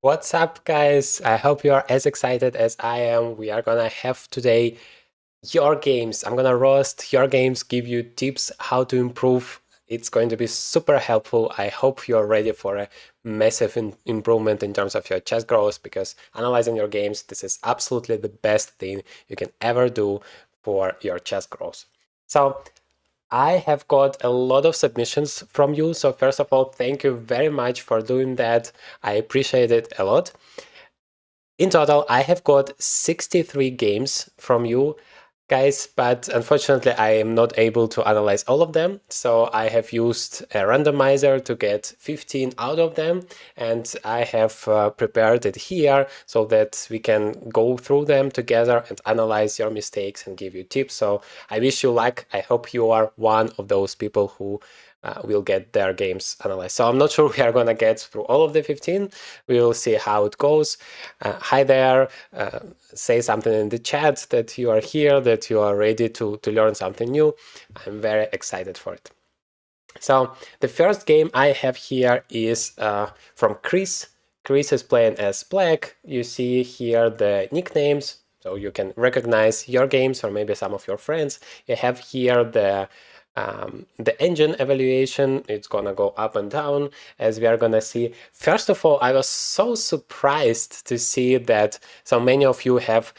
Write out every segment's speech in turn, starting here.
What's up, guys? I hope you are as excited as I am. We are gonna have today your games. I'm gonna roast your games, give you tips how to improve. It's going to be super helpful. I hope you're ready for a massive improvement in terms of your chess growth because analyzing your games, this is absolutely the best thing you can ever do for your chess growth. So I have got a lot of submissions from you. So first of all, thank you very much for doing that. I appreciate it a lot. In total, I have got 63 games from you guys, but unfortunately, I am not able to analyze all of them. So I have used a randomizer to get 15 out of them, and I have prepared it here so that we can go through them together and analyze your mistakes and give you tips. So I wish you luck. I hope you are one of those people who will get their games analyzed. So I'm not sure we are going to get through all of the 15. We will see how it goes. Hi there. Say something in the chat that you are here, that you are ready to learn something new. I'm very excited for it. So the first game I have here is from Chris. Chris is playing as Black. You see here the nicknames, so you can recognize your games or maybe some of your friends. You have here the engine evaluation. It's gonna go up and down as we are gonna see. First of all, I was so surprised to see that so many of you have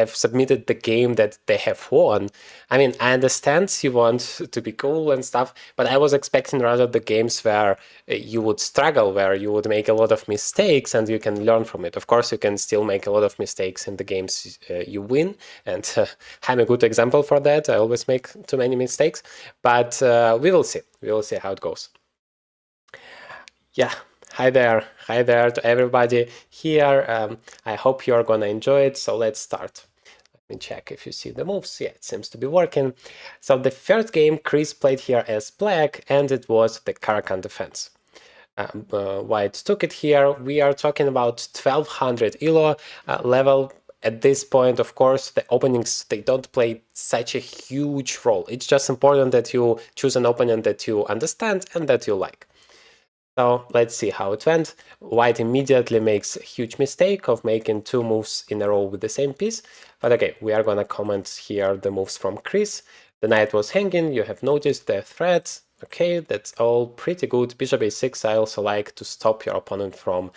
submitted the game that they have won. I mean, I understand you want to be cool and stuff, but I was expecting rather the games where you would struggle, where you would make a lot of mistakes and you can learn from it. Of course, you can still make a lot of mistakes in the games you win, and I'm a good example for that. I always make too many mistakes, but we will see. We will see how it goes. Yeah. Hi there to everybody here. I hope you're gonna enjoy it. So let's start. Let me check if you see the moves. Yeah, it seems to be working. So the first game Chris played here as Black, and it was the Caro-Kann defense. White took it here. We are talking about 1200 ELO level. At this point, of course, the openings, they don't play such a huge role. It's just important that you choose an opponent that you understand and that you like. So let's see how it went. White immediately makes a huge mistake of making two moves in a row with the same piece. But okay, we are gonna comment here the moves from Chris. The knight was hanging, you have noticed the threats. Okay, that's all pretty good. Bishop a6, I also like to stop your opponent from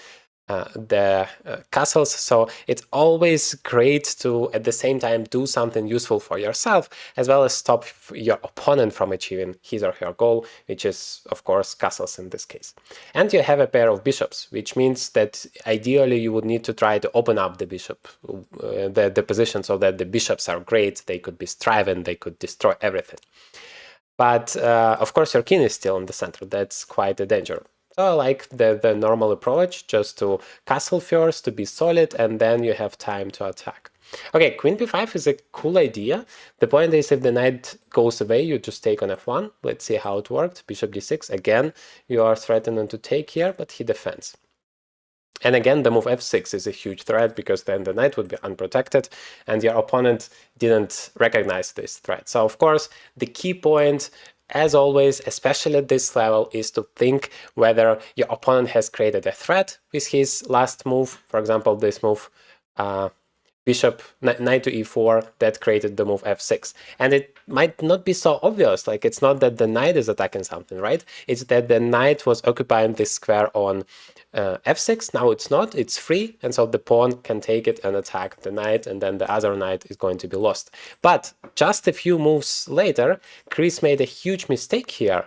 the castles. So it's always great to, at the same time, do something useful for yourself, as well as stop your opponent from achieving his or her goal, which is, of course, castles in this case. And you have a pair of bishops, which means that ideally you would need to try to open up the bishop, the position, so that the bishops are great. They could be striving, they could destroy everything. But of course, your king is still in the center. That's quite a danger. So I like the normal approach, just to castle first, to be solid, and then you have time to attack. Okay, queen b5 is a cool idea. The point is, if the knight goes away, you just take on f1. Let's see how it worked. Bishop d6. Again, you are threatening to take here, but he defends. And again, the move f6 is a huge threat because then the knight would be unprotected and your opponent didn't recognize this threat. So of course, the key point, as always, especially at this level, is to think whether your opponent has created a threat with his last move. For example, this move, bishop knight to e4, that created the move f6. And it might not be so obvious. Like, it's not that the knight is attacking something, right? It's that the knight was occupying this square on f6. Now it's not, it's free, and so the pawn can take it and attack the knight, and then the other knight is going to be lost. But just a few moves later, Chris made a huge mistake here.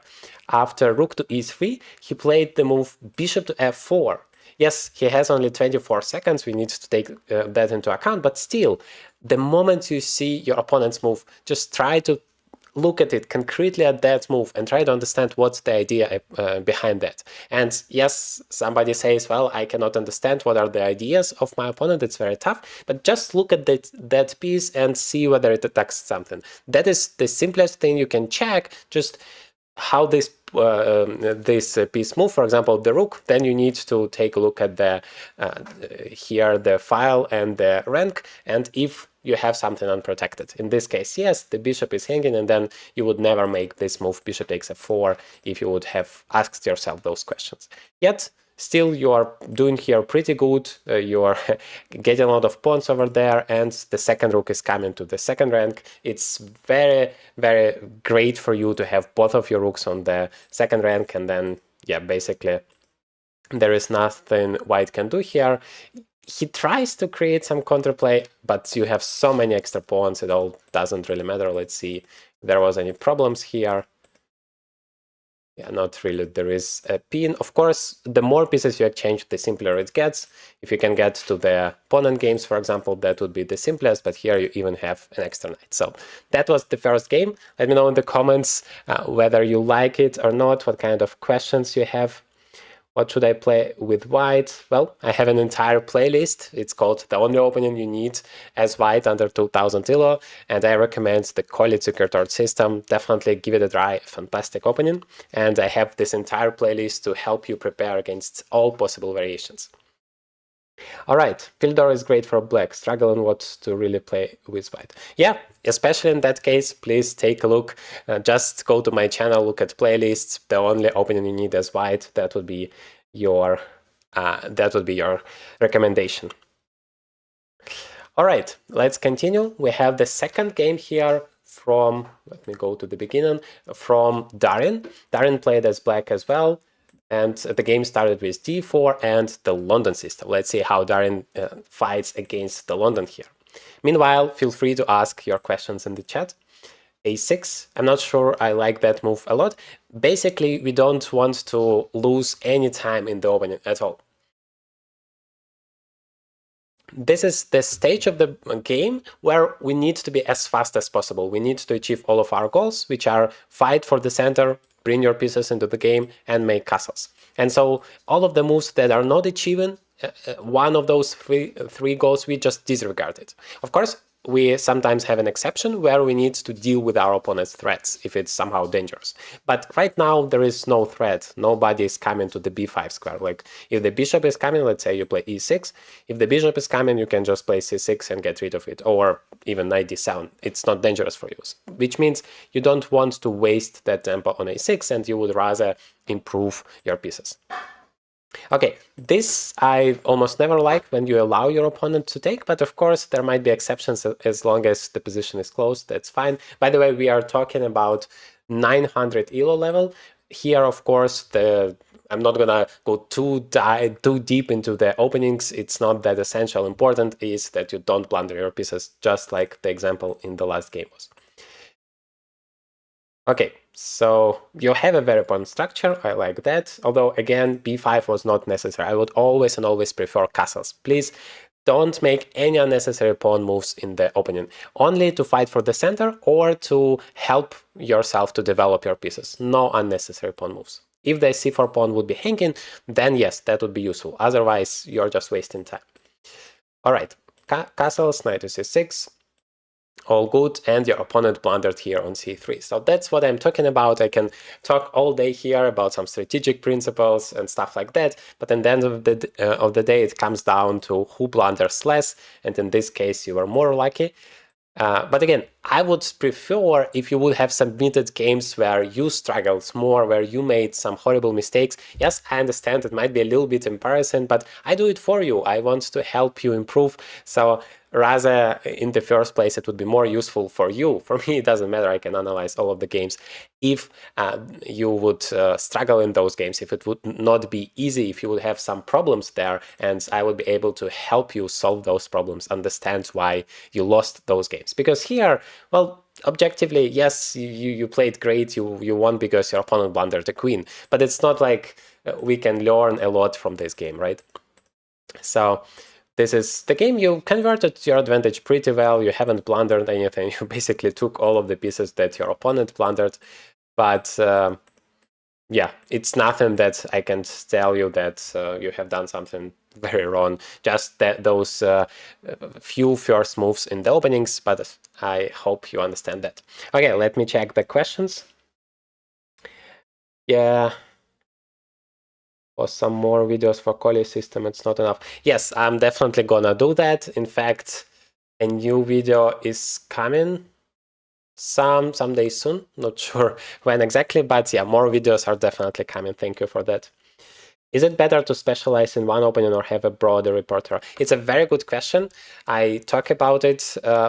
After rook to e3, he played the move bishop to f4. Yes, he has only 24 seconds, we need to take that into account, but still, the moment you see your opponent's move, just try to look at it concretely at that move and try to understand what's the idea behind that. And yes, somebody says, well, I cannot understand what are the ideas of my opponent, it's very tough, but just look at that piece and see whether it attacks something. That is the simplest thing you can check, just how this piece move, for example, the rook. Then you need to take a look at the here the file and the rank, and if you have something unprotected. In this case, yes, the bishop is hanging, and then you would never make this move bishop takes f4 if you would have asked yourself those questions. Yet still you are doing here pretty good. You are getting a lot of pawns over there, and the second rook is coming to the second rank. It's very, very great for you to have both of your rooks on the second rank, and then, yeah, basically there is nothing white can do here. He tries to create some counterplay, but you have so many extra pawns, it all doesn't really matter. Let's see if there was any problems here. Yeah, not really. There is a pin. Of course, the more pieces you exchange, the simpler it gets. If you can get to the opponent games, for example, that would be the simplest, but here you even have an extra knight. So that was the first game. Let me know in the comments whether you like it or not, what kind of questions you have. What should I play with white? Well, I have an entire playlist. It's called The Only Opening You Need as White under 2000 ELO, and I recommend the Collie Secret Art system. Definitely give it a try, fantastic opening. And I have this entire playlist to help you prepare against all possible variations. All right, Philidor is great for black, struggling what to really play with white. Yeah, especially in that case, please take a look. Just go to my channel, look at playlists. The only opening you need is white. That would be your recommendation. All right, let's continue. We have the second game here from, let me go to the beginning, from Darin. Darin played as black as well. And the game started with d4 and the London system. Let's see how Darin fights against the London here. Meanwhile, feel free to ask your questions in the chat. a6, I'm not sure I like that move a lot. Basically, we don't want to lose any time in the opening at all. This is the stage of the game where we need to be as fast as possible. We need to achieve all of our goals, which are fight for the center, bring your pieces into the game, and make castles. And so all of the moves that are not achieving one of those three goals, we just disregard it. Of course, we sometimes have an exception where we need to deal with our opponent's threats if it's somehow dangerous. But right now, there is no threat. Nobody is coming to the b5 square. Like, if the bishop is coming, let's say you play e6. If the bishop is coming, you can just play c6 and get rid of it, or even knight d7. It's not dangerous for you, which means you don't want to waste that tempo on a6, and you would rather improve your pieces. Okay, this I almost never like when you allow your opponent to take, but of course there might be exceptions as long as the position is closed, that's fine. By the way, we are talking about 900 ELO level. Here, of course, I'm not gonna go too deep into the openings. It's not that essential. Important is that you don't blunder your pieces, just like the example in the last game was. Okay, so you have a very important structure. I like that. Although, again, b5 was not necessary. I would always and always prefer castles. Please don't make any unnecessary pawn moves in the opening. Only to fight for the center or to help yourself to develop your pieces. No unnecessary pawn moves. If the c4 pawn would be hanging, then yes, that would be useful. Otherwise, you're just wasting time. All right, castles, knight to c6. All good, and your opponent blundered here on c3. So that's what I'm talking about. I can talk all day here about some strategic principles and stuff like that, but at the end of the day, it comes down to who blunders less, and in this case, you were more lucky. But again, I would prefer if you would have submitted games where you struggled more, where you made some horrible mistakes. Yes, I understand it might be a little bit embarrassing, but I do it for you. I want to help you improve. So rather, in the first place, it would be more useful for you. For me, it doesn't matter. I can analyze all of the games. If you would struggle in those games, if it would not be easy, if you would have some problems there, and I would be able to help you solve those problems, understand why you lost those games. Because here, well, objectively, yes, you played great, you won because your opponent blundered the queen, but it's not like we can learn a lot from this game, right? So this is the game. You converted to your advantage pretty well. You haven't blundered anything. You basically took all of the pieces that your opponent blundered. But yeah, it's nothing that I can tell you that you have done something very wrong. Just that those few first moves in the openings, but I hope you understand that. Okay, let me check the questions. Yeah. Or some more videos for Collie system, it's not enough. Yes, I'm definitely gonna do that. In fact, a new video is coming someday soon. Not sure when exactly, but yeah, more videos are definitely coming. Thank you for that. Is it better to specialize in one opening or have a broader repertoire? It's a very good question. I talk about it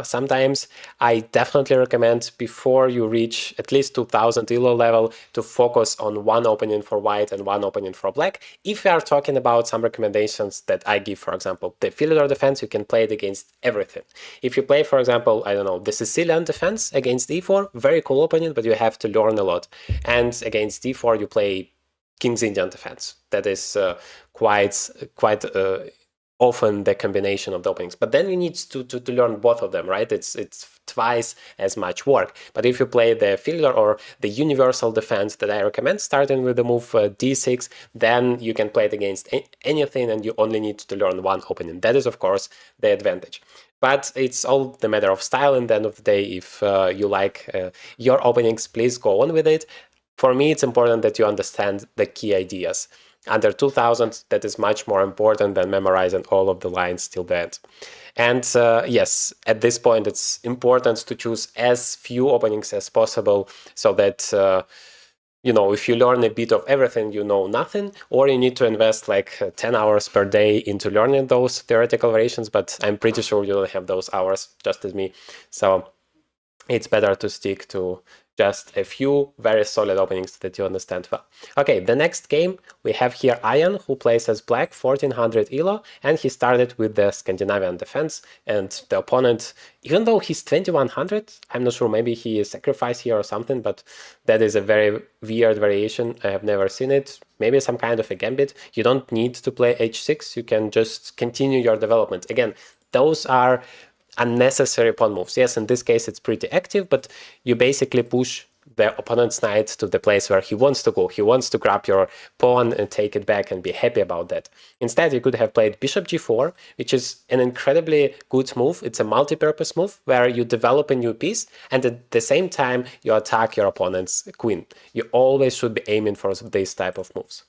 sometimes. I definitely recommend before you reach at least 2000 elo level to focus on one opening for white and one opening for black. If we are talking about some recommendations that I give, for example, the Philidor defense, you can play it against everything. If you play, for example, I don't know, the Sicilian defense against e4, very cool opening, but you have to learn a lot. And against d4, you play King's Indian defense. That is quite often the combination of the openings. But then you need to learn both of them, right? It's twice as much work. But if you play the Philidor or the universal defense that I recommend, starting with the move d6, then you can play it against anything and you only need to learn one opening. That is, of course, the advantage. But it's all the matter of style. In the end of the day, if you like your openings, please go on with it. For me, it's important that you understand the key ideas. Under 2000, that is much more important than memorizing all of the lines till the end. And yes, at this point, it's important to choose as few openings as possible so that, you know, if you learn a bit of everything, you know nothing, or you need to invest like 10 hours per day into learning those theoretical variations, but I'm pretty sure you don't have those hours, just as me. So it's better to stick to just a few very solid openings that you understand well. Okay, the next game we have here Ian, who plays as black, 1400 elo, and he started with the Scandinavian defense, and the opponent, even though he's 2100, I'm not sure, maybe he is sacrificed here or something, but that is a very weird variation. I have never seen it. Maybe some kind of a gambit. You don't need to play h6, you can just continue your development. Again, those are unnecessary pawn moves. Yes, in this case it's pretty active, but you basically push the opponent's knight to the place where he wants to go. He wants to grab your pawn and take it back and be happy about that. Instead, you could have played bishop g4, which is an incredibly good move. It's a multi-purpose move where you develop a new piece and at the same time you attack your opponent's queen. You always should be aiming for this type of moves.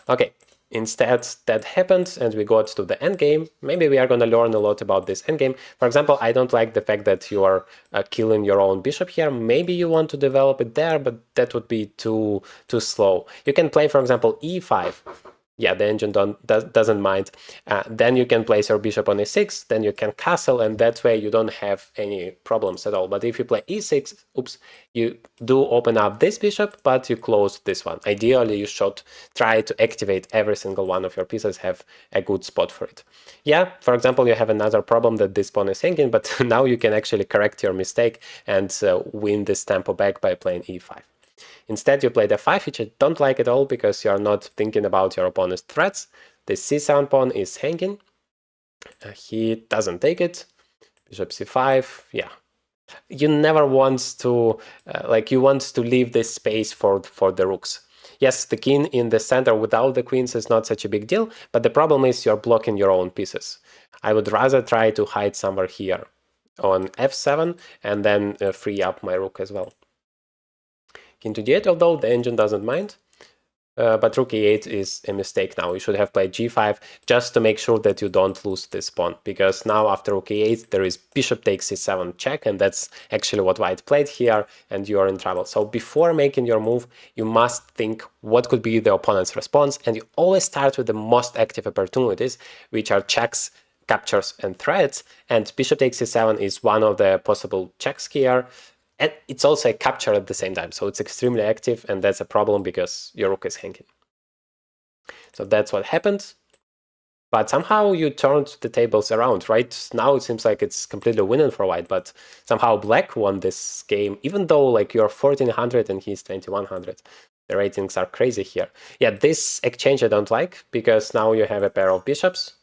Okay, instead that happened and we got to the endgame. Maybe we are going to learn a lot about this endgame. For example, I don't like the fact that you are killing your own bishop here. Maybe you want to develop it there, but that would be too slow. You can play, for example, e5. Yeah, the engine doesn't mind. Then you can place your bishop on e6, then you can castle, and that way you don't have any problems at all. But if you play e6, oops, you do open up this bishop, but you close this one. Ideally, you should try to activate every single one of your pieces, have a good spot for it. Yeah, for example, you have another problem that this pawn is hanging, but now you can actually correct your mistake and win this tempo back by playing e5. Instead, you play f5, which I don't like at all because you are not thinking about your opponent's threats. The c7 pawn is hanging. He doesn't take it. Bishop c5, yeah. You never want to, you want to leave this space for the rooks. Yes, the king in the center without the queens is not such a big deal, but the problem is you're blocking your own pieces. I would rather try to hide somewhere here on f7 and then free up my rook as well. King to d8, although the engine doesn't mind. But rook e8 is a mistake now. You should have played g5 just to make sure that you don't lose this pawn, because now after rook e8 there is bishop takes c7 check, and that's actually what white played here, and you are in trouble. So before making your move, you must think what could be the opponent's response, and you always start with the most active opportunities, which are checks, captures, and threats, and bishop takes c7 is one of the possible checks here. And it's also a capture at the same time, so it's extremely active, and that's a problem because your rook is hanging. So that's what happened. But somehow you turned the tables around, right? Now it seems like it's completely winning for white, but somehow black won this game, even though like you're 1400 and he's 2100. The ratings are crazy here. Yeah, this exchange I don't like, because now you have a pair of bishops.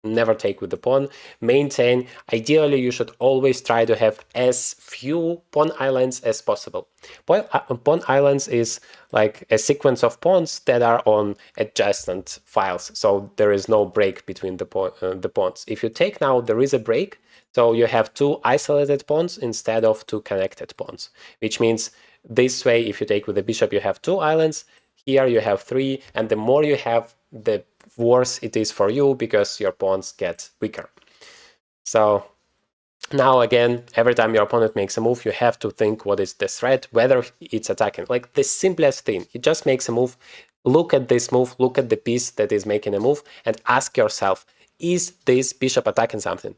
Never take with the pawn. Maintain. Ideally, you should always try to have as few pawn islands as possible. Pawn islands is like a sequence of pawns that are on adjacent files, so there is no break between the pawns. If you take now, there is a break, so you have two isolated pawns instead of two connected pawns, which means this way, if you take with the bishop, you have two islands. Here you have three, and the more you have, the worse it is for you, because your pawns get weaker. So now again, every time your opponent makes a move, you have to think what is the threat, whether it's attacking. Like the simplest thing, he just makes a move, look at this move, look at the piece that is making a move, and ask yourself, is this bishop attacking something?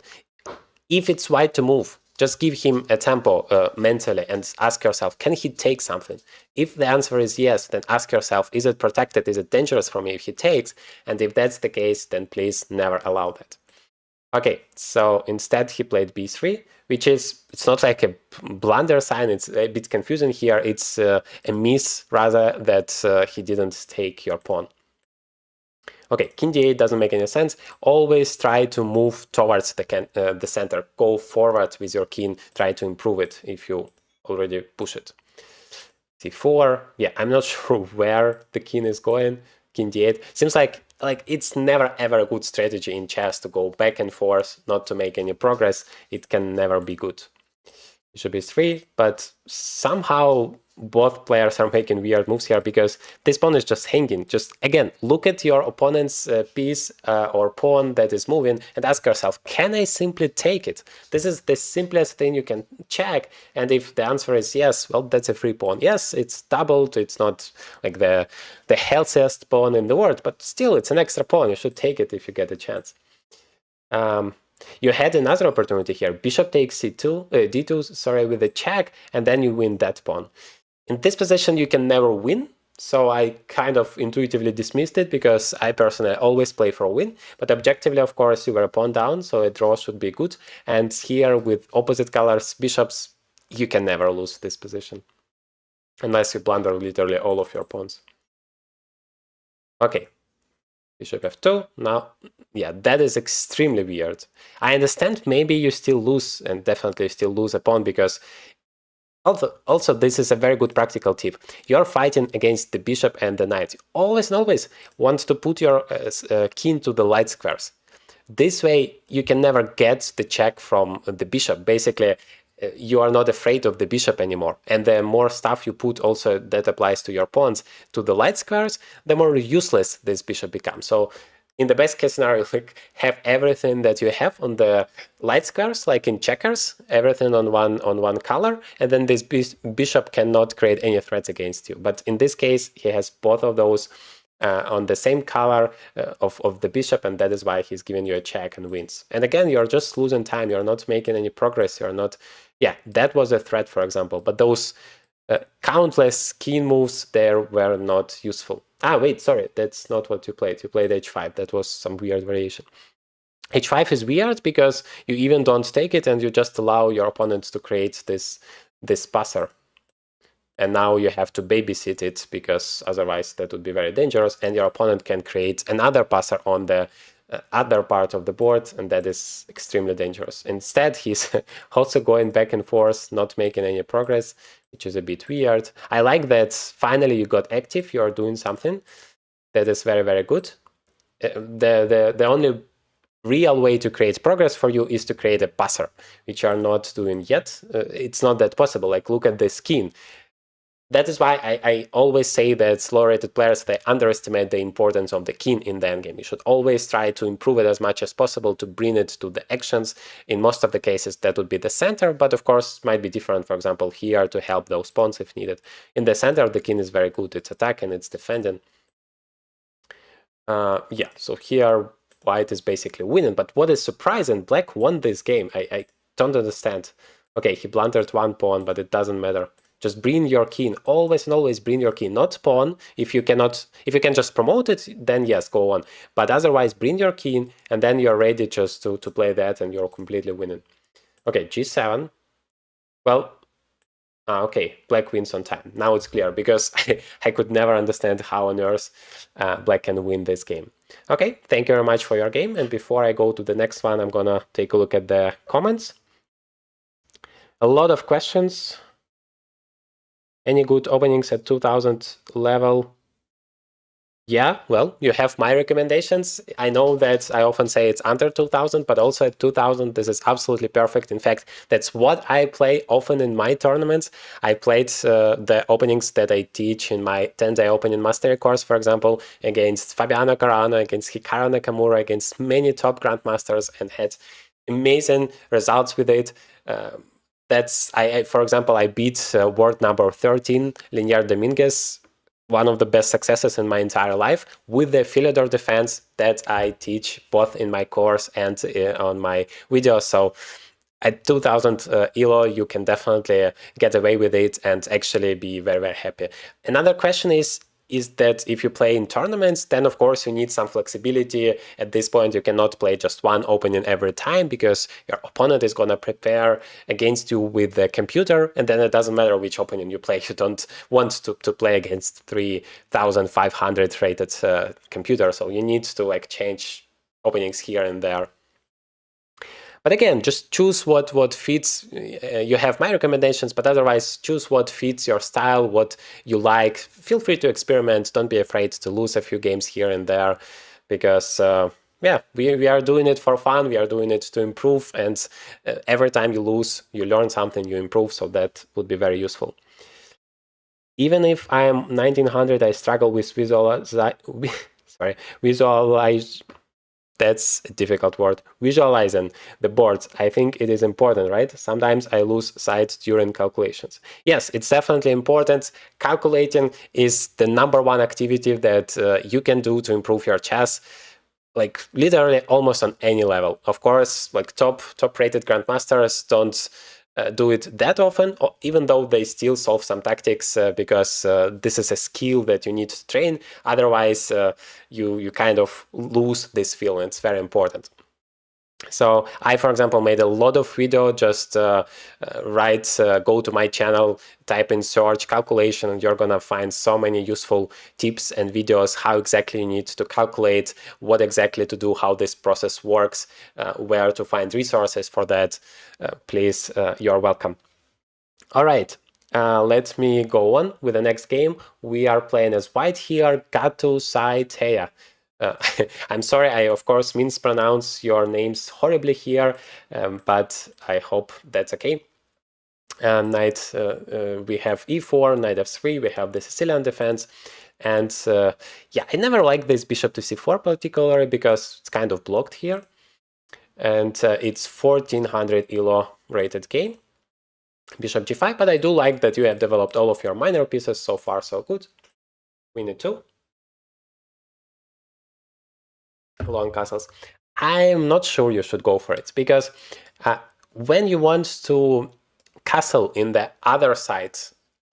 If it's white to move, just give him a tempo mentally and ask yourself, can he take something? If the answer is yes, then ask yourself, is it protected? Is it dangerous for me if he takes? And if that's the case, then please never allow that. Okay, so instead he played b3, which is, it's not like a blunder sign, it's a bit confusing here. It's a miss rather that he didn't take your pawn. Okay, king d8 doesn't make any sense. Always try to move towards the center. Go forward with your king. Try to improve it if you already push it. c4. Yeah, I'm not sure where the king is going. King d8. Seems like it's never ever a good strategy in chess to go back and forth, not to make any progress. It can never be good. Bishop e3, but somehow both players are making weird moves here because this pawn is just hanging. Just again, look at your opponent's piece or pawn that is moving and ask yourself, can I simply take it? This is the simplest thing you can check, and if the answer is yes, well, that's a free pawn. Yes, it's doubled, it's not like the healthiest pawn in the world, but still, it's an extra pawn. You should take it if you get a chance. You had another opportunity here. Bishop takes c2, d2, sorry, with a check, and then you win that pawn. In this position, you can never win, so I kind of intuitively dismissed it because I personally always play for a win. But objectively, of course, you were a pawn down, so a draw should be good. And here, with opposite colors bishops, you can never lose this position, unless you blunder literally all of your pawns. Okay. Bishop f2. Now, yeah, that is extremely weird. I understand maybe you still lose, and definitely still lose a pawn, because also this is a very good practical tip. You're fighting against the bishop and the knight. You always and always want to put your king to the light squares. This way, you can never get the check from the bishop. Basically, you are not afraid of the bishop anymore. And the more stuff you put also that applies to your pawns to the light squares, the more useless this bishop becomes. So in the best case scenario, like, have everything that you have on the light squares, like in checkers, everything on one color, and then this bishop cannot create any threats against you. But in this case, he has both of those on the same color of the bishop, and that is why he's giving you a check and wins. And again, you're just losing time. You're not making any progress. You're not... Yeah, that was a threat, for example. But those countless king moves there were not useful. Ah, wait, sorry. That's not what you played. You played h5. That was some weird variation. h5 is weird because you even don't take it, and you just allow your opponent to create this passer. And now you have to babysit it, because otherwise that would be very dangerous, and your opponent can create another passer on the other part of the board, and that is extremely dangerous. Instead, he's also going back and forth, not making any progress, which is a bit weird. I like that finally you got active, you are doing something. That is very, very good. The only real way to create progress for you is to create a passer, which you are not doing yet. It's not that possible. Like, look at this king. That is why I always say that slow-rated players, they underestimate the importance of the king in the endgame. You should always try to improve it as much as possible to bring it to the actions. In most of the cases, that would be the center, but of course, it might be different, for example, here to help those pawns if needed. In the center, the king is very good. It's attacking, it's defending. Yeah, so here, white is basically winning. But what is surprising, black won this game. I don't understand. Okay, he blundered one pawn, but it doesn't matter. Just bring your king. Always and always bring your king, not pawn. If you can just promote it, then yes, go on. But otherwise, bring your king, and then you're ready just to play that, and you're completely winning. Okay, g7. Well, okay, black wins on time. Now it's clear, because I could never understand how on earth black can win this game. Okay, thank you very much for your game. And before I go to the next one, I'm gonna take a look at the comments. A lot of questions. Any good openings at 2000 level? Yeah, well, you have my recommendations. I know that I often say it's under 2000, but also at 2000, this is absolutely perfect. In fact, that's what I play often in my tournaments. I played the openings that I teach in my 10-day opening mastery course, for example, against Fabiano Caruana, against Hikaru Nakamura, against many top grandmasters, and had amazing results with it. For example, I beat world number 13, Linier Dominguez, one of the best successes in my entire life with the Philidor defense that I teach both in my course and on my videos. So at 2000 ELO, you can definitely get away with it and actually be very, very happy. Another question is that if you play in tournaments, then of course you need some flexibility. At this point, you cannot play just one opening every time because your opponent is going to prepare against you with the computer, and then it doesn't matter which opening you play. You don't want to play against 3,500 rated computer, so you need to like change openings here and there. But again, just choose what fits. You have my recommendations, but otherwise choose what fits your style, what you like. Feel free to experiment. Don't be afraid to lose a few games here and there, because yeah, we are doing it for fun. We are doing it to improve, and every time you lose, you learn something, you improve. So that would be very useful. Even if I am 1900, I struggle with visualize. That's a difficult word. Visualizing the boards. I think it is important, right? Sometimes I lose sight during calculations. Yes, it's definitely important. Calculating is the #1 activity that you can do to improve your chess, like literally almost on any level. Of course, like top rated grandmasters don't do it that often, even though they still solve some tactics because this is a skill that you need to train. Otherwise, you kind of lose this feeling. It's very important. So I, for example, made a lot of video. Just go to my channel, type in search calculation, and you're gonna find so many useful tips and videos how exactly you need to calculate, what exactly to do, how this process works, where to find resources for that. Please, you're welcome. All right. Let me go on with the next game. We are playing as white here, Gatu Sai Teya. I'm sorry, I of course mispronounce your names horribly here, but I hope that's okay. Knight, we have e4, knight f3, we have the Sicilian defense, and yeah, I never liked this bishop to c4 particularly because it's kind of blocked here, and it's 1400 ELO rated game. Bishop g5, but I do like that you have developed all of your minor pieces. So far, so good. Queen e2. Long castles. I'm not sure you should go for it, because when you want to castle in the other side,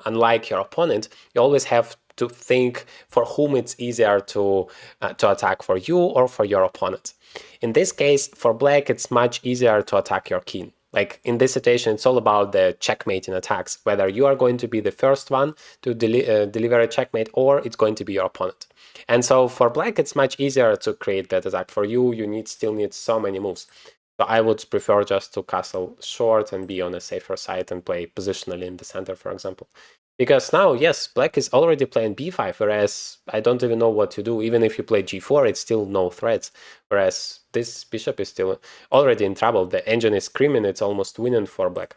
unlike your opponent, you always have to think for whom it's easier to attack, for you or for your opponent. In this case, for black, it's much easier to attack your king. Like in this situation, it's all about the checkmating attacks, whether you are going to be the first one to deliver a checkmate or it's going to be your opponent. And so for black, it's much easier to create that attack. For you, you still need so many moves. So I would prefer just to castle short and be on a safer side and play positionally in the center, for example. Because now, yes, black is already playing b5, whereas I don't even know what to do. Even if you play g4, it's still no threats. Whereas this bishop is still already in trouble. The engine is screaming, it's almost winning for black.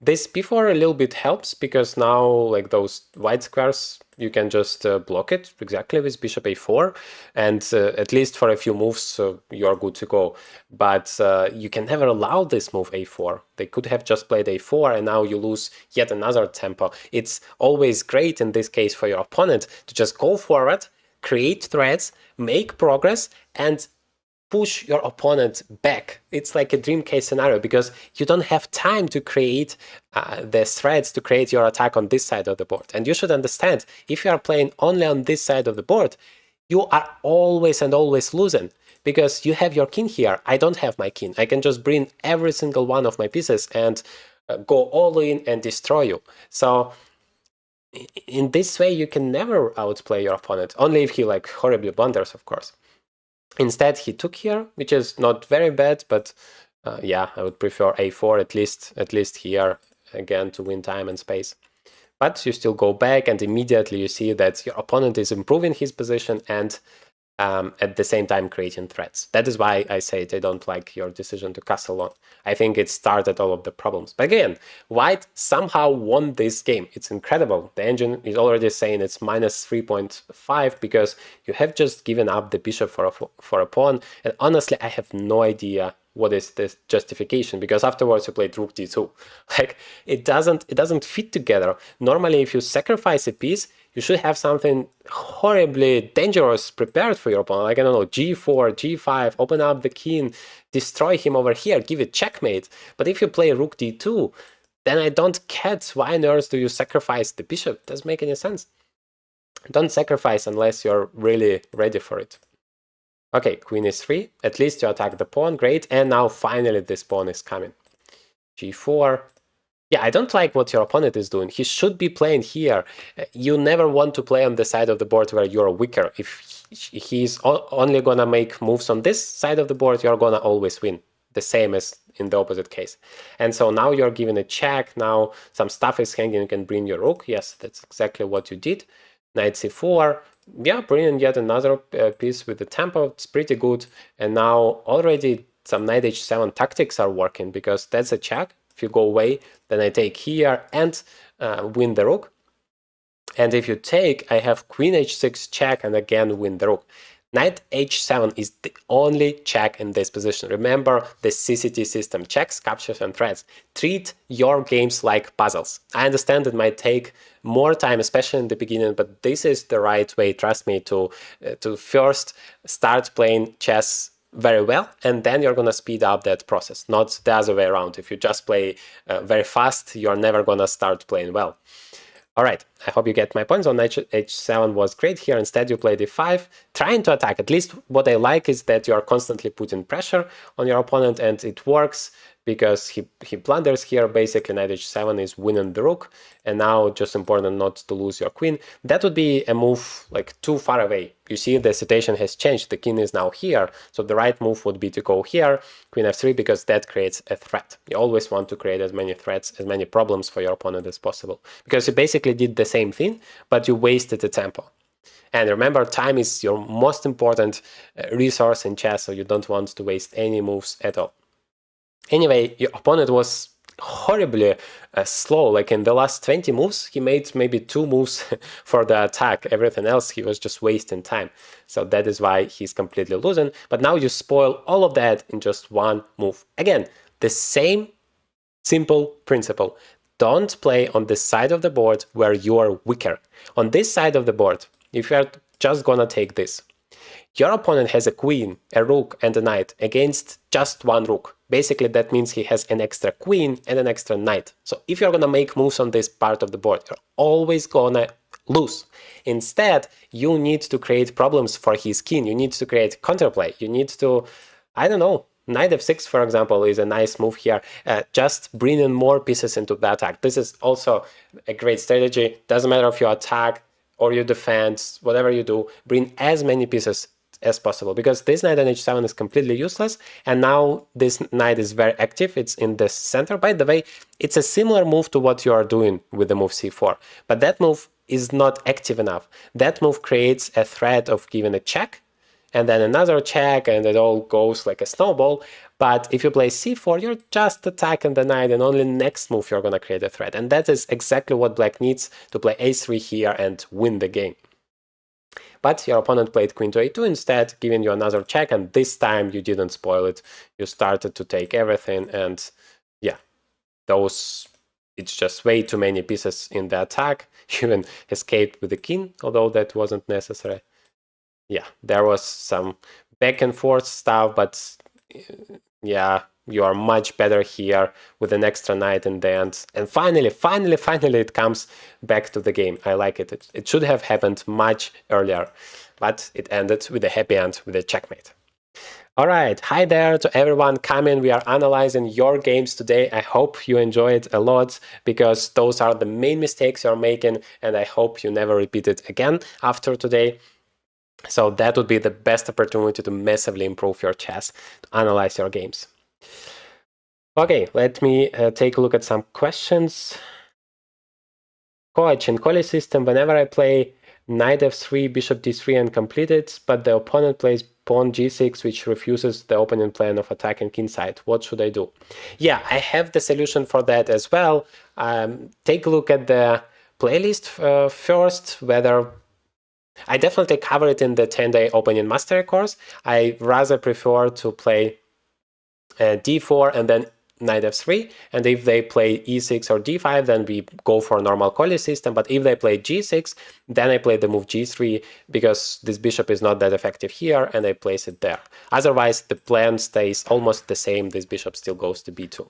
This b4 a little bit helps because now, like those white squares, you can just block it exactly with bishop a4, and at least for a few moves you're good to go. But you can never allow this move a4. They could have just played a4 and now you lose yet another tempo. It's always great in this case for your opponent to just go forward, create threats, make progress, and push your opponent back. It's like a dream case scenario because you don't have time to create the threads to create your attack on this side of the board. And you should understand, if you are playing only on this side of the board, you are always and always losing because you have your king here. I don't have my king. I can just bring every single one of my pieces and go all in and destroy you. So in this way, you can never outplay your opponent, only if he like horribly blunders, of course. Instead, he took here, which is not very bad, but yeah, I would prefer a4 at least here, again, to win time and space. But you still go back, and immediately you see that your opponent is improving his position and at the same time creating threats. That is why I say I don't like your decision to castle on. I think it started all of the problems. But again, white somehow won this game. It's incredible. The engine is already saying it's minus 3.5 because you have just given up the bishop for a pawn. And honestly, I have no idea what is this justification, because afterwards you played rook d2. Like, it doesn't fit together. Normally, if you sacrifice a piece, you should have something horribly dangerous prepared for your opponent. Like, I don't know, g4, g5, open up the king, destroy him over here, give it checkmate. But if you play rook d2, then I don't get why on earth do you sacrifice the bishop. It doesn't make any sense. Don't sacrifice unless you're really ready for it. Okay, queen is 3. At least you attack the pawn. Great. And now finally this pawn is coming. g4. Yeah, I don't like what your opponent is doing. He should be playing here. You never want to play on the side of the board where you're weaker. If he's only gonna make moves on this side of the board, you're gonna always win. The same as in the opposite case. And so now you're given a check. Now some stuff is hanging. You can bring your rook. Yes, that's exactly what you did. Knight c4. Yeah, bringing yet another piece with the tempo. It's pretty good. And now already some knight h7 tactics are working, because that's a check. If you go away, then I take here and win the rook. And if you take, I have queen h6 check and again win the rook. Knight h7 is the only check in this position. Remember the CCT system: checks, captures, and threats. Treat your games like puzzles. I understand it might take more time, especially in the beginning, but this is the right way, trust me, to first start playing chess very well, and then you're gonna speed up that process, not the other way around. If you just play very fast, you're never gonna start playing well. All right, I hope you get my points. On h7 was great here. Instead, you play d5, trying to attack. At least what I like is that you are constantly putting pressure on your opponent, and it works because he blunders here. Basically, knight h7 is winning the rook, and now just important not to lose your queen. That would be a move like too far away. You see, the situation has changed. The king is now here, so the right move would be to go here, queen f3, because that creates a threat. You always want to create as many threats, as many problems for your opponent as possible, because you basically did the same thing, but you wasted the tempo. And remember, time is your most important resource in chess, so you don't want to waste any moves at all. Anyway, your opponent was horribly slow. Like in the last 20 moves, he made maybe 2 moves for the attack. Everything else, he was just wasting time. So that is why he's completely losing. But now you spoil all of that in just one move. Again, the same simple principle. Don't play on the side of the board where you are weaker. On this side of the board, if you're just gonna take this, your opponent has a queen, a rook, and a knight against just one rook. Basically, that means he has an extra queen and an extra knight. So if you're gonna make moves on this part of the board, you're always gonna lose. Instead, you need to create problems for his king. You need to create counterplay. You need to, I don't know, knight f6, for example, is a nice move here. Just bring in more pieces into the attack. This is also a great strategy. Doesn't matter if you attack or you defend, whatever you do, bring as many pieces as possible, because this knight on h7 is completely useless, and now this knight is very active. It's in the center. By the way, it's a similar move to what you are doing with the move c4, but that move is not active enough. That move creates a threat of giving a check, and then another check, and it all goes like a snowball. But if you play c4, you're just attacking the knight, and only next move you're gonna create a threat, and that is exactly what black needs to play a3 here and win the game. But your opponent played queen to a2 instead, giving you another check, and this time you didn't spoil it. You started to take everything, and yeah, it's just way too many pieces in the attack. You even escaped with the king, although that wasn't necessary. Yeah, there was some back and forth stuff, but yeah, you are much better here with an extra knight in the end. And finally, it comes back to the game. I like it. It should have happened much earlier, but it ended with a happy end, with a checkmate. All right, hi there to everyone coming. We are analyzing your games today. I hope you enjoy it a lot, because those are the main mistakes you're making, and I hope you never repeat it again after today. So that would be the best opportunity to massively improve your chess, to analyze your games. Okay, let me take a look at some questions. Coach, in Coley system, whenever I play knight f3, bishop d3 and complete it, but the opponent plays pawn g6, which refuses the opening plan of attacking kingside, what should I do? Yeah, I have the solution for that as well. Take a look at the playlist first, whether I definitely cover it in the 10-day opening mastery course. I rather prefer to play d4 and then knight f3, and if they play e6 or d5, then we go for a normal Colli system. But if they play g6, then I play the move g3 because this bishop is not that effective here, and I place it there. Otherwise, the plan stays almost the same. This bishop still goes to b2.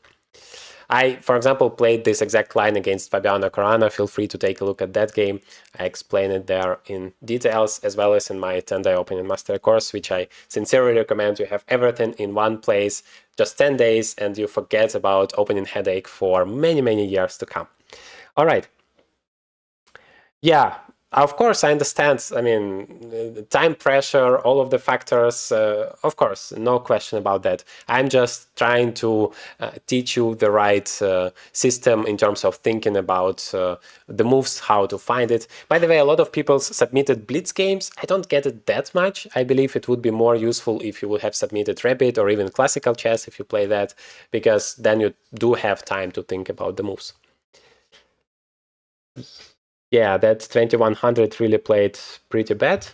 I, for example, played this exact line against Fabiano Caruana. Feel free to take a look at that game. I explain it there in details, as well as in my 10-day opening master course, which I sincerely recommend. You have everything in one place, just 10 days, and you forget about opening headache for many, many years to come. All right. Yeah, of course, I understand. I mean, time pressure, all of the factors, of course, no question about that. I'm just trying to teach you the right system in terms of thinking about the moves, how to find it. By the way, a lot of people submitted blitz games. I don't get it that much. I believe it would be more useful if you would have submitted Rabbit or even classical chess if you play that, because then you do have time to think about the moves. Yeah, that 2100 really played pretty bad.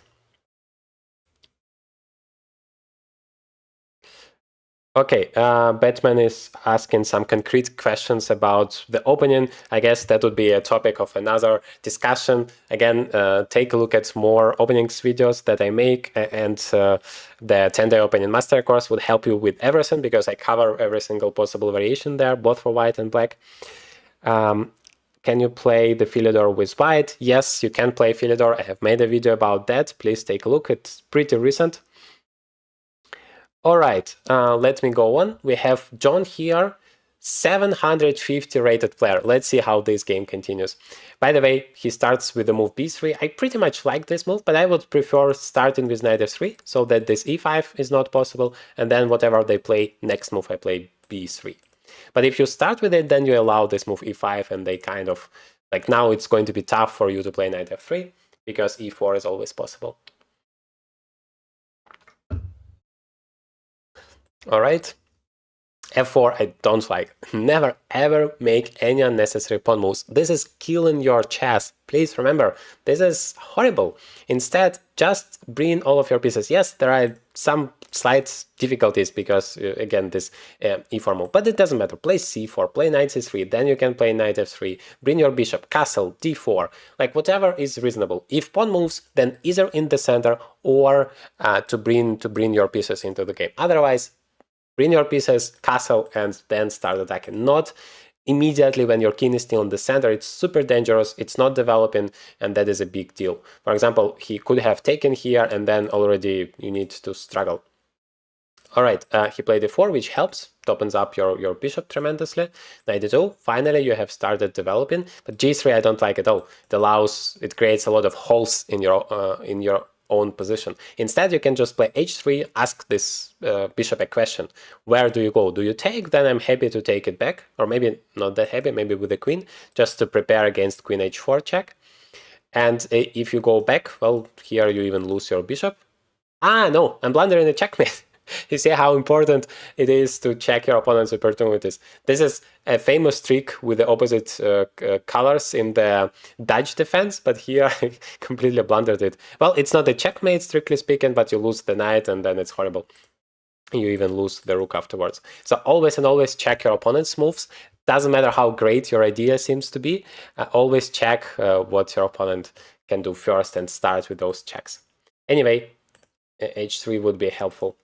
Okay, Batman is asking some concrete questions about the opening. I guess that would be a topic of another discussion. Again, take a look at more openings videos that I make, and the 10-day opening master course would help you with everything, because I cover every single possible variation there, both for white and black. Can you play the Philidor with white? Yes, you can play Philidor. I have made a video about that. Please take a look. It's pretty recent. All right, let me go on. We have John here, 750 rated player. Let's see how this game continues. By the way, he starts with the move b3. I pretty much like this move, but I would prefer starting with knight f3 so that this e5 is not possible. And then whatever they play, next move I play b3. But if you start with it, then you allow this move e5, and they kind of, like, now it's going to be tough for you to play knight f3 because e4 is always possible. All right. f4 I don't like. Never ever make any unnecessary pawn moves. This is killing your chess. Please remember, this is horrible. Instead, just bring all of your pieces. Yes, there are some slight difficulties because, again, this e4 move, but it doesn't matter. Play c4, play knight c3, then you can play knight f3, bring your bishop, castle, d4, like whatever is reasonable. If pawn moves, then either in the center or to bring your pieces into the game. Otherwise, bring your pieces, castle, and then start attacking. Not immediately when your king is still in the center. It's super dangerous, it's not developing, and that is a big deal. For example, he could have taken here, and then already you need to struggle. All right, he played e4, which helps. It opens up your bishop tremendously. Knight e2, finally you have started developing. But g3 I don't like at all. It creates a lot of holes in your own position. Instead, you can just play h3, ask this bishop a question. Where do you go? Do you take? Then I'm happy to take it back, or maybe not that happy, maybe with the queen, just to prepare against queen h4 check. And if you go back, well, here you even lose your bishop. Ah, no, I'm blundering a checkmate. You see how important it is to check your opponent's opportunities. This is a famous trick with the opposite colors in the Dutch defense, but here I completely blundered it. Well, it's not a checkmate, strictly speaking, but you lose the knight, and then it's horrible. You even lose the rook afterwards. So always and always check your opponent's moves. Doesn't matter how great your idea seems to be, always check what your opponent can do first and start with those checks. Anyway, h3 would be helpful.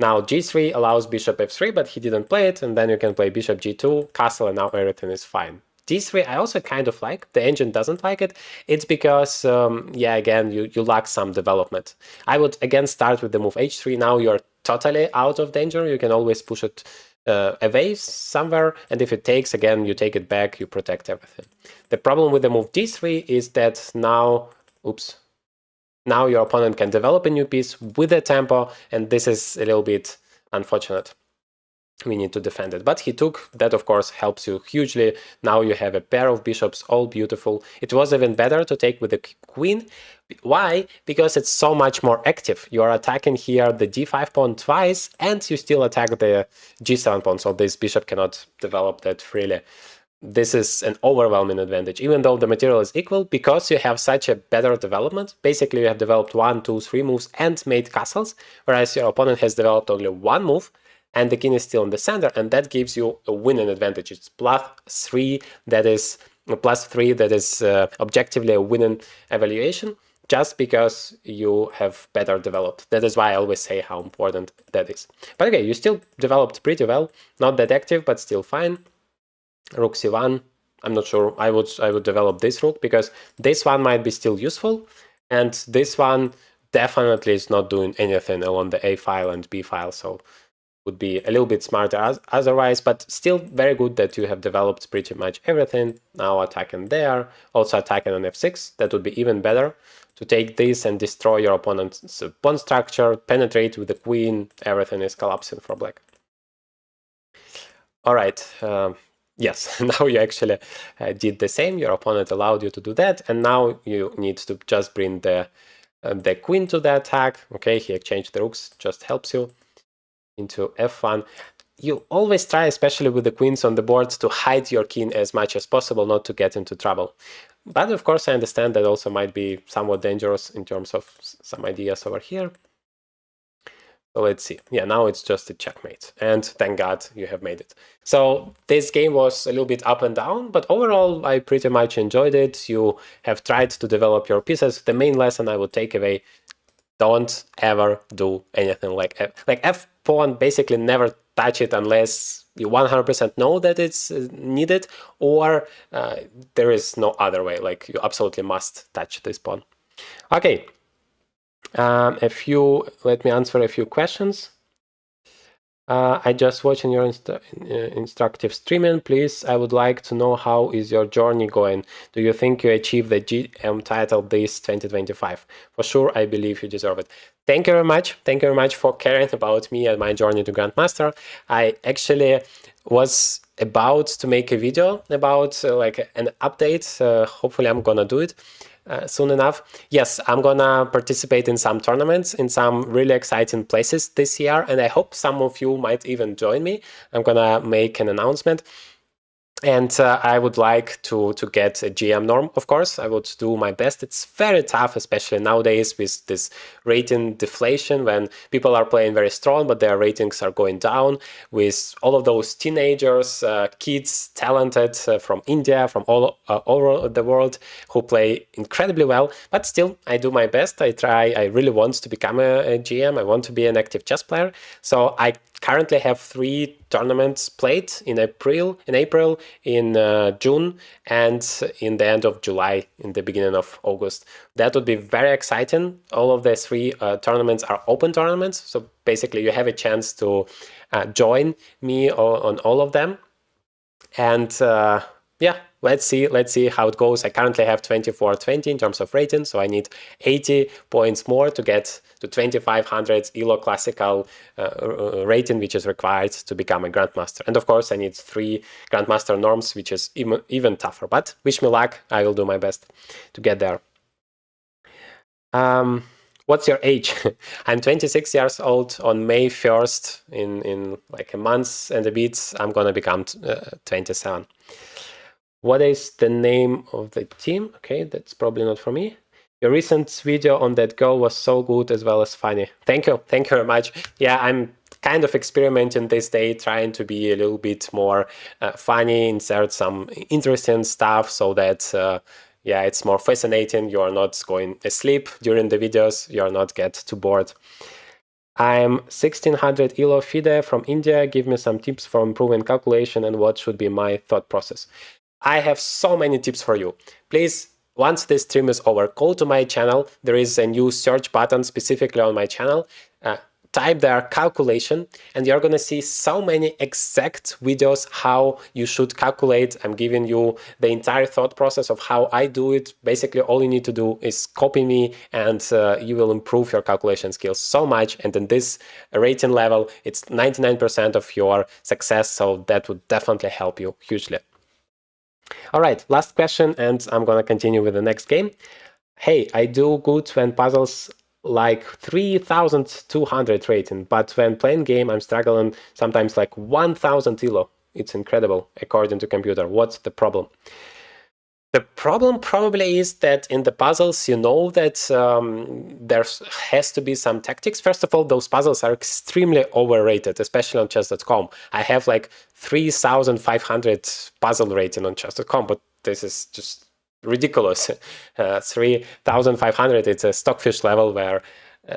Now g3 allows bishop f3, but he didn't play it, and then you can play bishop g2, castle, and now everything is fine. d3 I also kind of like. The engine doesn't like it. It's because, yeah, again, you lack some development. I would, again, start with the move h3. Now you're totally out of danger. You can always push it away somewhere, and if it takes, again, you take it back, you protect everything. The problem with the move d3 is that now, now your opponent can develop a new piece with a tempo, and this is a little bit unfortunate. We need to defend it. But he took, that of course helps you hugely. Now you have a pair of bishops, all beautiful. It was even better to take with the queen. Why? Because it's so much more active. You are attacking here the d5 pawn twice, and you still attack the g7 pawn, so this bishop cannot develop that freely. This is an overwhelming advantage, even though the material is equal, because you have such a better development. Basically, you have developed 1, 2, 3 moves and made castles, whereas your opponent has developed only one move. and the king is still in the center, and that gives you a winning advantage. It's +3, that is +3, that is objectively a winning evaluation, just because you have better developed. That is why I always say how important that is. But okay, you still developed pretty well, not that active, but still fine. Rook c1, I'm not sure. I would develop this rook, because this one might be still useful, and this one definitely is not doing anything along the A file and B file, so would be a little bit smarter otherwise, but still very good that you have developed pretty much everything. Now attacking there, also attacking on f6, that would be even better, to take this and destroy your opponent's pawn structure, penetrate with the queen, everything is collapsing for black. All right, yes, now you actually did the same, your opponent allowed you to do that, and now you need to just bring the queen to the attack. Okay, he exchanged the rooks, just helps you into f1. You always try, especially with the queens on the board, to hide your king as much as possible, not to get into trouble. But of course, I understand that also might be somewhat dangerous in terms of some ideas over here. So let's see. Yeah, now it's just a checkmate. And thank God you have made it. So this game was a little bit up and down, but overall, I pretty much enjoyed it. You have tried to develop your pieces. The main lesson I would take away: don't ever do anything like F pawn, basically never touch it unless you 100% know that it's needed, or there is no other way, like you absolutely must touch this pawn. Okay, let me answer a few questions. I just watching your instructive streaming. Please, I would like to know how is your journey going. Do you think you achieved the GM title this 2025? For sure, I believe you deserve it. Thank you very much. Thank you very much for caring about me and my journey to Grandmaster. I actually was about to make a video about like an update. Hopefully, I'm gonna do it soon enough. Yes, I'm gonna participate in some tournaments in some really exciting places this year, and I hope some of you might even join me. I'm gonna make an announcement. And I would like to get a GM norm, of course. I would do my best. It's very tough, especially nowadays with this rating deflation, when people are playing very strong, but their ratings are going down, with all of those teenagers, kids, talented from India, from all over the world, who play incredibly well. But still, I do my best. I try. I really want to become a GM. I want to be an active chess player. So I currently have 3 tournaments played in April, in June, and in the end of July, in the beginning of August. That would be very exciting. All of the 3 tournaments are open tournaments, so basically you have a chance to join me on all of them. And yeah, let's see how it goes. I currently have 2420 in terms of rating, so I need 80 points more to get to 2500 ELO classical rating, which is required to become a Grandmaster. And of course, I need 3 Grandmaster norms, which is even tougher. But wish me luck. I will do my best to get there. What's your age? I'm 26 years old. On May 1st, in like a month and a bit, I'm gonna become 27. What is the name of the team? Okay, that's probably not for me. Your recent video on that girl was so good as well as funny. Thank you very much. Yeah, I'm kind of experimenting this day, trying to be a little bit more funny, insert some interesting stuff, so that yeah, it's more fascinating. You are not going asleep during the videos. You are not get too bored. I'm 1600 ELO FIDE from India. Give me some tips for improving calculation and what should be my thought process. I have so many tips for you. Please, once this stream is over, go to my channel. There is a new search button specifically on my channel. Type there calculation, and you're going to see so many exact videos how you should calculate. I'm giving you the entire thought process of how I do it. Basically, all you need to do is copy me, and you will improve your calculation skills so much. And in this rating level, it's 99% of your success, so that would definitely help you hugely. All right, last question, and I'm gonna continue with the next game. Hey, I do good when puzzles like 3200 rating, but when playing game, I'm struggling sometimes like 1000 ELO. It's incredible, according to computer. What's the problem? The problem probably is that in the puzzles, you know that there has to be some tactics. First of all, those puzzles are extremely overrated, especially on chess.com. I have like 3,500 puzzle rating on chess.com, but this is just ridiculous. 3,500, it's a stockfish level where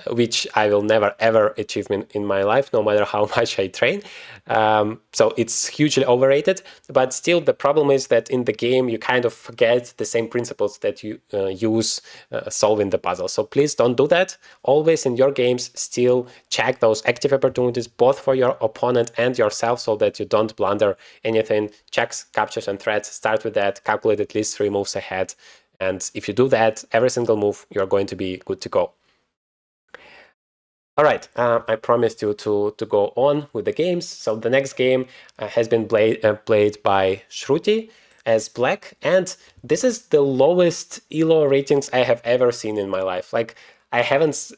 which I will never ever achieve in my life, no matter how much I train. So it's hugely overrated. But still, the problem is that in the game, you kind of forget the same principles that you use solving the puzzle. So please don't do that. Always in your games, still check those active opportunities, both for your opponent and yourself, so that you don't blunder anything. Checks, captures, and threats. Start with that. Calculate at least 3 moves ahead. And if you do that, every single move, you're going to be good to go. All right, I promised you to go on with the games. So the next game has been played by Shruti as black, and this is the lowest ELO ratings I have ever seen in my life. Like I haven't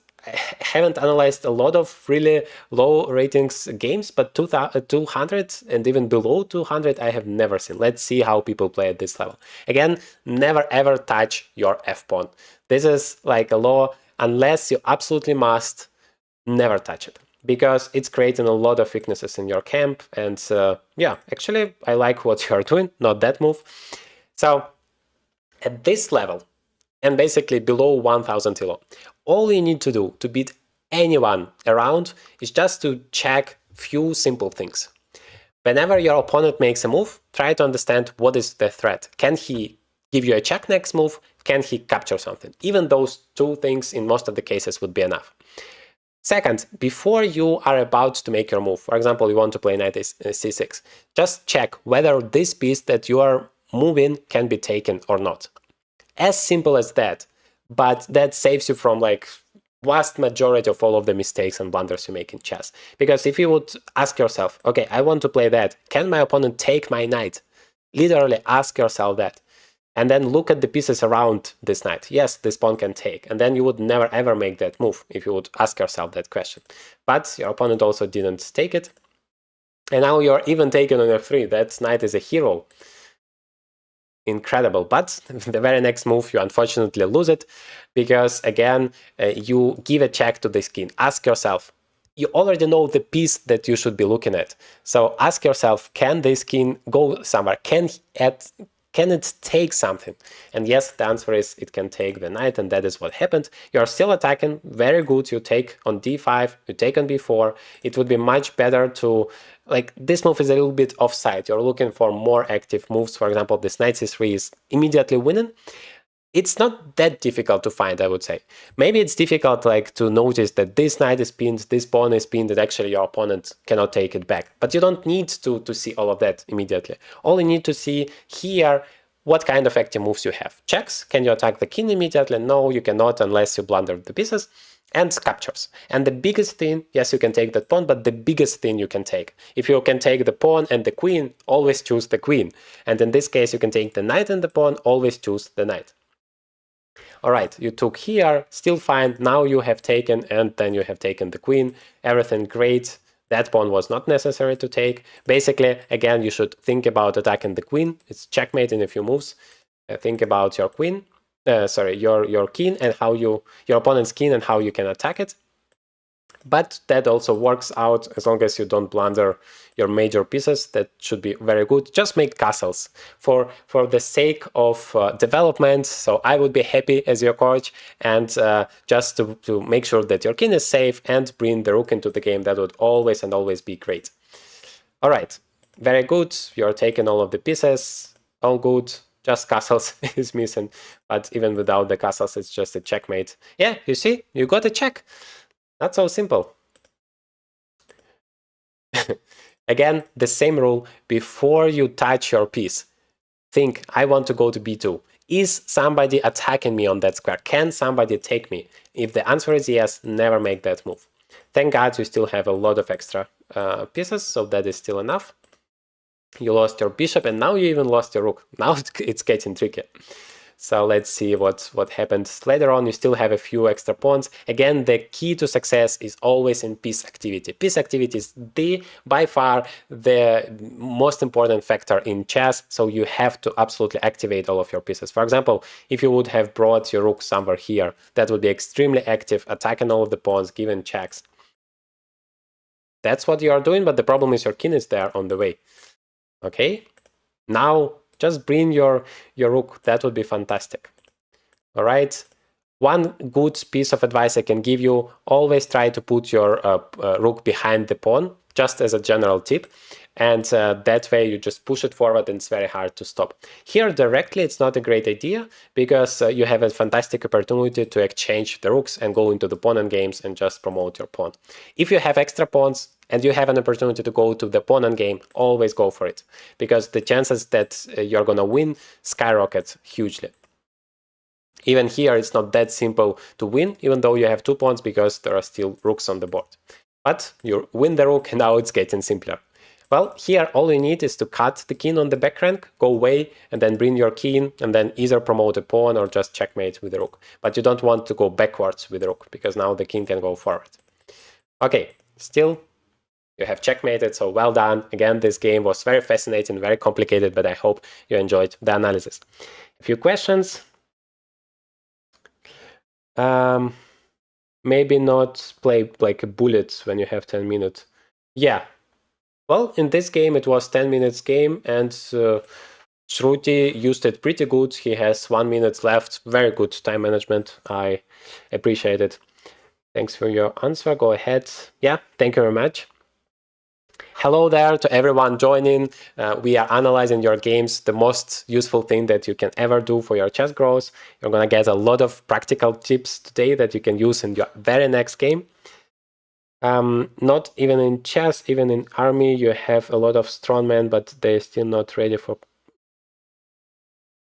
analyzed a lot of really low ratings games, but 200 and even below 200 I have never seen. Let's see how people play at this level. Again, never ever touch your f-pawn. This is like a law, unless you absolutely must. Never touch it, because it's creating a lot of weaknesses in your camp. And yeah, actually, I like what you are doing, not that move. So at this level, and basically below 1000 ELO, all you need to do to beat anyone around is just to check few simple things. Whenever your opponent makes a move, try to understand what is the threat. Can he give you a check next move? Can he capture something? Even those two things in most of the cases would be enough. Second, before you are about to make your move, for example, you want to play knight c6, just check whether this piece that you are moving can be taken or not. As simple as that, but that saves you from like vast majority of all of the mistakes and blunders you make in chess. Because if you would ask yourself, okay, I want to play that, can my opponent take my knight? Literally ask yourself that. And then look at the pieces around this knight. Yes, this pawn can take. And then you would never ever make that move if you would ask yourself that question. But your opponent also didn't take it. And now you're even taken on f3. That knight is a hero. Incredible. But the very next move, you unfortunately lose it. Because again, you give a check to this king. Ask yourself, you already know the piece that you should be looking at. So ask yourself, can this king go somewhere? Can it take something? And yes, the answer is it can take the knight, and that is what happened. You're still attacking, very good. You take on d5, you take on b4. It would be much better to, like, this move is a little bit offside. You're looking for more active moves. For example, this knight c3 is immediately winning. It's not that difficult to find, I would say. Maybe it's difficult like to notice that this knight is pinned, this pawn is pinned, that actually your opponent cannot take it back. But you don't need to see all of that immediately. All you need to see here, what kind of active moves you have. Checks, can you attack the king immediately? No, you cannot unless you blunder the pieces. And captures. And the biggest thing, yes, you can take that pawn, but the biggest thing you can take. If you can take the pawn and the queen, always choose the queen. And in this case, you can take the knight and the pawn, always choose the knight. All right, you took here, still fine. Now you have taken, and then you have taken the queen. Everything great. That pawn was not necessary to take. Basically, again, you should think about attacking the queen. It's checkmate in a few moves. Think about your queen, your king, and how your opponent's king and how you can attack it. But that also works out as long as you don't blunder your major pieces. That should be very good. Just make castles for the sake of development. So I would be happy as your coach, and just to make sure that your king is safe and bring the rook into the game. That would always and always be great. All right, very good. You're taking all of the pieces. All good. Just castles is missing. But even without the castles, it's just a checkmate. Yeah, you see, you got a check. Not so simple. Again, the same rule. Before you touch your piece, think, I want to go to b2. Is somebody attacking me on that square? Can somebody take me? If the answer is yes, never make that move. Thank God you still have a lot of extra pieces, so that is still enough. You lost your bishop, and now you even lost your rook. Now it's getting tricky. So let's see what happens later on. You still have a few extra pawns. Again, the key to success is always in piece activity. Piece activity is by far the most important factor in chess. So you have to absolutely activate all of your pieces. For example, if you would have brought your rook somewhere here, that would be extremely active, attacking all of the pawns, giving checks. That's what you are doing, but the problem is your king is there on the way. Okay, now just bring your rook. That would be fantastic. All right. One good piece of advice I can give you, always try to put your rook behind the pawn, just as a general tip. And that way you just push it forward and it's very hard to stop. Here directly it's not a great idea because you have a fantastic opportunity to exchange the rooks and go into the pawn and games and just promote your pawn. If you have extra pawns and you have an opportunity to go to the pawn and game, always go for it because the chances that you're gonna win skyrocket hugely. Even here, it's not that simple to win, even though you have 2 pawns because there are still rooks on the board. But you win the rook and now it's getting simpler. Well, here all you need is to cut the king on the back rank, go away, and then bring your king, and then either promote a pawn or just checkmate with the rook. But you don't want to go backwards with the rook, because now the king can go forward. Okay, still, you have checkmated, so well done. Again, this game was very fascinating, very complicated, but I hope you enjoyed the analysis. A few questions. Maybe not play like a bullet when you have 10 minutes. Yeah. Well, in this game, it was 10 minutes game, and Shruti used it pretty good. He has 1 minute left. Very good time management. I appreciate it. Thanks for your answer. Go ahead. Yeah, thank you very much. Hello there to everyone joining. We are analyzing your games, the most useful thing that you can ever do for your chess growth. You're going to get a lot of practical tips today that you can use in your very next game. Not even in chess, even in army, you have a lot of strongmen, but they're still not ready for...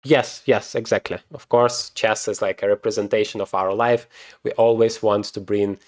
Yes, exactly. Of course, chess is like a representation of our life. We always want to bring,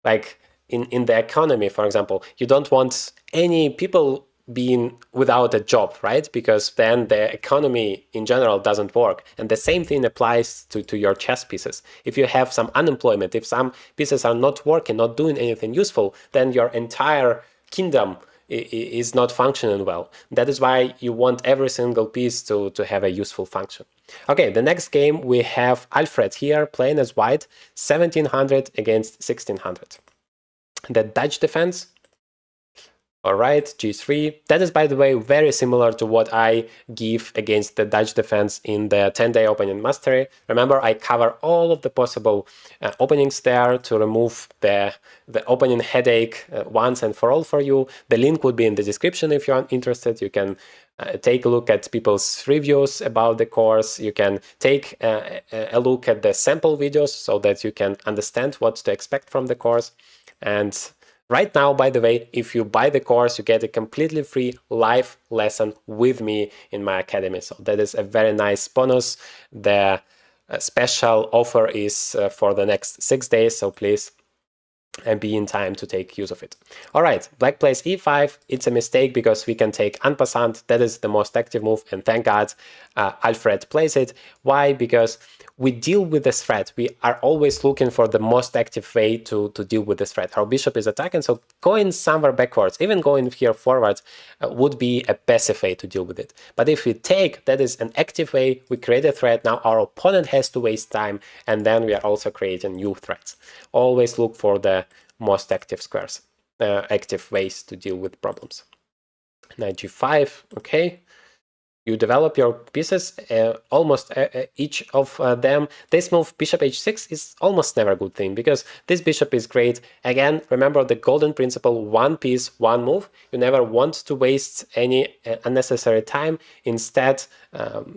like, in the economy, for example, you don't want any people being without a job, right? Because then the economy in general doesn't work. And the same thing applies to your chess pieces. If you have some unemployment, if some pieces are not working, not doing anything useful, then your entire kingdom is not functioning well. That is why you want every single piece to have a useful function. Okay, the next game we have Alfred here playing as white, 1700 against 1600. The Dutch defense. All right, g3. That is, by the way, very similar to what I give against the Dutch defense in the 10-day opening mastery. Remember, I cover all of the possible openings there to remove the opening headache once and for all for you. The link would be in the description if you're interested. You can take a look at people's reviews about the course. You can take a look at the sample videos so that you can understand what to expect from the course. And right now, by the way, if you buy the course, you get a completely free live lesson with me in my academy. So that is a very nice bonus. The special offer is for the next 6 days, so please be in time to take use of it. All right, black plays e5. It's a mistake because we can take en passant. That is the most active move, and thank God Alfred plays it. Why? Because we deal with this threat. We are always looking for the most active way to deal with this threat. Our bishop is attacking, so going somewhere backwards, even going here forwards, would be a passive way to deal with it. But if we take, that is an active way, we create a threat, now our opponent has to waste time, and then we are also creating new threats. Always look for the most active squares, active ways to deal with problems. Knight g5, okay. You develop your pieces, almost each of them. This move, bishop h6, is almost never a good thing, because this bishop is great. Again, remember the golden principle, one piece, one move. You never want to waste any unnecessary time. Instead,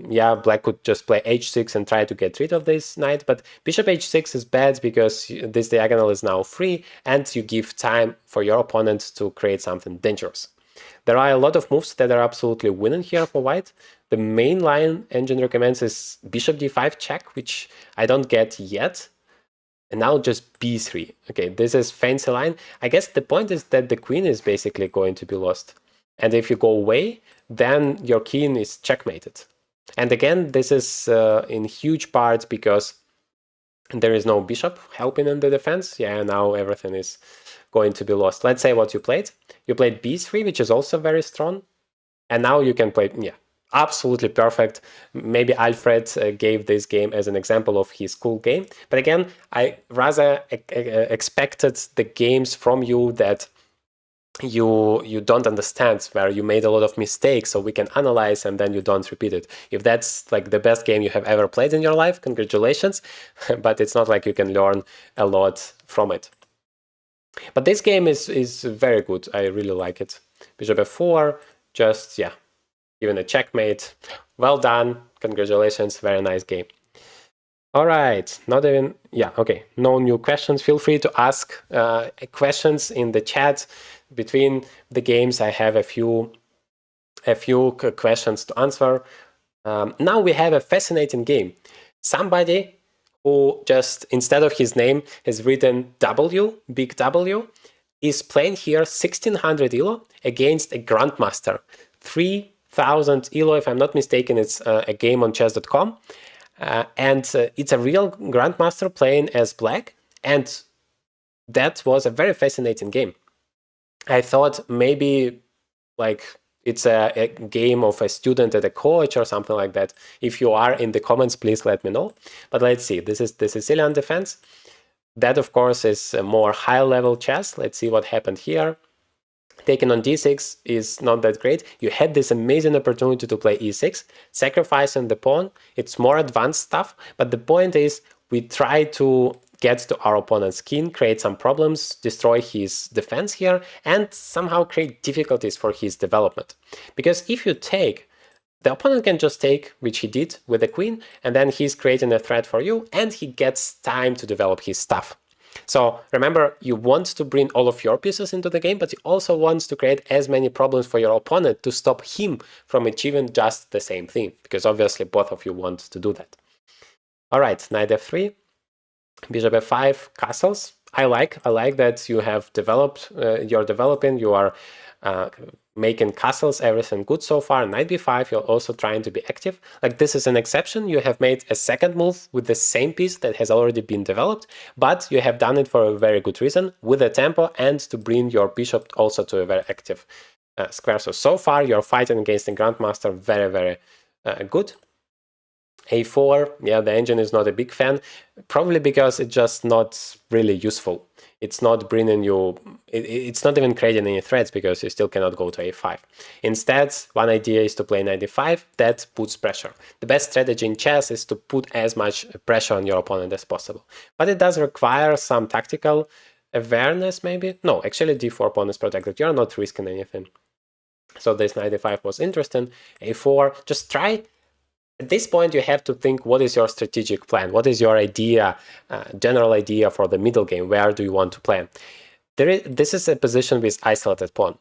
yeah, black could just play h6 and try to get rid of this knight, but bishop h6 is bad because this diagonal is now free, and you give time for your opponent to create something dangerous. There are a lot of moves that are absolutely winning here for white. The main line engine recommends is bishop d5 check, which I don't get yet. And now just b3. Okay, this is fancy line. I guess the point is that the queen is basically going to be lost. And if you go away, then your king is checkmated. And again, this is in huge part because there is no bishop helping in the defense. Yeah, now everything is going to be lost. Let's say what you played. You played b3, which is also very strong. And now you can play, yeah, absolutely perfect. Maybe Alfred gave this game as an example of his cool game. But again, I rather expected the games from you that you don't understand, where you made a lot of mistakes, so we can analyze and then you don't repeat it. If that's like the best game you have ever played in your life, congratulations. But it's not like you can learn a lot from it. But this game is very good. I really like it. Bishop f4, just, yeah, even a checkmate. Well done. Congratulations. Very nice game. All right. Not even, yeah, okay. No new questions. Feel free to ask questions in the chat. Between the games, I have a few questions to answer. Now we have a fascinating game. Somebody who just, instead of his name, has written W, big W, is playing here 1600 ELO against a Grandmaster. 3000 ELO, if I'm not mistaken, it's a game on chess.com. And it's a real Grandmaster playing as black. And that was a very fascinating game. I thought maybe like it's a game of a student at a college or something like that. If you are in the comments, please let me know. But let's see, this is the Sicilian defense. That, of course, is a more high-level chess. Let's see what happened here. Taking on d6 is not that great. You had this amazing opportunity to play e6, sacrificing the pawn. It's more advanced stuff, but the point is we try to get to our opponent's king, create some problems, destroy his defense here, and somehow create difficulties for his development. Because if you take, the opponent can just take, which he did with the queen, and then he's creating a threat for you, and he gets time to develop his stuff. So remember, you want to bring all of your pieces into the game, but you also want to create as many problems for your opponent to stop him from achieving just the same thing, because obviously both of you want to do that. All right, knight f3, bishop f5, castles. I like that you have developed, you're developing, you are making castles, everything good so far. Knight b5, you're also trying to be active. Like, this is an exception. You have made a second move with the same piece that has already been developed, but you have done it for a very good reason, with a tempo and to bring your bishop also to a very active square. So far you're fighting against a Grandmaster very, very good. A4, yeah, the engine is not a big fan, probably because it's just not really useful. It's not bringing you, it's not even creating any threats because you still cannot go to A5. Instead, one idea is to play knight d5, that puts pressure. The best strategy in chess is to put as much pressure on your opponent as possible. But it does require some tactical awareness, maybe? No, actually d4 pawn is protected, you're not risking anything. So this knight d5 was interesting. A4, just try. At this point, you have to think, what is your strategic plan? What is your idea, general idea for the middle game? Where do you want to play? This is a position with isolated pawn.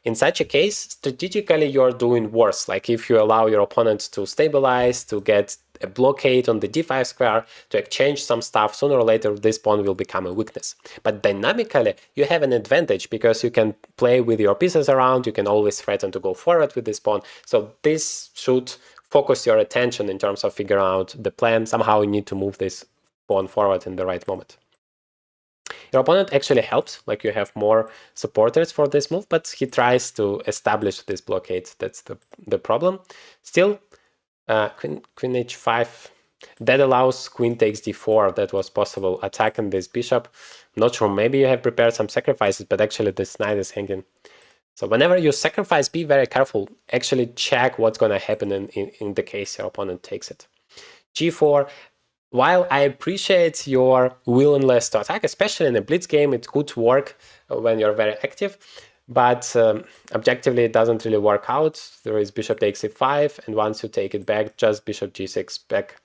In such a case, strategically, you're doing worse. Like if you allow your opponent to stabilize, to get a blockade on the d5 square, to exchange some stuff, sooner or later, this pawn will become a weakness. But dynamically, you have an advantage because you can play with your pieces around, you can always threaten to go forward with this pawn. So this should focus your attention in terms of figuring out the plan. Somehow you need to move this pawn forward in the right moment. Your opponent actually helps, like you have more supporters for this move, but he tries to establish this blockade. That's the problem. Still, queen h5, that allows queen takes d4. That was possible, attacking this bishop. Not sure, maybe you have prepared some sacrifices, but actually this knight is hanging. So whenever you sacrifice, be very careful. Actually check what's going to happen in the case your opponent takes it. G4, while I appreciate your willingness to attack, especially in a blitz game, it's good to work when you're very active, but objectively it doesn't really work out. There is bishop takes e5, and once you take it back, just bishop g6 back.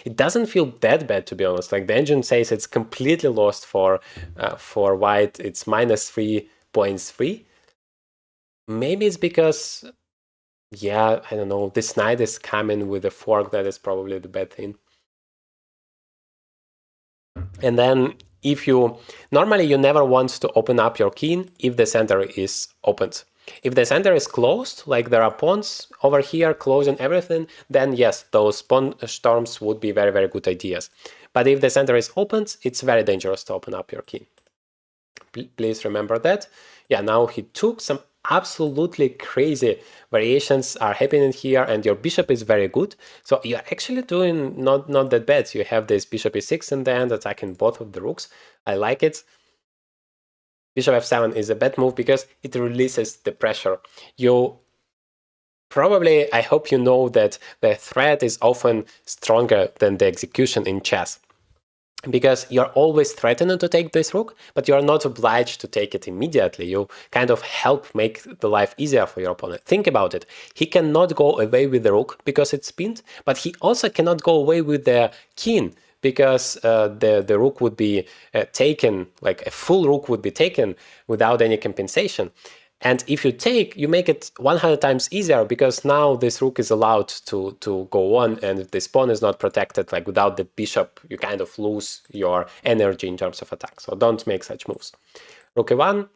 It doesn't feel that bad, to be honest. Like, the engine says it's completely lost for white. It's -3.3. Maybe it's because, yeah, I don't know, this knight is coming with a fork. That is probably the bad thing. And then if you, normally you never want to open up your king if the center is opened. If the center is closed, like there are pawns over here closing everything, then yes, those pawn storms would be very, very good ideas. But if the center is opened, it's very dangerous to open up your king. Please remember that. Yeah, now he took some absolutely crazy variations are happening here, and your bishop is very good. So you're actually doing not that bad. You have this bishop e6 in the end, attacking both of the rooks. I like it. Bishop f7 is a bad move because it releases the pressure. You probably, I hope you know that the threat is often stronger than the execution in chess, because you're always threatening to take this rook, but you're not obliged to take it immediately. You kind of help make the life easier for your opponent. Think about it. He cannot go away with the rook because it's pinned, but he also cannot go away with the king because the rook would be taken, like a full rook would be taken without any compensation. And if you take, you make it 100 times easier because now this rook is allowed to go on, and if this pawn is not protected, like without the bishop, you kind of lose your energy in terms of attack. So don't make such moves. Rook e1.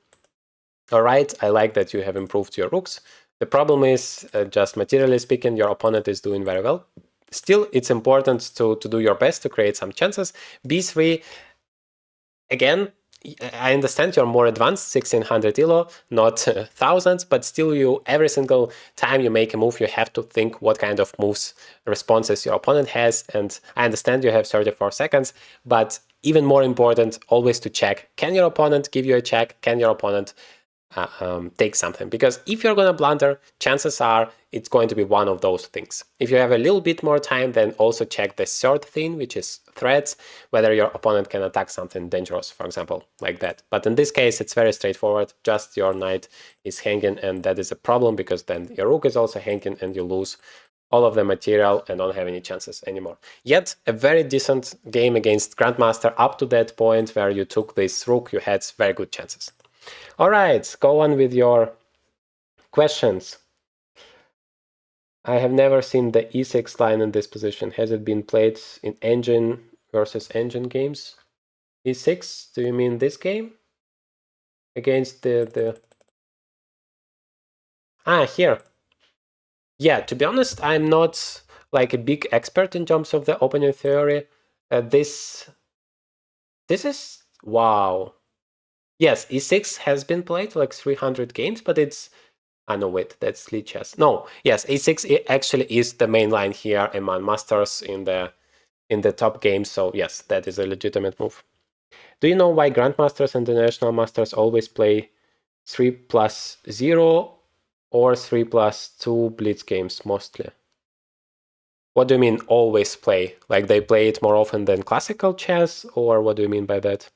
All right, I like that you have improved your rooks. The problem is, just materially speaking, your opponent is doing very well. Still, it's important to do your best to create some chances. b3, again, I understand you're more advanced, 1600 elo, not thousands, but still you, every single time you make a move, you have to think what kind of moves, responses your opponent has. And I understand you have 34 seconds, but even more important, always to check, can your opponent give you a check? Can your opponent take something? Because if you're going to blunder, chances are it's going to be one of those things. If you have a little bit more time, then also check the third thing, which is threats, whether your opponent can attack something dangerous, for example, like that. But in this case, it's very straightforward. Just your knight is hanging, and that is a problem because then your rook is also hanging and you lose all of the material and don't have any chances anymore. Yet, a very decent game against Grandmaster up to that point where you took this rook, you had very good chances. All right, go on with your questions. I have never seen the e6 line in this position. Has it been played in engine versus engine games? e6, do you mean this game? Against the... here. Yeah, to be honest, I'm not like a big expert in terms of the opening theory. This is... Wow. Yes, e6 has been played like 300 games, but it's... no, wait, that's Lichess. No, yes, a6 actually is the main line here among masters in the top games. So yes, that is a legitimate move. Do you know why grandmasters and international masters always play 3+0 or 3+2 blitz games mostly? What do you mean always play? Like they play it more often than classical chess, or what do you mean by that?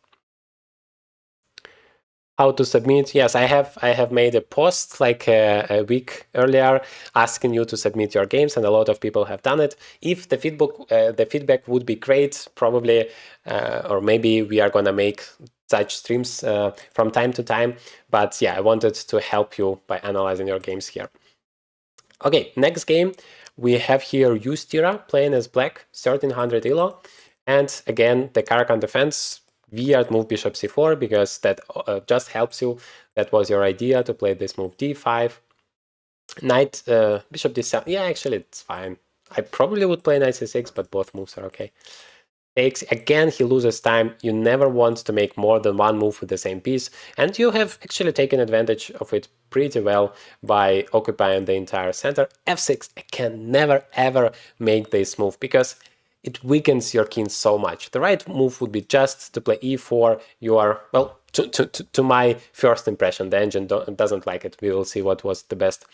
How to submit? Yes, I have made a post like a week earlier asking you to submit your games, and a lot of people have done it. If the feedback would be great, probably, or maybe we are gonna make such streams from time to time. But yeah, I wanted to help you by analyzing your games here. Okay, next game we have here Ustira playing as black, 1300 elo, and again the Caro-Kann defense. Weird move bishop c4 because that just helps you. That was your idea to play this move d5. Knight, bishop d7. Yeah, actually it's fine. I probably would play knight c6, but both moves are okay. Takes, again, he loses time. You never want to make more than one move with the same piece, and you have actually taken advantage of it pretty well by occupying the entire center. f6, again, never ever make this move because it weakens your king so much. The right move would be just to play e4. You are, well, to my first impression, the engine doesn't like it. We will see what was the best.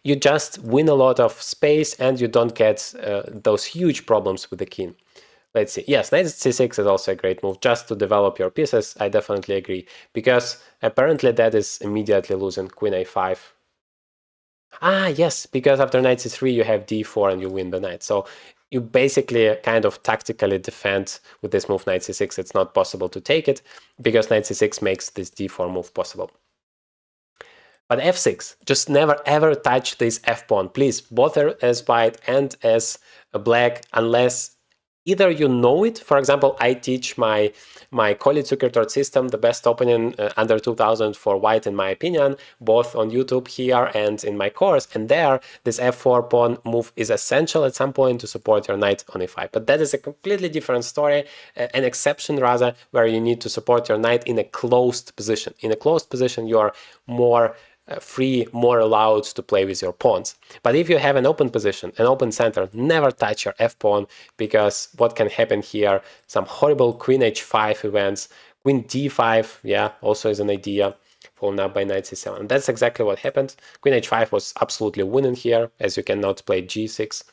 You just win a lot of space and you don't get those huge problems with the king. Let's see. Yes, knight c6 is also a great move just to develop your pieces. I definitely agree, because apparently that is immediately losing. Queen a5. Yes, because after knight c3 you have d4 and you win the knight. So you basically kind of tactically defend with this move knight c6. It's not possible to take it because knight c6 makes this d4 move possible. But f6, just never ever touch this f pawn, please, both as white and as black, unless either you know it. For example, I teach my Collie Zukertort system, the best opening under 2000 for white, in my opinion, both on YouTube here and in my course. And there, this f4 pawn move is essential at some point to support your knight on e5. But that is a completely different story, an exception rather, where you need to support your knight in a closed position. In a closed position, you are more free, more allowed to play with your pawns. But if you have an open position, an open center, never touch your f-pawn, because what can happen here, some horrible queen h5 events, queen d5, yeah, also is an idea, followed up by knight c7. And that's exactly what happened. Queen h5 was absolutely winning here, as you cannot play g6.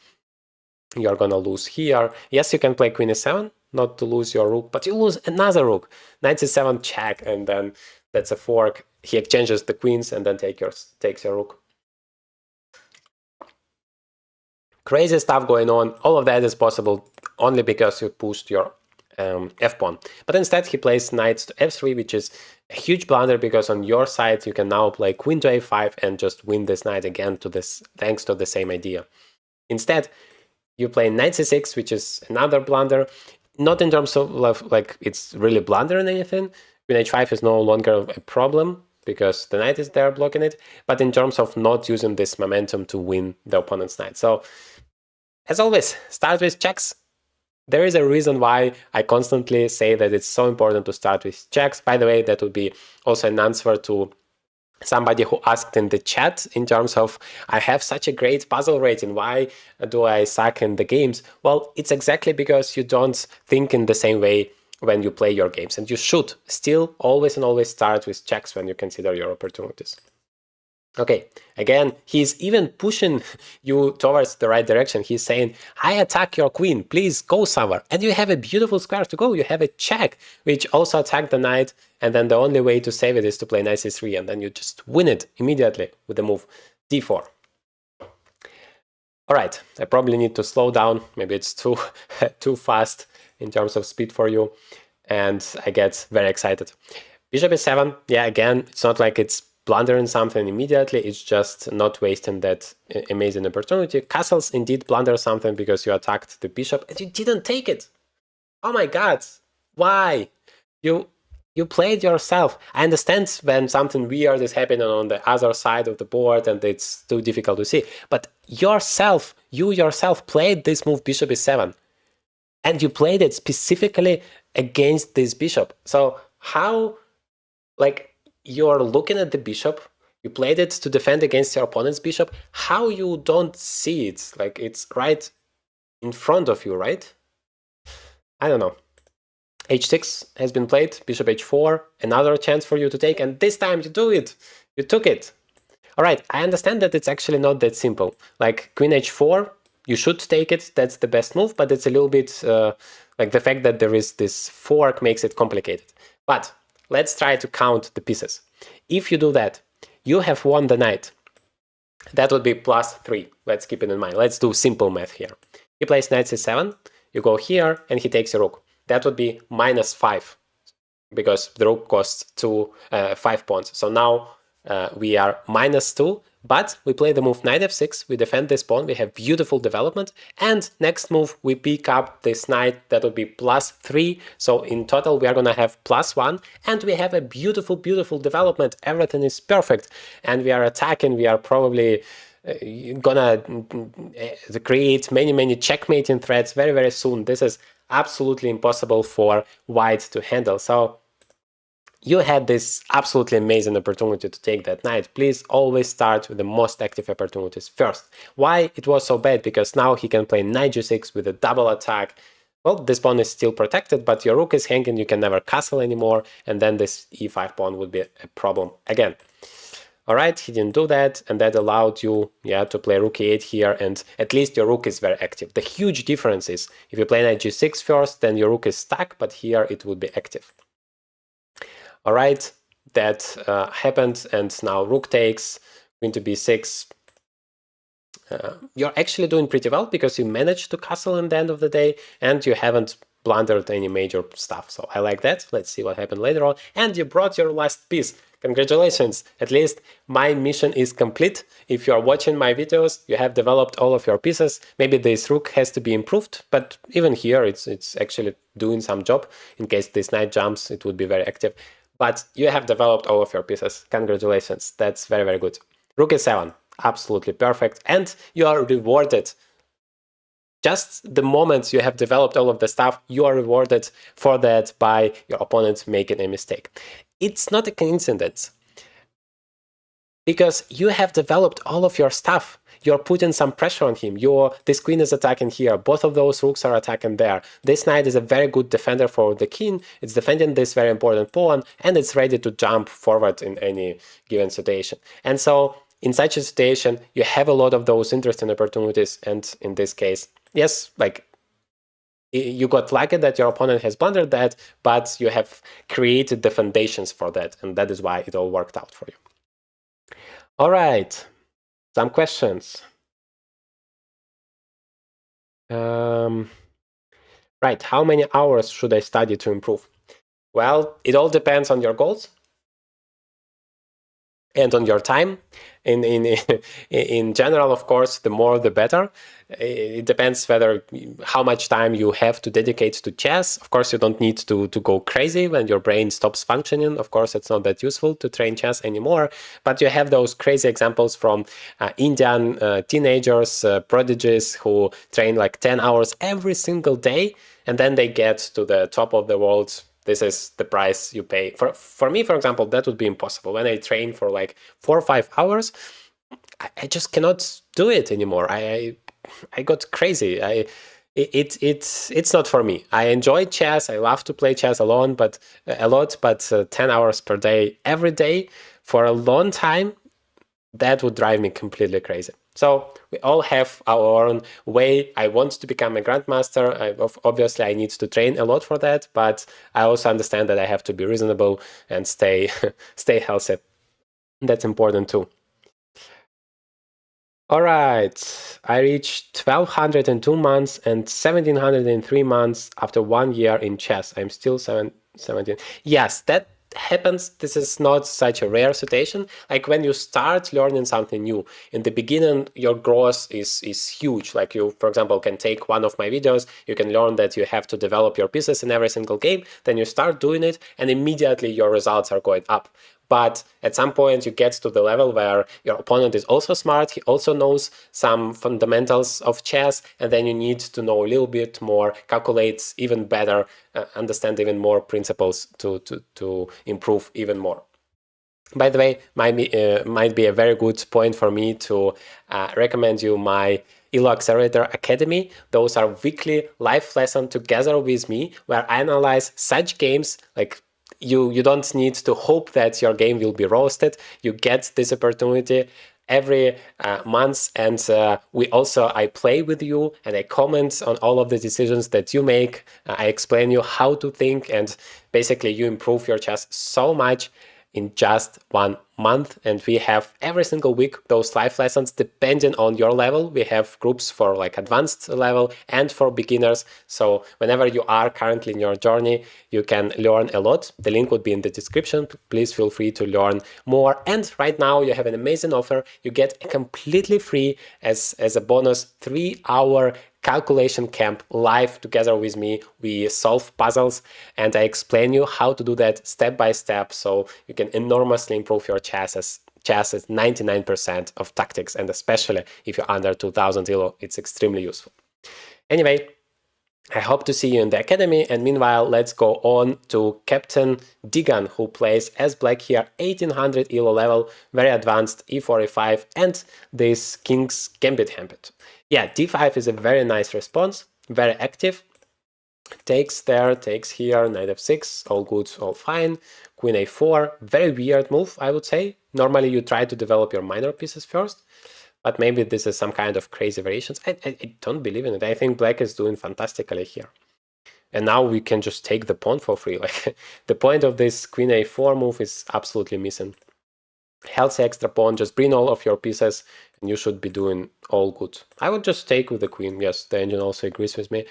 You're gonna lose here. Yes, you can play queen e7, not to lose your rook, but you lose another rook. Knight c7 check, and then that's a fork. He exchanges the queens and then takes your rook. Crazy stuff going on. All of that is possible only because you pushed your f-pawn. But instead he plays knight to f3, which is a huge blunder, because on your side you can now play queen to a5 and just win this knight again thanks to the same idea. Instead, you play knight c6, which is another blunder. Not in terms of like it's really blundering anything. Queen h5 is no longer a problem because the knight is there blocking it, but in terms of not using this momentum to win the opponent's knight. So, as always, start with checks. There is a reason why I constantly say that it's so important to start with checks. By the way, that would be also an answer to somebody who asked in the chat in terms of, I have such a great puzzle rating, why do I suck in the games? Well, it's exactly because you don't think in the same way when you play your games, and you should still always and always start with checks when you consider your opportunities. Okay, again, he's even pushing you towards the right direction. He's saying, I attack your queen, please go somewhere. And you have a beautiful square to go. You have a check, which also attacked the knight. And then the only way to save it is to play knight c3. And then you just win it immediately with the move d4. All right, I probably need to slow down. Maybe it's too fast in terms of speed for you. And I get very excited. Bishop e7, yeah, again, it's not like it's blundering something immediately, it's just not wasting that amazing opportunity. Castles indeed blunder something because you attacked the bishop and you didn't take it. Oh my god, why? You played yourself. I understand when something weird is happening on the other side of the board and it's too difficult to see, but you yourself played this move bishop e7, and you played it specifically against this bishop. So how, like, you're looking at the bishop, you played it to defend against your opponent's bishop, how you don't see it? Like, it's right in front of you, right? I don't know. h6 has been played, bishop h4, another chance for you to take, and this time you do it. You took it. All right, I understand that it's actually not that simple. Like queen h4, you should take it, that's the best move, but it's a little bit like the fact that there is this fork makes it complicated. But let's try to count the pieces. If you do that, you have won the knight. That would be +3. Let's keep it in mind. Let's do simple math here. He plays knight c7, you go here, and he takes a rook. That would be -5, because the rook costs 5 pawns. So now we are -2, but we play the move knight f6, we defend this pawn, we have beautiful development, and next move we pick up this knight, that would be +3, so in total we are gonna have +1, and we have a beautiful, beautiful development, everything is perfect, and we are attacking, we are probably gonna create many, many checkmating threats very, very soon. This is absolutely impossible for white to handle. So you had this absolutely amazing opportunity to take that knight. Please always start with the most active opportunities first. Why it was so bad? Because now he can play knight g6 with a double attack. Well, this pawn is still protected, but your rook is hanging, you can never castle anymore, and then this e5 pawn would be a problem again. All right, he didn't do that, and that allowed you, to play rook e8 here, and at least your rook is very active. The huge difference is, if you play knight g6 first, then your rook is stuck, but here it would be active. All right, that happened, and now rook takes, queen to b6. You're actually doing pretty well, because you managed to castle in the end of the day, and you haven't blundered any major stuff, so I like that. Let's see what happened later on. And you brought your last piece. Congratulations. At least my mission is complete. If you are watching my videos, you have developed all of your pieces. Maybe this rook has to be improved, but even here it's actually doing some job. In case this knight jumps, it would be very active. But you have developed all of your pieces. Congratulations. That's very, very good. Rook e7. Absolutely perfect. And you are rewarded. Just the moment you have developed all of the stuff, you are rewarded for that by your opponent making a mistake. It's not a coincidence, because you have developed all of your stuff. You're putting some pressure on him. This queen is attacking here. Both of those rooks are attacking there. This knight is a very good defender for the king. It's defending this very important pawn, and it's ready to jump forward in any given situation. And so in such a situation, you have a lot of those interesting opportunities. And in this case, yes, like you got lucky that your opponent has blundered that, but you have created the foundations for that. And that is why it all worked out for you. All right, some questions. Right, how many hours should I study to improve? Well, it all depends on your goals and on your time. In general, of course, the more the better. It depends how much time you have to dedicate to chess. Of course, you don't need to go crazy when your brain stops functioning. Of course, it's not that useful to train chess anymore. But you have those crazy examples from Indian teenagers, prodigies who train like 10 hours every single day, and then they get to the top of the world. This is the price you pay. For me, for example, that would be impossible. When I train for like 4 or 5 hours, I just cannot do it anymore. I got crazy. It's not for me. I enjoy chess. I love to play chess alone, but 10 hours per day, every day, for a long time, that would drive me completely crazy. So we all have our own way. I want to become a grandmaster. Obviously, I need to train a lot for that, but I also understand that I have to be reasonable and stay healthy. That's important too. All right, I reached 1202 months and 1703 months after 1 year in chess. I'm still 17. Yes, that happens. This is not such a rare situation. Like when you start learning something new, in the beginning your growth is huge. Like you, for example, can take one of my videos, you can learn that you have to develop your pieces in every single game, then you start doing it and immediately your results are going up. But at some point you get to the level where your opponent is also smart, he also knows some fundamentals of chess, and then you need to know a little bit more, calculate even better, understand even more principles to improve even more. By the way, might be a very good point for me to recommend you my Elo Accelerator Academy. Those are weekly live lessons together with me where I analyze such games like you don't need to hope that your game will be roasted. You get this opportunity every month, and I play with you and I comment on all of the decisions that you make. I explain you how to think, and basically you improve your chess so much in just 1 month. And we have every single week those live lessons depending on your level. We have groups for like advanced level and for beginners. So whenever you are currently in your journey, you can learn a lot. The link would be in the description. Please feel free to learn more. And right now you have an amazing offer. You get completely free as a bonus 3-hour calculation camp live together with me. We solve puzzles and I explain you how to do that step by step, so you can enormously improve your chess is 99% of tactics, and especially if you're under 2000 Elo, it's extremely useful. Anyway, I hope to see you in the academy, and meanwhile let's go on to Captain Digan, who plays as black here, 1800 Elo level, very advanced, e4, e5, and this King's Gambit Yeah, d5 is a very nice response, very active. Takes there, takes here, knight f6, all good, all fine. Queen a4, very weird move, I would say. Normally you try to develop your minor pieces first, but maybe this is some kind of crazy variations. I don't believe in it. I think black is doing fantastically here. And now we can just take the pawn for free. Like the point of this queen a4 move is absolutely missing. Healthy extra pawn, just bring all of your pieces and you should be doing all good. I would just take with the queen. Yes, the engine also agrees with me.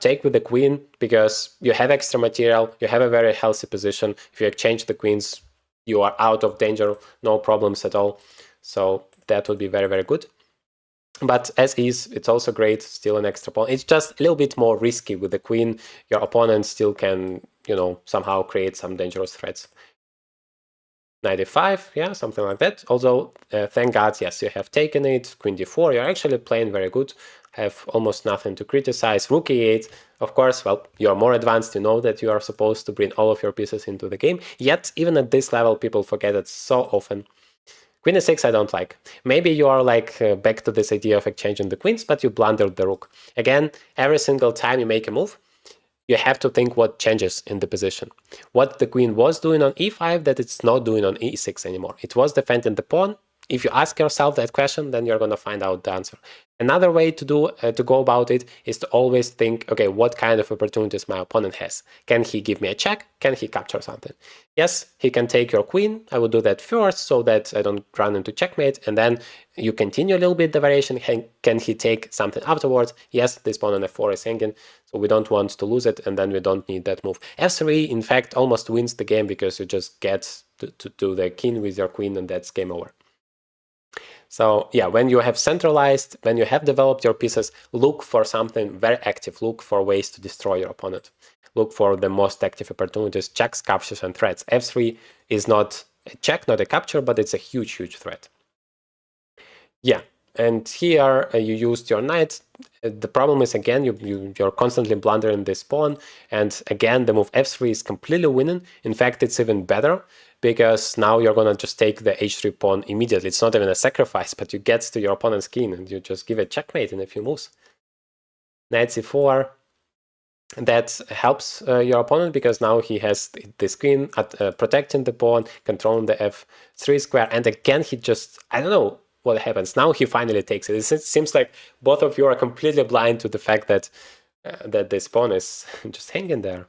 Take with the queen because you have extra material, you have a very healthy position. If you exchange the queens, you are out of danger, no problems at all. So that would be very, very good. But as is, it's also great, still an extra pawn. It's just a little bit more risky with the queen. Your opponent still can, somehow create some dangerous threats. 95, yeah, something like that. Although, thank God, yes, you have taken it. Queen d4, you're actually playing very good. Have almost nothing to criticize. Rook e8, of course, well, you're more advanced. You know that you are supposed to bring all of your pieces into the game. Yet, even at this level, people forget it so often. Queen e6 I don't like. Maybe you are like back to this idea of exchanging the queens, but you blundered the rook. Again, every single time you make a move, you have to think what changes in the position. What the queen was doing on e5 that it's not doing on e6 anymore. It was defending the pawn. If you ask yourself that question, then you're going to find out the answer. Another way to go about it is to always think, okay, what kind of opportunities my opponent has? Can he give me a check? Can he capture something? Yes, he can take your queen. I will do that first so that I don't run into checkmate, and then you continue a little bit the variation. Can he take something afterwards? Yes, this pawn on f4 is hanging, so we don't want to lose it, and then we don't need that move. f3, in fact, almost wins the game because you just get to the king with your queen, and that's game over. So yeah, when you have centralized, when you have developed your pieces, look for something very active. Look for ways to destroy your opponent. Look for the most active opportunities, checks, captures, and threats. f3 is not a check, not a capture, but it's a huge, huge threat. Yeah, and here you used your knight. The problem is, again, you're constantly blundering this pawn, and again, the move f3 is completely winning. In fact, it's even better, because now you're gonna just take the h3 pawn immediately. It's not even a sacrifice, but you get to your opponent's king, and you just give a checkmate in a few moves. Knight c4, that helps your opponent, because now he has this queen protecting the pawn, controlling the f3 square, and again, he just, I don't know what happens. Now he finally takes it. It seems like both of you are completely blind to the fact that this pawn is just hanging there.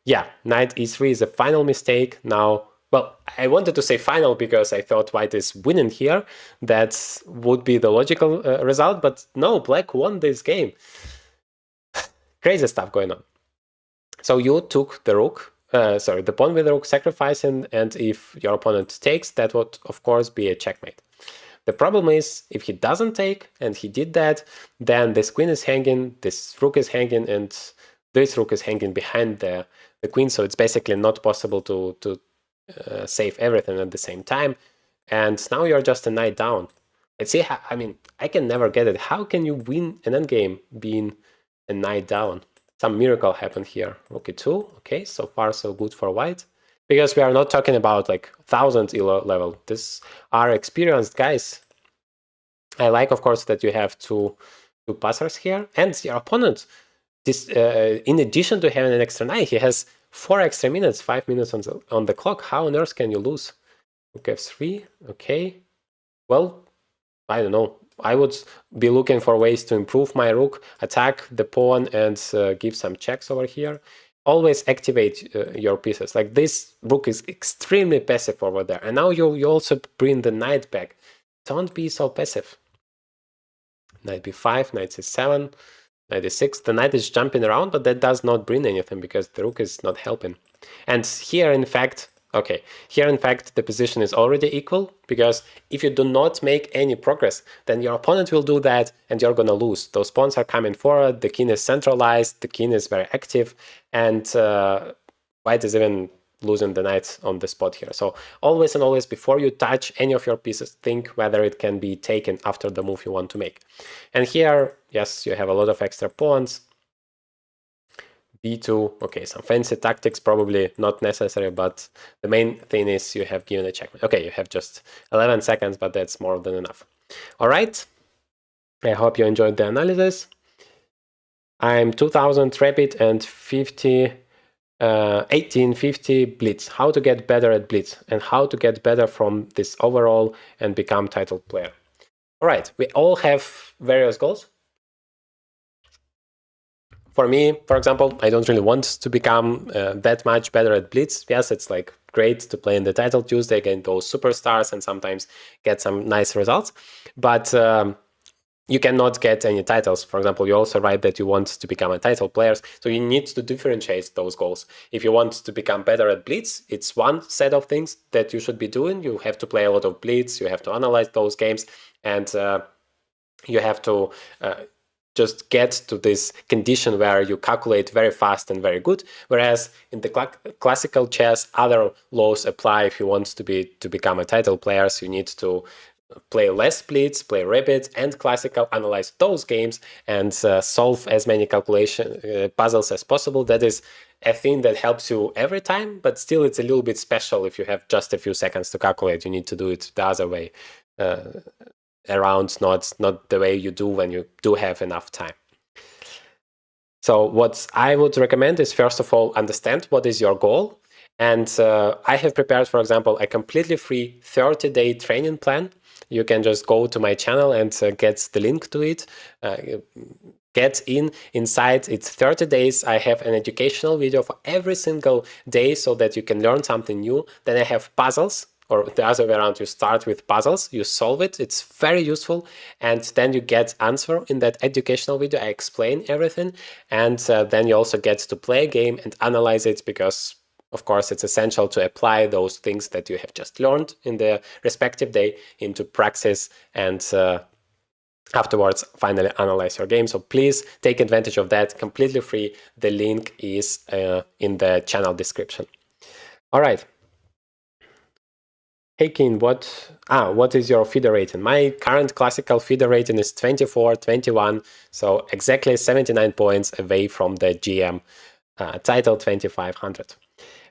Yeah, knight e3 is a final mistake. Now, well, I wanted to say final because I thought white is winning here. That would be the logical result, but no, black won this game. Crazy stuff going on. So you took the rook, the pawn with the rook, sacrificing, and if your opponent takes, that would, of course, be a checkmate. The problem is, if he doesn't take, and he did that, then this queen is hanging, this rook is hanging, and this rook is hanging behind the queen, so it's basically not possible to save everything at the same time. And now you're just a knight down. Let's see, I mean, I can never get it. How can you win an endgame being a knight down? Some miracle happened here. Rook e2, okay, so far so good for white. Because we are not talking about like 1000 elo level. These are experienced guys. I like, of course, that you have two passers here, and your opponent, this in addition to having an extra knight, he has 4 extra minutes, 5 minutes on the clock. How on earth can you lose? Rook f3, okay. Well, I don't know. I would be looking for ways to improve my rook, attack the pawn, and give some checks over here. Always activate your pieces. Like this rook is extremely passive over there. And now you also bring the knight back. Don't be so passive. Knight b5, knight c7, knight e6. The knight is jumping around, but that does not bring anything because the rook is not helping. And here, in fact, okay, here in fact the position is already equal, because if you do not make any progress, then your opponent will do that and you're gonna lose. Those pawns are coming forward, the king is centralized, the king is very active, and white is even losing the knight on the spot here. So always and always, before you touch any of your pieces, think whether it can be taken after the move you want to make. And here, yes, you have a lot of extra pawns. b2, okay, some fancy tactics, probably not necessary, but the main thing is you have given a checkmate. Okay, you have just 11 seconds, but that's more than enough. All right, I hope you enjoyed the analysis. I'm 2000 rapid and 1850 blitz. How to get better at blitz and how to get better from this overall and become title player. All right, we all have various goals. For me, for example, I don't really want to become that much better at blitz. Yes, it's like great to play in the title Tuesday against those superstars and sometimes get some nice results. But you cannot get any titles. For example, you also write that you want to become a title player, so you need to differentiate those goals. If you want to become better at Blitz, it's one set of things that you should be doing. You have to play a lot of Blitz, you have to analyze those games, and you have to just get to this condition where you calculate very fast and very good. Whereas in the classical chess, other laws apply. If you want to become a title player, so you need to play less Blitz, play Rapid and Classical, analyze those games, and solve as many calculation puzzles as possible. That is a thing that helps you every time, but still it's a little bit special if you have just a few seconds to calculate. You need to do it the other way around, not the way you do when you do have enough time. So what I would recommend is, first of all, understand what is your goal. And I have prepared, for example, a completely free 30-day training plan. You can just go to my channel and get the link to it. Get inside. It's 30 days. I have an educational video for every single day so that you can learn something new. Then I have puzzles, or the other way around. You start with puzzles, you solve it. It's very useful. And then you get answer in that educational video. I explain everything. And then you also get to play a game and analyze it, because of course, it's essential to apply those things that you have just learned in the respective day into practice, and afterwards finally analyze your game. So please take advantage of that, completely free. The link is in the channel description. All right. Hey Keen, what is your FIDE rating? My current classical FIDE rating is 24-21, so exactly 79 points away from the GM title 2500.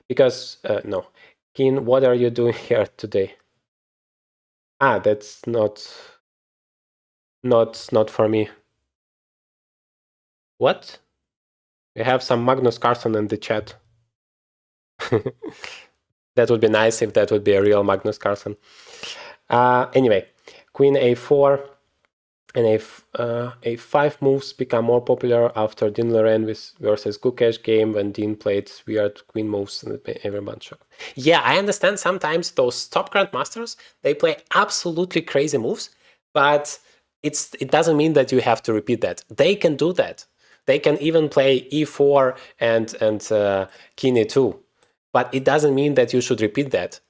Because, no. Keen, what are you doing here today? That's not for me. What? We have some Magnus Carlsen in the chat. That would be nice if that would be a real Magnus Carlsen. Anyway, Queen A4 and A5 moves become more popular after Dean Lorraine versus Gukesh game, when Dean played weird queen moves and it made everyone shocked. Yeah, I understand sometimes those top grandmasters, they play absolutely crazy moves, but it doesn't mean that you have to repeat that. They can do that. They can even play E4 and King E2, but it doesn't mean that you should repeat that.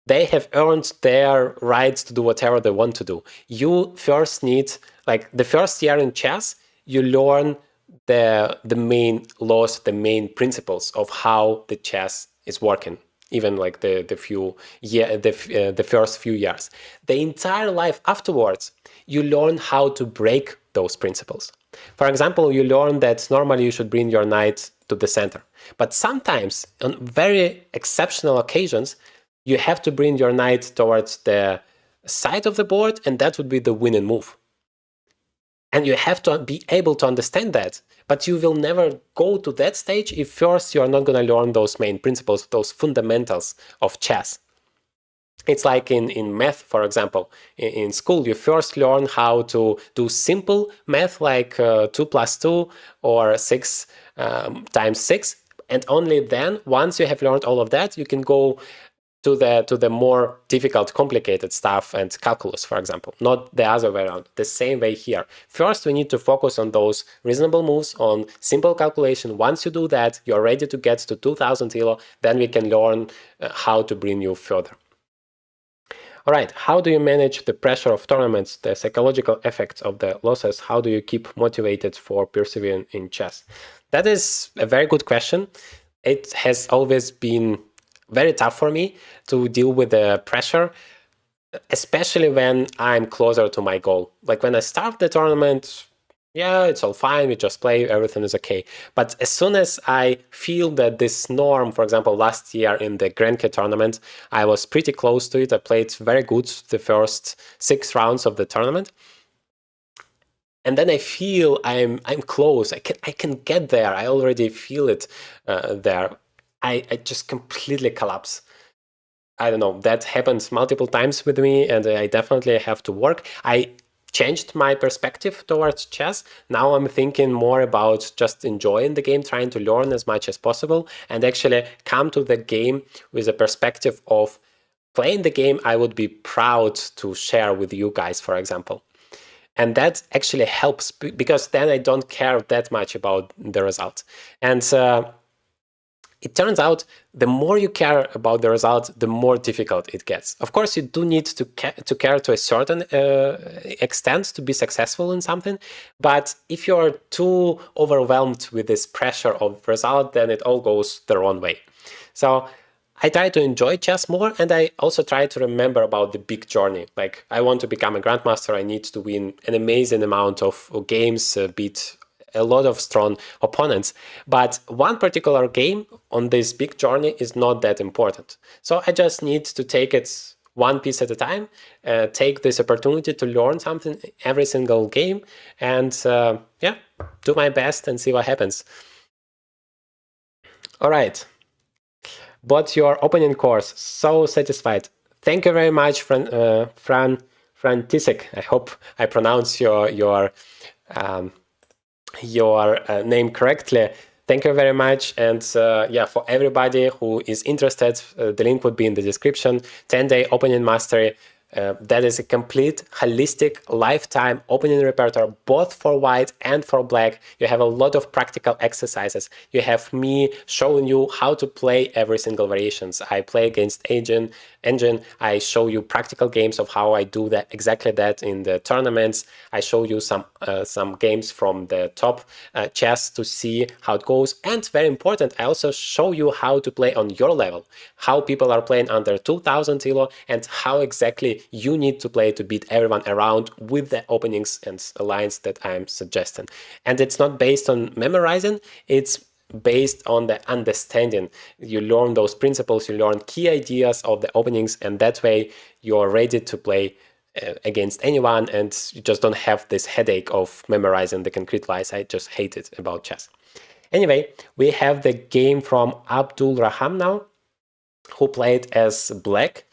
They have earned their rights to do whatever they want to do. You first need, like the first year in chess, you learn the main laws, the main principles of how the chess is working. Even like the first few years. The entire life afterwards, you learn how to break those principles. For example, you learn that normally you should bring your knight to the center. But sometimes, on very exceptional occasions, you have to bring your knight towards the side of the board, and that would be the winning move. And you have to be able to understand that. But you will never go to that stage if first you are not going to learn those main principles, those fundamentals of chess. It's like in math, for example. In school, you first learn how to do simple math like 2 + 2 or 6 × 6. And only then, once you have learned all of that, you can go to the more difficult, complicated stuff and calculus, for example. Not the other way around. The same way here. First, we need to focus on those reasonable moves, on simple calculation. Once you do that, you're ready to get to 2000 elo. Then we can learn how to bring you further. All right, how do you manage the pressure of tournaments, the psychological effects of the losses? How do you keep motivated for persevering in chess? That is a very good question. It has always been very tough for me to deal with the pressure, especially when I'm closer to my goal. Like when I start the tournament, yeah, it's all fine, we just play, everything is okay. But as soon as I feel that this norm, for example, last year in the Grenke tournament, I was pretty close to it. I played very good the first 6 rounds of the tournament. And then I feel I'm close, I can get there, I already feel it there. I just completely collapse. I don't know, that happens multiple times with me, and I definitely have to work. I changed my perspective towards chess. Now I'm thinking more about just enjoying the game, trying to learn as much as possible, and actually come to the game with a perspective of playing the game I would be proud to share with you guys, for example. And that actually helps because then I don't care that much about the result. And it turns out the more you care about the result, the more difficult it gets. Of course, you do need to care to a certain extent to be successful in something, but if you're too overwhelmed with this pressure of result, then it all goes the wrong way. So I try to enjoy chess more, and I also try to remember about the big journey. Like, I want to become a grandmaster, I need to win an amazing amount of games, beat a lot of strong opponents. But one particular game on this big journey is not that important. So I just need to take it one piece at a time, take this opportunity to learn something every single game, and yeah, do my best and see what happens. All right. Bought your opening course. So satisfied. Thank you very much, Fran Tisek. I hope I pronounce your name correctly. Thank you very much. And yeah, for everybody who is interested, the link would be in the description. 10-day opening mastery. That is a complete, holistic, lifetime opening repertoire, both for white and for black. You have a lot of practical exercises. You have me showing you how to play every single variations. I play against Engine. I show you practical games of how I do that, exactly that in the tournaments. I show you some games from the top chess to see how it goes. And very important, I also show you how to play on your level, how people are playing under 2000 elo, and how exactly you need to play to beat everyone around with the openings and lines that I'm suggesting. And it's not based on memorizing, it's based on the understanding. You learn those principles, you learn key ideas of the openings, and that way you're ready to play against anyone, and you just don't have this headache of memorizing the concrete lines. I just hate it about chess. Anyway, we have the game from Abdul Raham now, who played as black,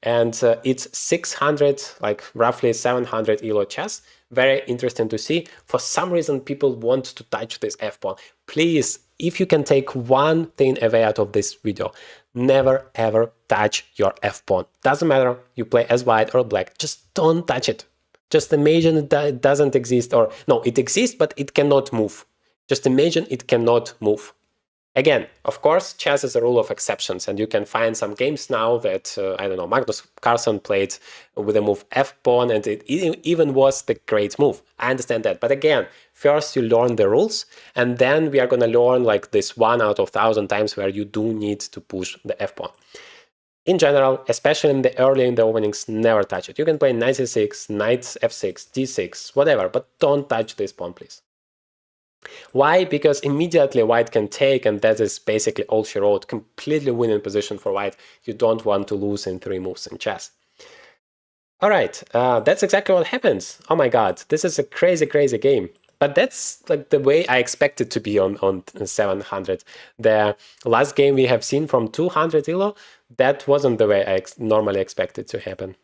and it's 600, like roughly 700 elo chess. Very interesting to see. For some reason, people want to touch this f-pawn. Please, if you can take one thing away out of this video, never ever touch your f-pawn. Doesn't matter you play as white or black, just don't touch it. Just imagine it doesn't exist, or no, it exists, but it cannot move. Just imagine it cannot move. Again, of course, chess is a rule of exceptions, and you can find some games now that, I don't know, Magnus Carlsen played with the move f-pawn, and it even was the great move. I understand that. But again, first you learn the rules, and then we are going to learn like this 1 out of 1,000 times where you do need to push the f-pawn. In general, especially in the early in the openings, never touch it. You can play knight c6, knight f6, d6, whatever, but don't touch this pawn, please. Why? Because immediately white can take, and that is basically all she wrote. Completely winning position for white. You don't want to lose in 3 moves in chess. All right, that's exactly what happens. Oh my god, this is a crazy, crazy game. But that's like the way I expect it to be on 700. The last game we have seen from 200 elo, that wasn't the way I normally expect it to happen.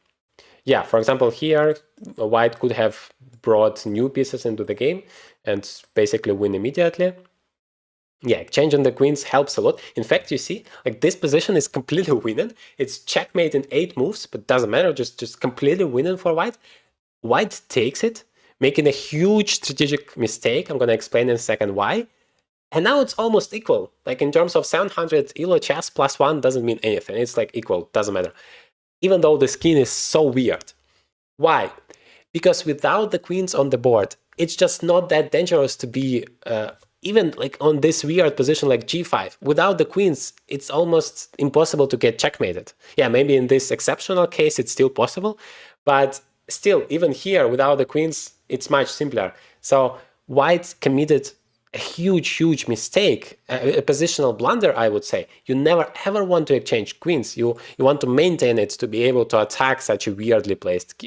Yeah, for example, here, white could have brought new pieces into the game and basically win immediately. Yeah, changing the queens helps a lot. In fact, you see, like this position is completely winning. It's checkmate in 8 moves, but doesn't matter, just completely winning for white. White takes it, making a huge strategic mistake. I'm going to explain in a second why. And now it's almost equal. Like in terms of 700 elo chess, +1 doesn't mean anything. It's like equal, doesn't matter. Even though the skin is so weird. Why? Because without the queens on the board, it's just not that dangerous to be even like on this weird position like g5. Without the queens, it's almost impossible to get checkmated. Yeah, maybe in this exceptional case, it's still possible, but still, even here, without the queens, it's much simpler. So white committed a huge mistake, a positional blunder, I would say. You never ever want to exchange queens. You want to maintain it to be able to attack such a weirdly placed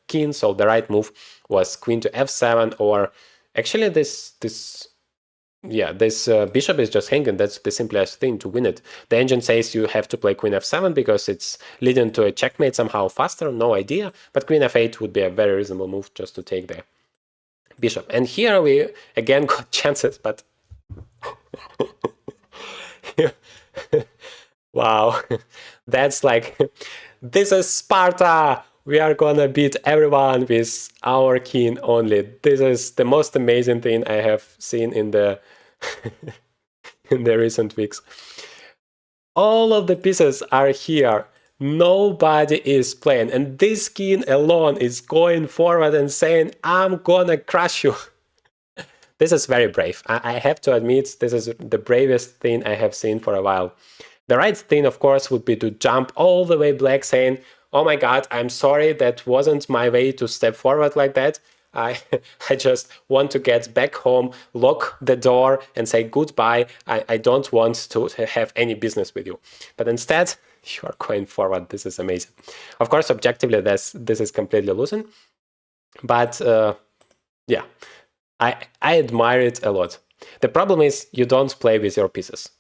king. So the right move was queen to f7, or actually this bishop is just hanging. That's the simplest thing to win it. The engine says you have to play queen f7 because it's leading to a checkmate somehow faster, no idea, but queen f8 would be a very reasonable move just to take the bishop. And here we again got chances, but wow, that's like, this is Sparta, we are gonna beat everyone with our king only. This is the most amazing thing I have seen in the in the recent weeks. All of the pieces are here. Nobody is playing, and this king alone is going forward and saying, I'm gonna crush you. This is very brave. I have to admit, this is the bravest thing I have seen for a while. The right thing, of course, would be to jump all the way black, saying, oh my god, I'm sorry, that wasn't my way to step forward like that. I just want to get back home, lock the door, and say goodbye. I don't want to have any business with you. But instead, you are going forward. This is amazing. Of course, objectively, this is completely losing. But yeah, I admire it a lot. The problem is you don't play with your pieces.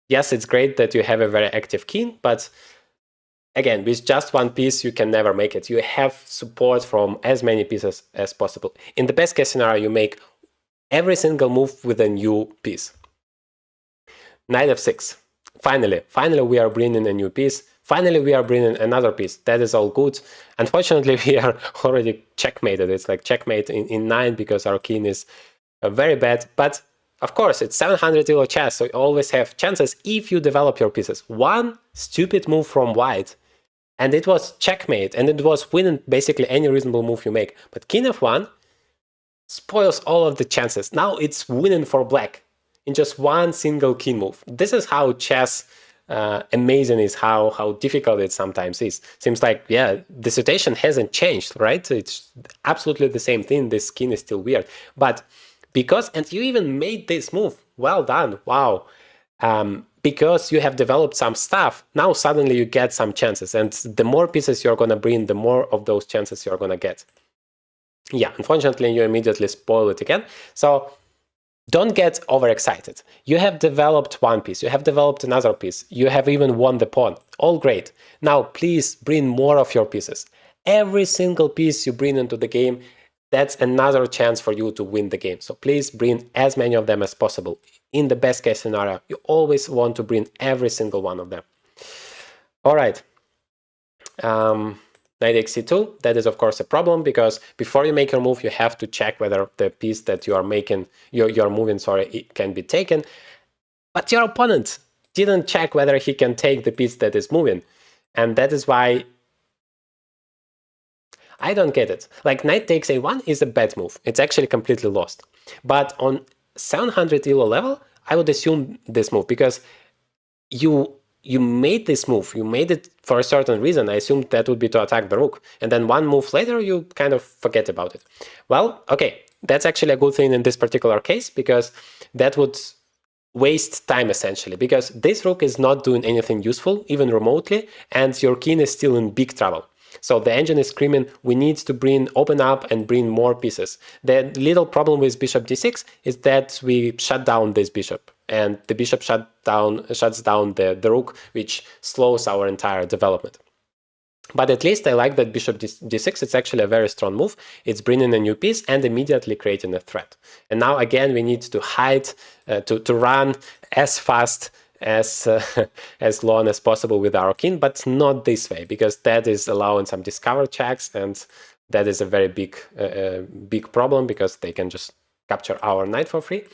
Yes, it's great that you have a very active king, but again, with just one piece, you can never make it. You have support from as many pieces as possible. In the best case scenario, you make every single move with a new piece. Knight f6. Finally, we are bringing a new piece. Finally, we are bringing another piece. That is all good. Unfortunately, we are already checkmated. It's like checkmate in 9 because our king is very bad. But of course, it's 700 elo chess, so you always have chances if you develop your pieces. One stupid move from white, and it was checkmate, and it was winning basically any reasonable move you make. But king f1 spoils all of the chances. Now it's winning for black in just one single king move. This is how chess amazing is, how difficult it sometimes is. Seems like, yeah, the situation hasn't changed, right? It's absolutely the same thing. This king is still weird. But because, and you even made this move, well done, wow. Because you have developed some stuff, now suddenly you get some chances. And the more pieces you're going to bring, the more of those chances you're going to get. Yeah, unfortunately, you immediately spoil it again. So don't get overexcited. You have developed one piece, you have developed another piece, you have even won the pawn. All great. Now, please bring more of your pieces. Every single piece you bring into the game, that's another chance for you to win the game. So please bring as many of them as possible. In the best case scenario, you always want to bring every single one of them. All right. Knight xc2, that is of course a problem, because before you make your move, you have to check whether the piece that you are making, you're moving, sorry, it can be taken. But your opponent didn't check whether he can take the piece that is moving. And that is why I don't get it. Like, knight takes a1 is a bad move. It's actually completely lost. But on 700 elo level, I would assume this move, because you made this move, you made it for a certain reason. I assumed that would be to attack the rook. And then one move later, you kind of forget about it. Well, okay, that's actually a good thing in this particular case, because that would waste time essentially, because this rook is not doing anything useful, even remotely, and your king is still in big trouble. So the engine is screaming, we need to open up and bring more pieces. The little problem with bishop d6 is that we shut down this bishop, and the bishop shuts down the rook, which slows our entire development. But at least I like that bishop d6, it's actually a very strong move. It's bringing a new piece and immediately creating a threat. And now again, we need to hide, to run as fast as long as possible with our king, but not this way, because that is allowing some discover checks, and that is a very big problem, because they can just capture our knight for free.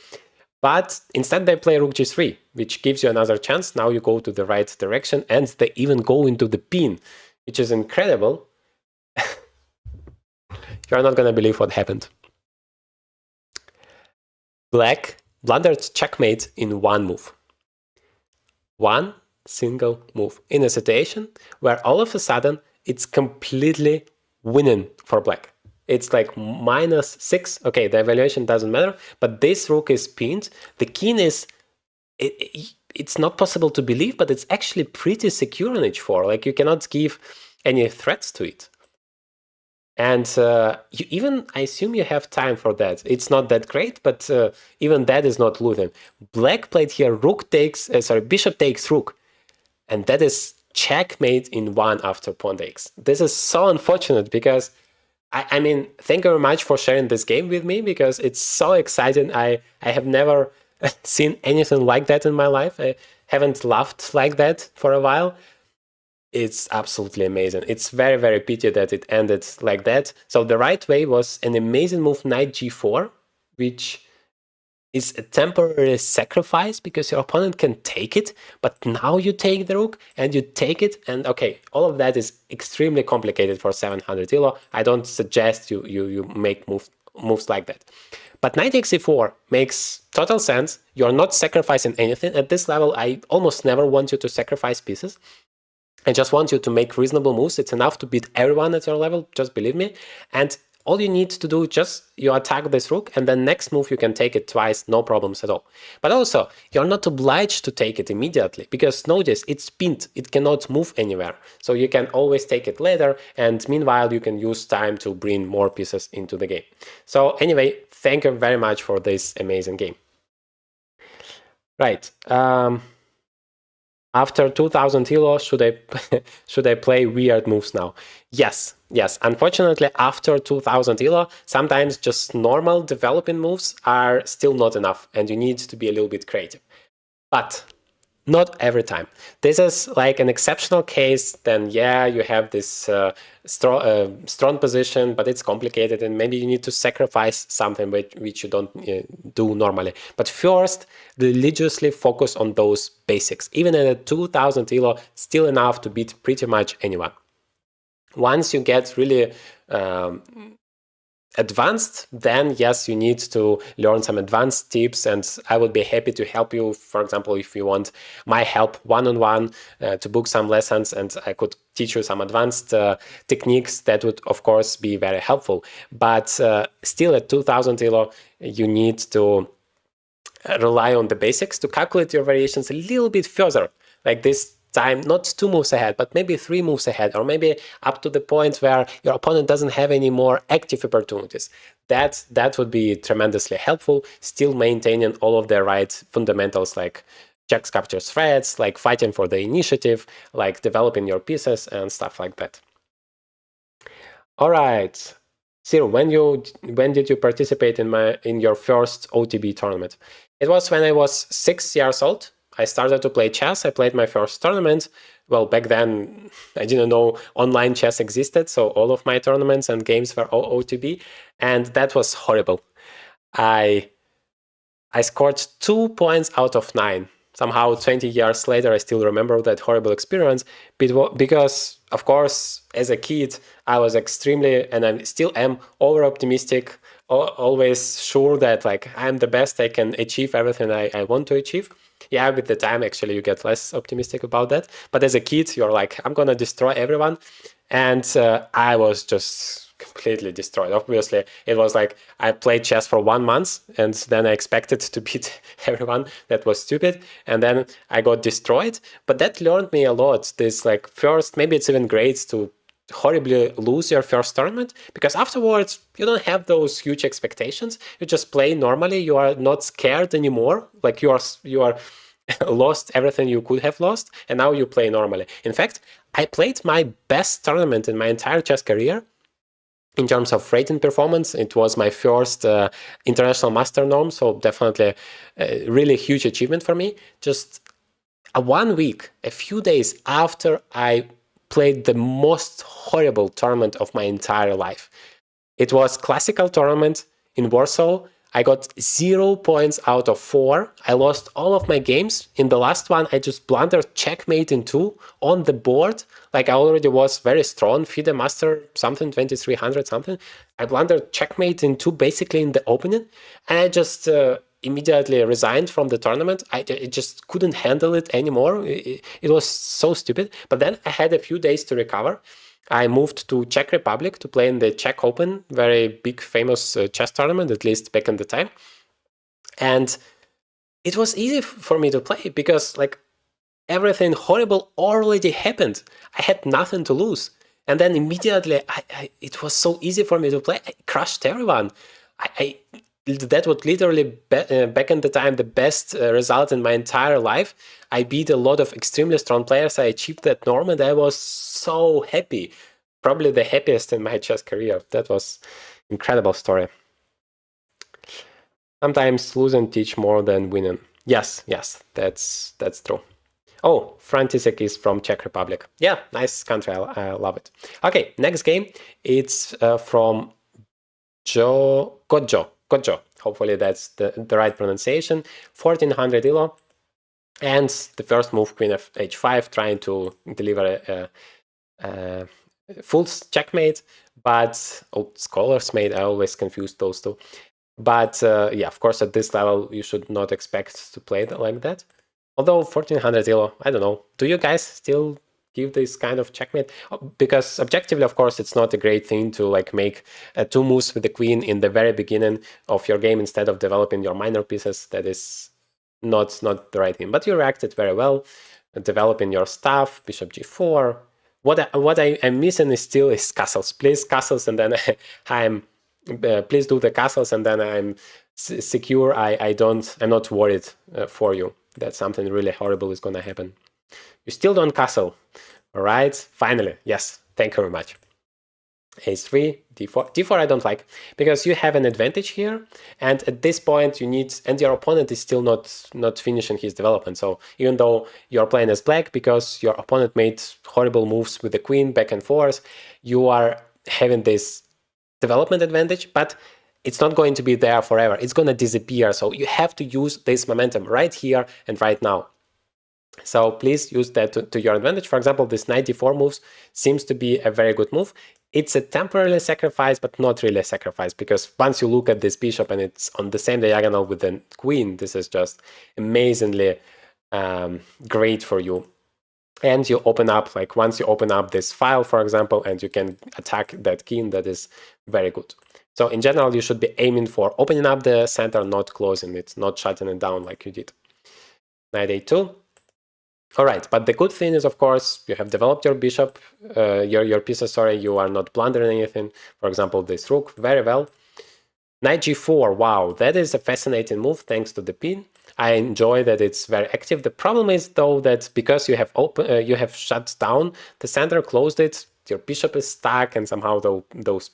But instead they play rook g3, which gives you another chance. Now you go to the right direction, and they even go into the pin, which is incredible. You're not gonna believe what happened. Black blundered checkmate in one move. One single move in a situation where all of a sudden it's completely winning for black. It's like -6. Okay, the evaluation doesn't matter, but this rook is pinned. The king is, it's not possible to believe, but it's actually pretty secure on h4. Like, you cannot give any threats to it. And you even, I assume you have time for that. It's not that great, but even that is not losing. Black played here bishop takes rook, and that is checkmate in one after pawn takes. This is so unfortunate, because I mean, thank you very much for sharing this game with me, because it's so exciting. I have never seen anything like that in my life. I haven't laughed like that for a while. it's absolutely amazing. It's very, very pity that it ended like that. So the right way was an amazing move, knight g4, which is a temporary sacrifice because your opponent can take it, but now you take the rook and you take it, and okay, all of that is extremely complicated for 700 elo. I don't suggest you make moves like that. But knight xe4 makes total sense. You're not sacrificing anything. At this level, I almost never want you to sacrifice pieces. I just want you to make reasonable moves. It's enough to beat everyone at your level, just believe me. And all you need to do, just you attack this rook, and then next move you can take it twice, no problems at all. But also, you're not obliged to take it immediately, because notice, it's pinned, it cannot move anywhere. So you can always take it later, and meanwhile you can use time to bring more pieces into the game. So anyway, thank you very much for this amazing game. Right. After 2000 elo, should I play weird moves now? Yes. Unfortunately, after 2000 elo, sometimes just normal developing moves are still not enough, and you need to be a little bit creative. But not every time. This is like an exceptional case. Then yeah, you have this strong position, but it's complicated, and maybe you need to sacrifice something which you don't do normally. But first, religiously focus on those basics. Even at a 2000 elo, still enough to beat pretty much anyone. Once you get really advanced, then yes, you need to learn some advanced tips, and I would be happy to help you. For example, if you want my help one-on-one to book some lessons, and I could teach you some advanced techniques, that would of course be very helpful. But still at 2000 elo, you need to rely on the basics to calculate your variations a little bit further, like this time, not 2 moves ahead, but maybe 3 moves ahead, or maybe up to the point where your opponent doesn't have any more active opportunities. That would be tremendously helpful, still maintaining all of the right fundamentals, like checks, captures, threats, like fighting for the initiative, like developing your pieces and stuff like that. All right, Cyril, when did you participate in your first OTB tournament? It was when I was 6 years old. I started to play chess. I played my first tournament. Well, back then, I didn't know online chess existed, so all of my tournaments and games were all OTB, and that was horrible. I scored 2 points out of 9. Somehow, 20 years later, I still remember that horrible experience, because, of course, as a kid, I was extremely, and I still am, over-optimistic, always sure that like I'm the best, I can achieve everything I want to achieve. Yeah, with the time, actually, you get less optimistic about that. But as a kid, you're like, I'm going to destroy everyone. And I was just completely destroyed. Obviously, it was like I played chess for 1 month, and then I expected to beat everyone. That was stupid. And then I got destroyed. But that learned me a lot. This, like, first, maybe it's even great to horribly lose your first tournament, because afterwards you don't have those huge expectations. You just play normally. You are not scared anymore. Like you are lost everything you could have lost, and now you play normally. In fact, I played my best tournament in my entire chess career in terms of rating performance. It was my first international master norm, so definitely a really huge achievement for me. Just 1 week, a few days after I played the most horrible tournament of my entire life. It was classical tournament in Warsaw. I got 0 points out of 4. I lost all of my games. In the last one, I just blundered checkmate in 2 on the board. Like I already was very strong, FIDE master something, 2300 something. I blundered checkmate in 2 basically in the opening. And I just immediately resigned from the tournament. I just couldn't handle it anymore. It was so stupid. But then I had a few days to recover. I moved to Czech Republic to play in the Czech Open, very big, famous chess tournament, at least back in the time. And it was easy for me to play because like everything horrible already happened. I had nothing to lose. And then immediately, it was so easy for me to play. I crushed everyone. That was literally back in the time the best result in my entire life. I beat a lot of extremely strong players. I achieved that norm, and I was so happy. Probably the happiest in my chess career. That was incredible story. Sometimes losing teach more than winning. Yes, that's true. Oh, František is from Czech Republic. Yeah, nice country. I love it. Okay, next game. It's from Kodjo. Hopefully that's the right pronunciation. 1400 elo. And the first move, queen of h5, trying to deliver a full checkmate. But scholar's mate, I always confuse those two. But yeah, of course, at this level, you should not expect to play it like that. Although 1400 elo, I don't know. Do you guys still give this kind of checkmate? Because objectively, of course, it's not a great thing to like make 2 moves with the queen in the very beginning of your game instead of developing your minor pieces. That is not the right thing. But you reacted very well, developing your stuff, bishop g4. What I'm missing is still castles. Please castles, and then I'm please do the castles, and then I'm secure. I'm not worried for you that something really horrible is going to happen. You still don't castle. All right, finally. Yes, thank you very much. a3, d4. d4 I don't like, because you have an advantage here, and at this point you need, and your opponent is still not finishing his development. So even though you're playing as black, because your opponent made horrible moves with the queen back and forth, you are having this development advantage, but it's not going to be there forever. It's going to disappear. So you have to use this momentum right here and right now. So please use that to your advantage. For example, this knight d4 moves seems to be a very good move. It's a temporary sacrifice, but not really a sacrifice, because once you look at this bishop and it's on the same diagonal with the queen, this is just amazingly great for you. And you open up, like once you open up this file, for example, and you can attack that king, that is very good. So in general, you should be aiming for opening up the center, not closing it, not shutting it down like you did. Knight a2. All right, but the good thing is, of course, you have developed your bishop, your pieces, sorry, you are not blundering anything. For example, this rook, very well. Knight g4, wow, that is a fascinating move thanks to the pin. I enjoy that it's very active. The problem is, though, that because you have shut down the center, closed it, your bishop is stuck, and somehow those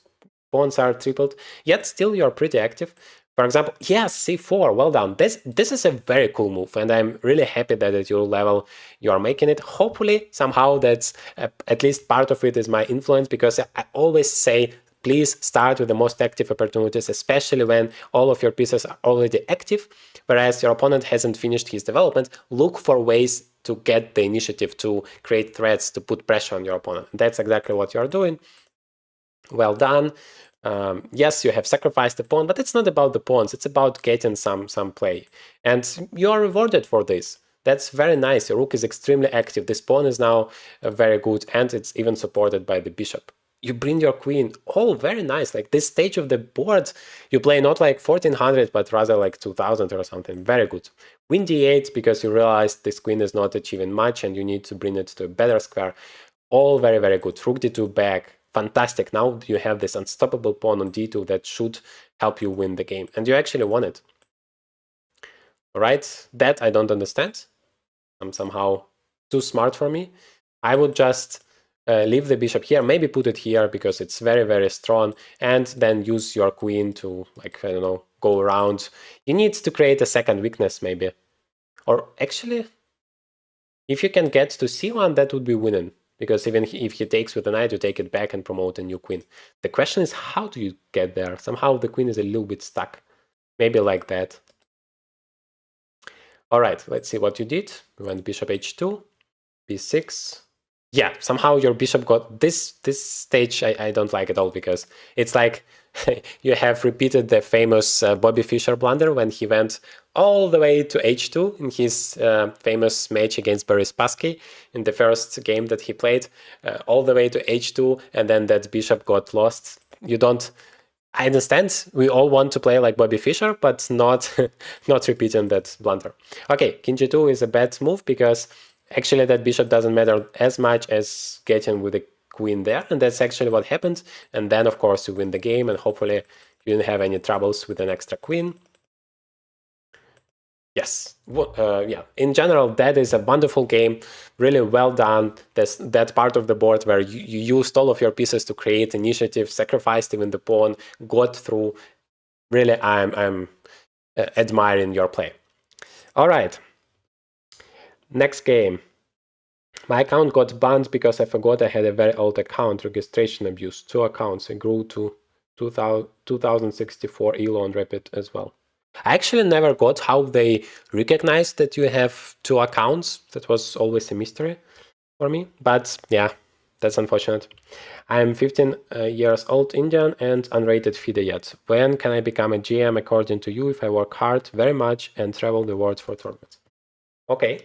pawns are tripled. Yet still you're pretty active. For example, yes, c4, well done. This is a very cool move, and I'm really happy that at your level you are making it. Hopefully, somehow that's at least part of it is my influence, because I always say, please start with the most active opportunities, especially when all of your pieces are already active, whereas your opponent hasn't finished his development. Look for ways to get the initiative, to create threats, to put pressure on your opponent. That's exactly what you're doing. Well done. Yes, you have sacrificed the pawn, but it's not about the pawns. It's about getting some play. And you are rewarded for this. That's very nice. Your rook is extremely active. This pawn is now very good, and it's even supported by the bishop. You bring your queen. Oh, very nice. Like this stage of the board, you play not like 1400, but rather like 2000 or something. Very good. Queen d8, because you realize this queen is not achieving much and you need to bring it to a better square. All very, very good. Rook d2 back. Fantastic. Now you have this unstoppable pawn on d2 that should help you win the game. And you actually won it. All right, that I don't understand. I'm somehow too smart for me. I would just leave the bishop here, maybe put it here because it's very, very strong, and then use your queen to, like, I don't know, go around. You need to create a second weakness, maybe. Or actually, if you can get to c1, that would be winning. Because even if he takes with the knight, you take it back and promote a new queen. The question is, how do you get there? Somehow the queen is a little bit stuck. Maybe like that. All right, let's see what you did. We went bishop h2, b6. Yeah, somehow your bishop got this stage. I don't like at all, because it's like you have repeated the famous Bobby Fischer blunder when he went all the way to h2 in his famous match against Boris Spassky in the first game that he played, all the way to h2, and then that bishop got lost. You don't. I understand we all want to play like Bobby Fischer, but not not repeating that blunder. Okay, king g2 is a bad move, because actually that bishop doesn't matter as much as getting with the queen there, and that's actually what happened. And then, of course, you win the game, and hopefully you didn't have any troubles with an extra queen. Yes, yeah, in general, that is a wonderful game, really well done. That part of the board where you used all of your pieces to create initiative, sacrificed even the pawn, got through. Really, I'm admiring your play. All right, next game. My account got banned because I forgot I had a very old account. Registration abuse. 2 accounts. I grew to 2064 elo on Rapid as well. I actually never got how they recognized that you have 2 accounts. That was always a mystery for me. But yeah, that's unfortunate. I'm 15 years old Indian and unrated FIDE yet. When can I become a GM according to you if I work hard very much and travel the world for tournaments? Okay.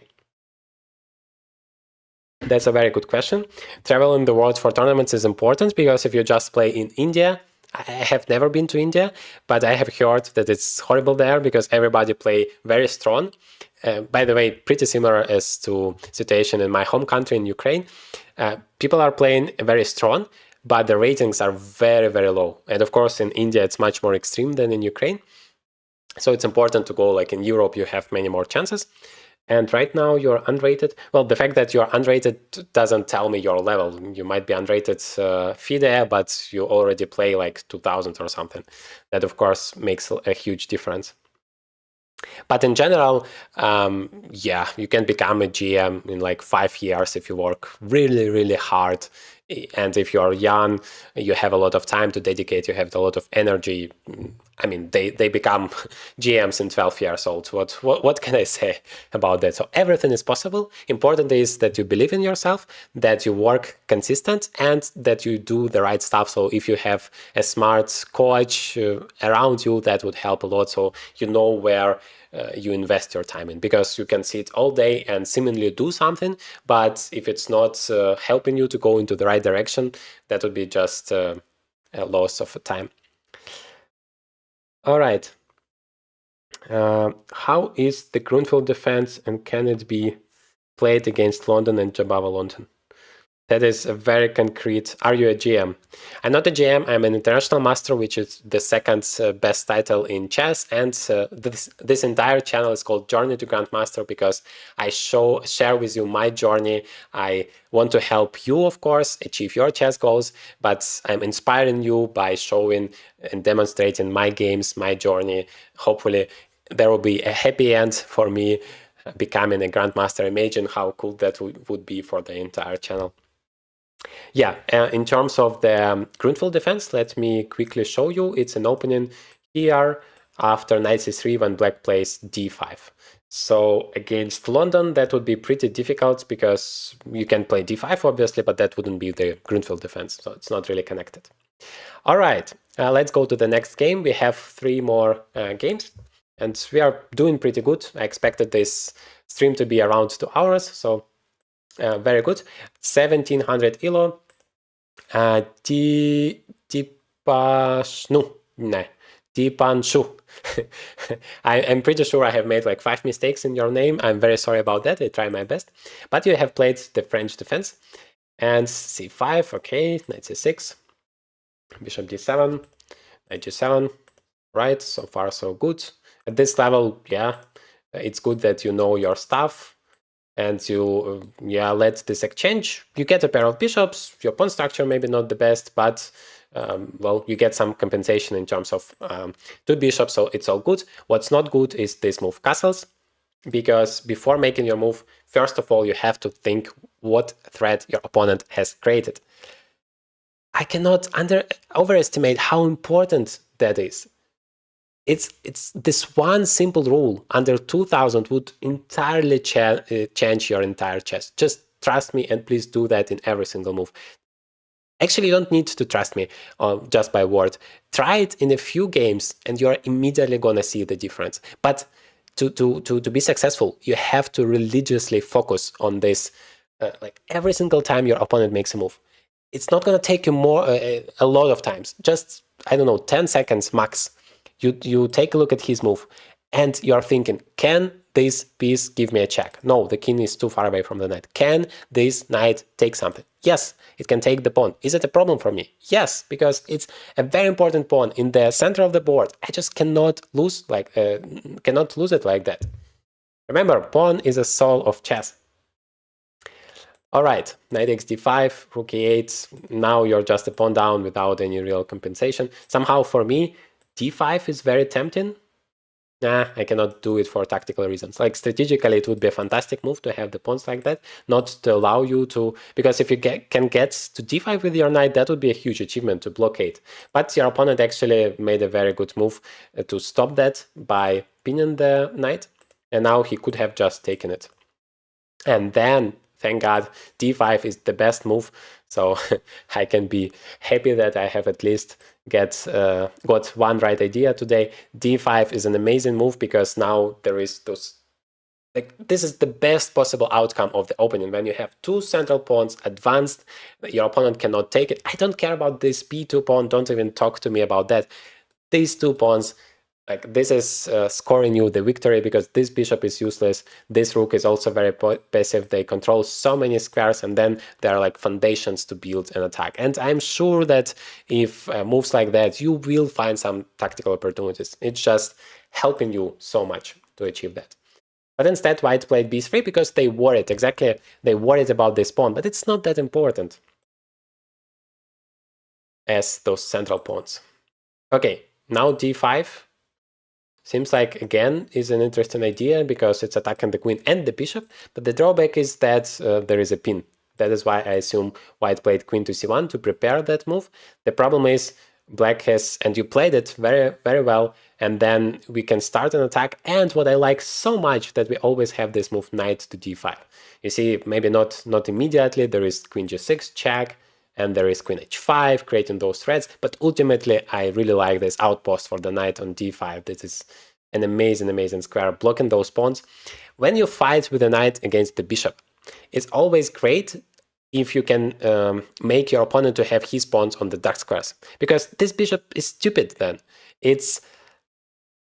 That's a very good question. Traveling the world for tournaments is important because if you just play in India, I have never been to India, but I have heard that it's horrible there because everybody play very strong. By the way, pretty similar as to situation in my home country in Ukraine. People are playing very strong, but the ratings are very, very low. And of course, in India, it's much more extreme than in Ukraine. So it's important to go like in Europe, you have many more chances. And right now you're unrated. Well, the fact that you're unrated doesn't tell me your level. You might be unrated FIDE, but you already play like 2000 or something. That, of course, makes a huge difference. But in general, yeah, you can become a GM in like 5 years if you work really, really hard. And if you're young, you have a lot of time to dedicate, you have a lot of energy. I mean, they become GMs in 12 years old. What can I say about that? So everything is possible. Important is that you believe in yourself, that you work consistent, and that you do the right stuff. So if you have a smart coach around you, that would help a lot. So you know where you invest your time in, because you can sit all day and seemingly do something, but if it's not helping you to go into the right direction, that would be just a loss of time. All right. How is the Grunfeld defense, and can it be played against London and Jabava London? That is a very concrete. Are you a GM? I'm not a GM. I'm an international master, which is the second best title in chess. And this entire channel is called Journey to Grandmaster because I share with you my journey. I want to help you, of course, achieve your chess goals, but I'm inspiring you by showing and demonstrating my games, my journey. Hopefully, there will be a happy end for me becoming a Grandmaster. Imagine how cool that would be for the entire channel. Yeah, in terms of the Grunfeld defense, let me quickly show you. It's an opening here after knight c3 when black plays d5. So against London, that would be pretty difficult because you can play d5, obviously, but that wouldn't be the Grunfeld defense, so it's not really connected. All right, let's go to the next game. We have 3 more games, and we are doing pretty good. I expected this stream to be around 2 hours, so very good. 1700 elo. Dipanshu. I'm pretty sure I have made like 5 mistakes in your name. I'm very sorry about that. I try my best. But you have played the French defense. And c5, okay, knight c6, bishop d7, knight g7. Right, so far so good. At this level, yeah, it's good that you know your stuff. And you let this exchange. You get a pair of bishops. Your pawn structure maybe not the best, but well, you get some compensation in terms of 2 bishops, so it's all good. What's not good is this move castles, because before making your move, first of all, you have to think what threat your opponent has created. I cannot overestimate how important that is. It's this one simple rule under 2000 would entirely change your entire chess. Just trust me, and please do that in every single move. Actually, you don't need to trust me just by word. Try it in a few games and you're immediately gonna see the difference. But to be successful, you have to religiously focus on this. Like every single time your opponent makes a move, it's not gonna take you a lot of times. Just, I don't know, 10 seconds max. You take a look at his move and you're thinking, can this piece give me a check? No, the king is too far away from the knight. Can this knight take something? Yes, it can take the pawn. Is it a problem for me? Yes, because it's a very important pawn in the center of the board. I just cannot lose it like that. Remember, pawn is a soul of chess. All right, knight takes d5, rook e8. Now you're just a pawn down without any real compensation. Somehow for me, d5 is very tempting. Nah, I cannot do it for tactical reasons. Like strategically, it would be a fantastic move to have the pawns like that, not to allow you to, because if you can get to d5 with your knight, that would be a huge achievement to blockade. But your opponent actually made a very good move to stop that by pinning the knight, and now he could have just taken it. And then, thank God, d5 is the best move, so I can be happy that I have at least got one right idea today. d5 is an amazing move because now there is those, like, this is the best possible outcome of the opening. When you have two central pawns advanced, your opponent cannot take it. I don't care about this b2 pawn, don't even talk to me about that. These two pawns, like, this is scoring you the victory because this bishop is useless. This rook is also very passive. They control so many squares, and then there are like foundations to build an attack. And I'm sure that if moves like that, you will find some tactical opportunities. It's just helping you so much to achieve that. But instead, white played b3 because they worried, exactly, they worried about this pawn, but it's not that important as those central pawns. Okay, now d5. Seems like, again, is an interesting idea because it's attacking the queen and the bishop, but the drawback is that there is a pin. That is why I assume white played queen to c1 to prepare that move. The problem is black has, and you played it very, very well, and then we can start an attack, and what I like so much that we always have this move knight to d5. You see, maybe not immediately, there is queen g6 check, and there is queen h5, creating those threats, but ultimately I really like this outpost for the knight on d5. This is an amazing, amazing square, blocking those pawns. When you fight with the knight against the bishop, it's always great if you can make your opponent to have his pawns on the dark squares, because this bishop is stupid then. It's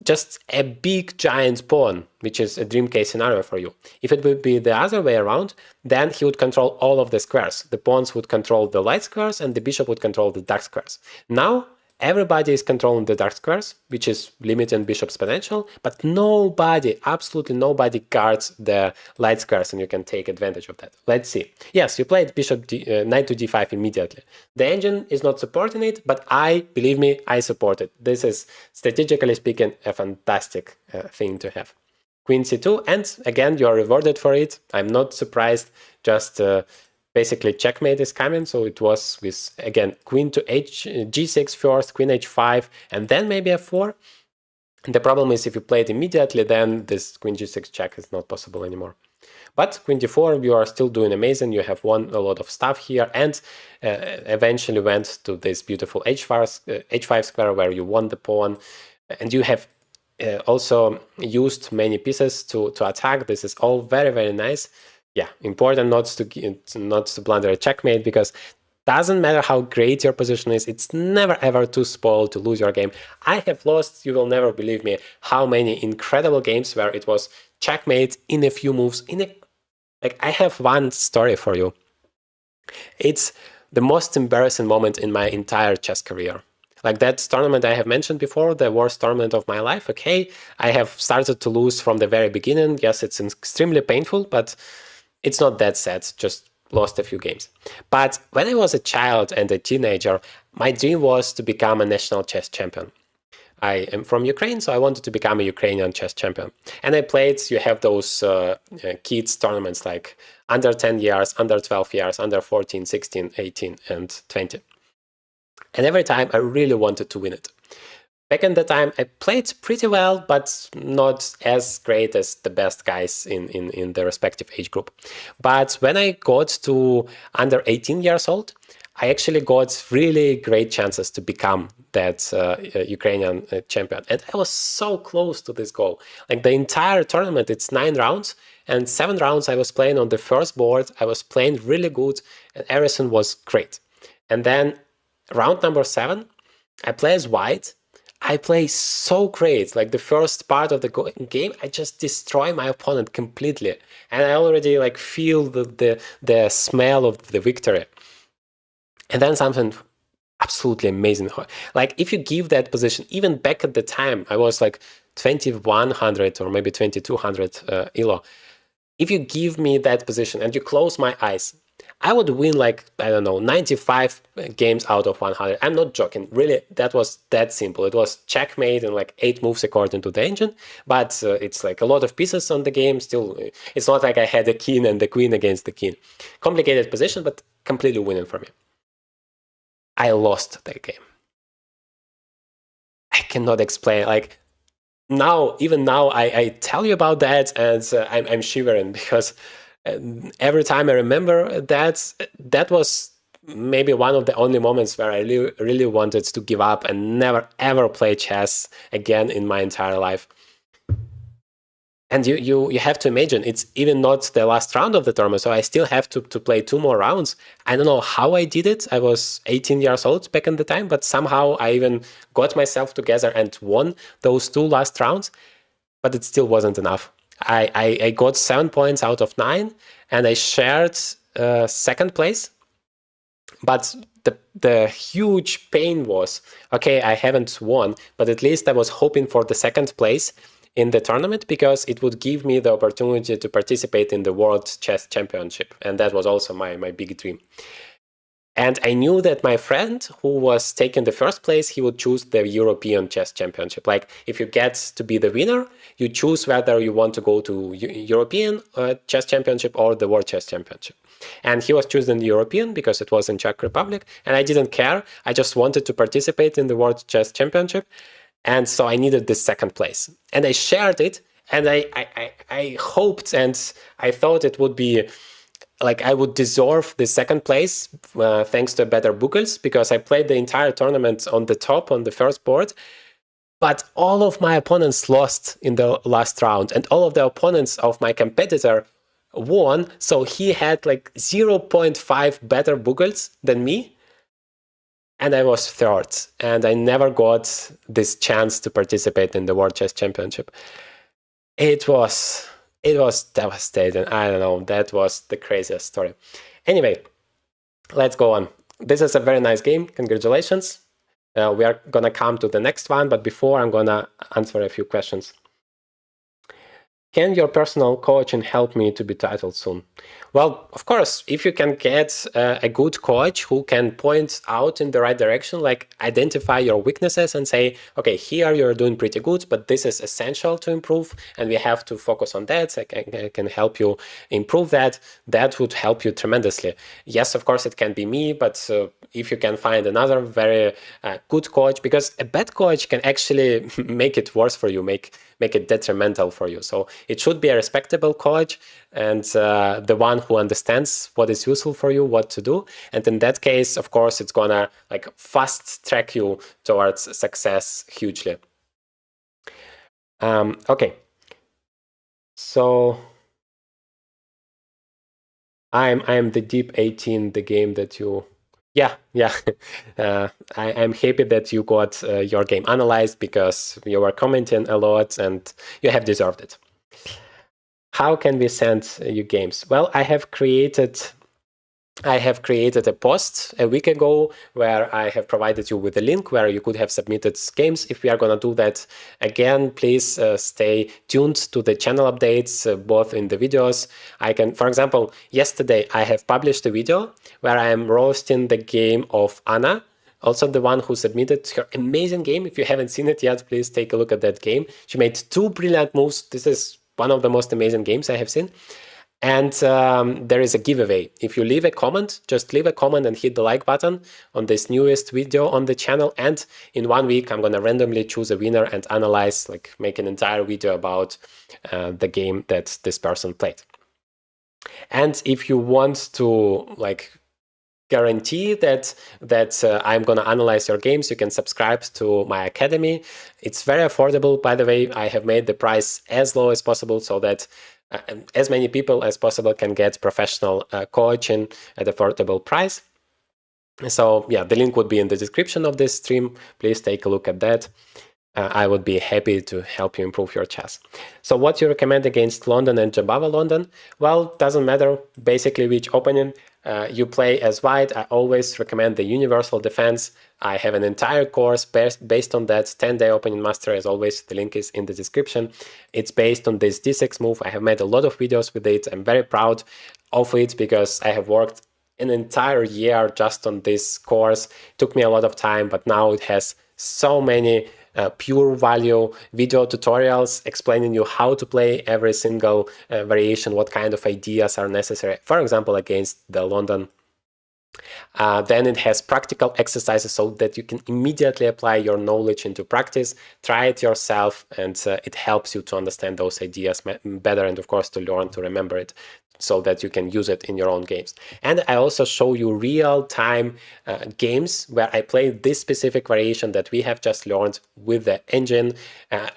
just a big giant pawn, which is a dream case scenario for you. If it would be the other way around, then he would control all of the squares. The pawns would control the light squares and the bishop would control the dark squares. Now everybody is controlling the dark squares, which is limiting bishop's potential, but nobody, absolutely nobody guards the light squares, and you can take advantage of that. Let's see. Yes, you played knight to d5 immediately. The engine is not supporting it, but believe me, I support it. This is, strategically speaking, a fantastic thing to have. Queen c2, and again, you are rewarded for it. I'm not surprised, just basically checkmate is coming, so it was with, again, queen to g6 first, queen h5, and then maybe f4. And the problem is if you play it immediately, then this queen g6 check is not possible anymore. But queen d4, you are still doing amazing. You have won a lot of stuff here, and eventually went to this beautiful h5 square where you won the pawn, and you have also used many pieces to attack. This is all very, very nice. Yeah, important not to blunder a checkmate, because doesn't matter how great your position is, it's never ever too small to lose your game. I have lost, you will never believe me, how many incredible games where it was checkmate in a few moves. Like, I have one story for you. It's the most embarrassing moment in my entire chess career. Like that tournament I have mentioned before, the worst tournament of my life. Okay, I have started to lose from the very beginning. Yes, it's extremely painful, but it's not that sad, just lost a few games. But when I was a child and a teenager, my dream was to become a national chess champion. I am from Ukraine, so I wanted to become a Ukrainian chess champion. And I played, you have those kids tournaments like under 10 years, under 12 years, under 14, 16, 18, and 20. And every time I really wanted to win it. Back in the time, I played pretty well, but not as great as the best guys in the respective age group. But when I got to under 18 years old, I actually got really great chances to become that Ukrainian champion. And I was so close to this goal. Like the entire tournament, it's 9 rounds, and 7 rounds I was playing on the first board. I was playing really good, and everything was great. And then round number 7, I play as white. I play so great, like the first part of the game, I just destroy my opponent completely. And I already like feel the smell of the victory. And then something absolutely amazing. Like if you give that position, even back at the time, I was like 2100 or maybe 2200 ELO. If you give me that position and you close my eyes, I would win like, I don't know, 95 games out of 100. I'm not joking. Really, that was that simple. It was checkmate in like 8 moves according to the engine, but it's like a lot of pieces on the game. Still, it's not like I had a king and the queen against the king. Complicated position, but completely winning for me. I lost that game. I cannot explain. Like, now, even now, I tell you about that, and I'm shivering because every time I remember that, that was maybe one of the only moments where I really wanted to give up and never ever play chess again in my entire life. And you have to imagine, it's even not the last round of the tournament, so I still have to play 2 more rounds. I don't know how I did it. I was 18 years old back in the time, but somehow I even got myself together and won those 2 last rounds, but it still wasn't enough. I got 7 points out of 9, and I shared second place. But the huge pain was, okay, I haven't won, but at least I was hoping for the second place in the tournament because it would give me the opportunity to participate in the World Chess Championship. And that was also my big dream. And I knew that my friend who was taking the first place, he would choose the European Chess Championship. Like, if you get to be the winner, you choose whether you want to go to European Chess Championship or the World Chess Championship. And he was choosing the European because it was in Czech Republic, and I didn't care. I just wanted to participate in the World Chess Championship, and so I needed this second place. And I shared it, and I hoped and I thought it would be like I would deserve the second place thanks to better bookles, because I played the entire tournament on the top, on the first board. But all of my opponents lost in the last round, and all of the opponents of my competitor won. So he had like 0.5 better bookles than me. And I was third, and I never got this chance to participate in the World Chess Championship. It was devastating. I don't know. That was the craziest story. Anyway, let's go on. This is a very nice game. Congratulations. We are going to come to the next one, but before, I'm going to answer a few questions. Can your personal coaching help me to be titled soon? Well, of course, if you can get a good coach who can point out in the right direction, like identify your weaknesses and say, okay, here you're doing pretty good, but this is essential to improve, and we have to focus on that. I can help you improve that. That would help you tremendously. Yes, of course, it can be me, but if you can find another very good coach, because a bad coach can actually make it worse for you, make it detrimental for you. So it should be a respectable coach, and the one who understands what is useful for you, what to do. And in that case, of course, it's gonna like fast track you towards success hugely. Okay. So I'm the Deep 18, the game that you... Yeah. I'm happy that you got your game analyzed, because you were commenting a lot and you have deserved it. How can we send you games? Well, I have created a post a week ago where I have provided you with a link where you could have submitted games. If we are going to do that again, please stay tuned to the channel updates, both in the videos. For example, yesterday I have published a video where I am roasting the game of Anna, also the one who submitted her amazing game. If you haven't seen it yet, please take a look at that game. She made 2 brilliant moves. This is one of the most amazing games I have seen. And there is a giveaway. If you leave a comment, just leave a comment and hit the like button on this newest video on the channel. And in 1 week, I'm going to randomly choose a winner and analyze, like make an entire video about the game that this person played. And if you want to like guarantee that I'm going to analyze your games, you can subscribe to my academy. It's very affordable, by the way. I have made the price as low as possible so that as many people as possible can get professional coaching at affordable price. So yeah, the link would be in the description of this stream. Please take a look at that. I would be happy to help you improve your chess. So what you recommend against London and Jabava London? Well, doesn't matter basically which opening you play as white. I always recommend the universal defense. I have an entire course based on that, 10-day opening mastery. As always, the link is in the description. It's based on this d6 move. I have made a lot of videos with it. I'm very proud of it because I have worked an entire year just on this course. It took me a lot of time, but now it has so many pure value video tutorials explaining you how to play every single variation, what kind of ideas are necessary, for example, against the London. Then it has practical exercises so that you can immediately apply your knowledge into practice, try it yourself, and it helps you to understand those ideas better, and of course to learn to remember it so that you can use it in your own games. And I also show you real-time games where I play this specific variation that we have just learned with the engine,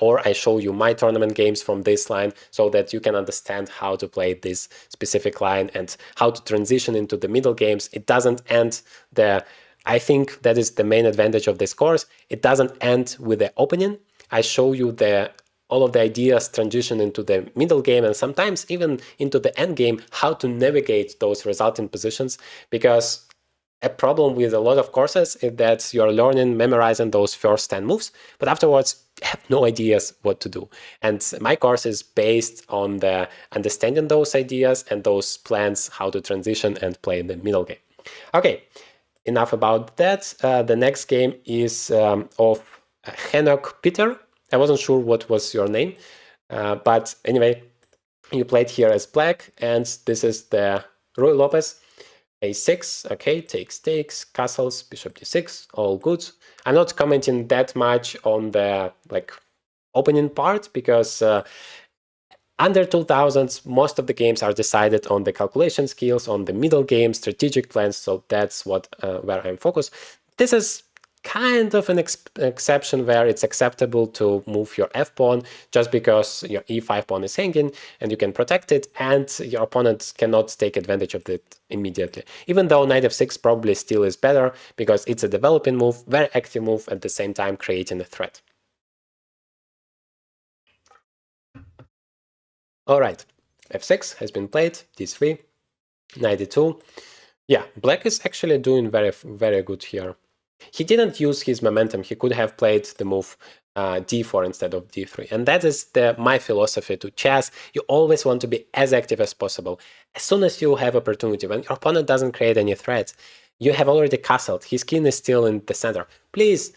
or I show you my tournament games from this line so that you can understand how to play this specific line and how to transition into the middle games. It doesn't end the, I think that is the main advantage of this course, it doesn't end with the opening. I show you all of the ideas transition into the middle game and sometimes even into the end game, how to navigate those resulting positions, because a problem with a lot of courses is that you're learning, memorizing those first 10 moves, but afterwards you have no ideas what to do. And my course is based on the understanding those ideas and those plans, how to transition and play the middle game. Okay, enough about that. The next game is of Henok Peter. I wasn't sure what was your name, but anyway, you played here as black, and this is the Ruy Lopez. A6, okay, takes, castles, bishop d6, all good. I'm not commenting that much on the opening part because under 2000s, most of the games are decided on the calculation skills, on the middle game, strategic plans, so that's what where I'm focused. This is kind of an exception where it's acceptable to move your f-pawn just because your e5 pawn is hanging and you can protect it and your opponent cannot take advantage of it immediately. Even though knight f6 probably still is better because it's a developing move, very active move, at the same time creating a threat. All right, f6 has been played, d3, knight d2. Yeah, black is actually doing very good here. He didn't use his momentum. He could have played the move d4 instead of d3. And that is my philosophy to chess. You always want to be as active as possible. As soon as you have opportunity, when your opponent doesn't create any threats, you have already castled. His king is still in the center. Please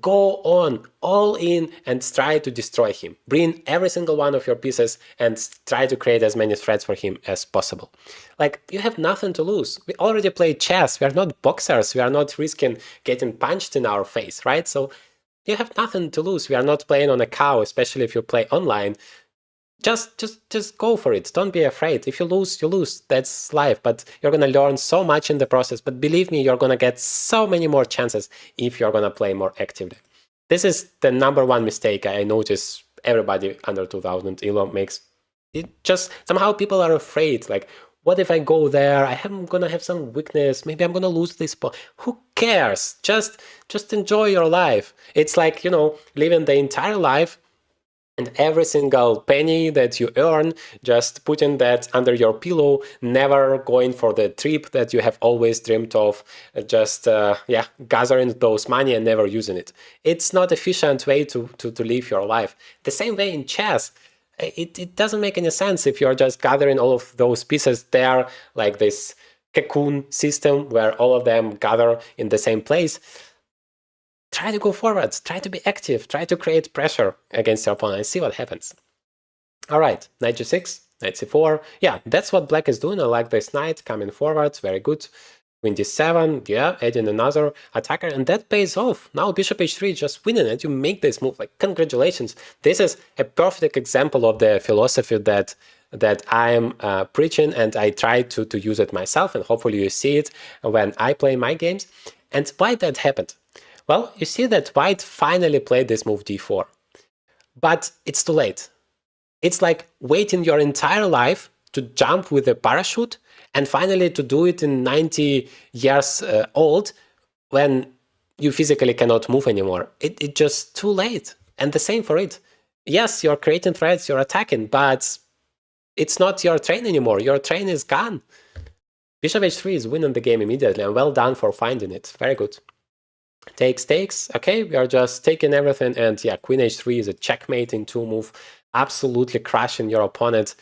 go on, all in, and try to destroy him. Bring every single one of your pieces and try to create as many threats for him as possible. Like, you have nothing to lose. We already play chess. We are not boxers. We are not risking getting punched in our face, right? So you have nothing to lose. We are not playing on a cow, especially if you play online. Just go for it. Don't be afraid. If you lose, you lose. That's life. But you're going to learn so much in the process. But believe me, you're going to get so many more chances if you're going to play more actively. This is the #1 mistake I notice everybody under 2000 ELO makes. It just somehow people are afraid. Like, what if I go there? I'm going to have some weakness. Maybe I'm going to lose this spot. Who cares? Just enjoy your life. It's like, living the entire life. And every single penny that you earn, just putting that under your pillow, never going for the trip that you have always dreamed of, just gathering those money and never using it. It's not an efficient way to live your life. The same way in chess, it doesn't make any sense if you're just gathering all of those pieces there, like this cocoon system where all of them gather in the same place. Try to go forward, try to be active, try to create pressure against your opponent and see what happens. All right, knight g6, knight c4. Yeah, that's what black is doing. I like this knight coming forward, very good. Queen d7, yeah, adding another attacker, and that pays off. Now bishop h3, just winning it, you make this move, like, congratulations. This is a perfect example of the philosophy that I'm preaching, and I try to use it myself, and hopefully you see it when I play my games. And why that happened? Well, you see that white finally played this move d4, but it's too late. It's like waiting your entire life to jump with a parachute and finally to do it in 90 years old when you physically cannot move anymore. It's just too late. And the same for it. Yes, you're creating threats, you're attacking, but it's not your train anymore. Your train is gone. Bishop h3 is winning the game immediately, and well done for finding it. Very good. Takes. Okay, we are just taking everything, and yeah, queen h3 is a checkmate in 2 move, absolutely crushing your opponent.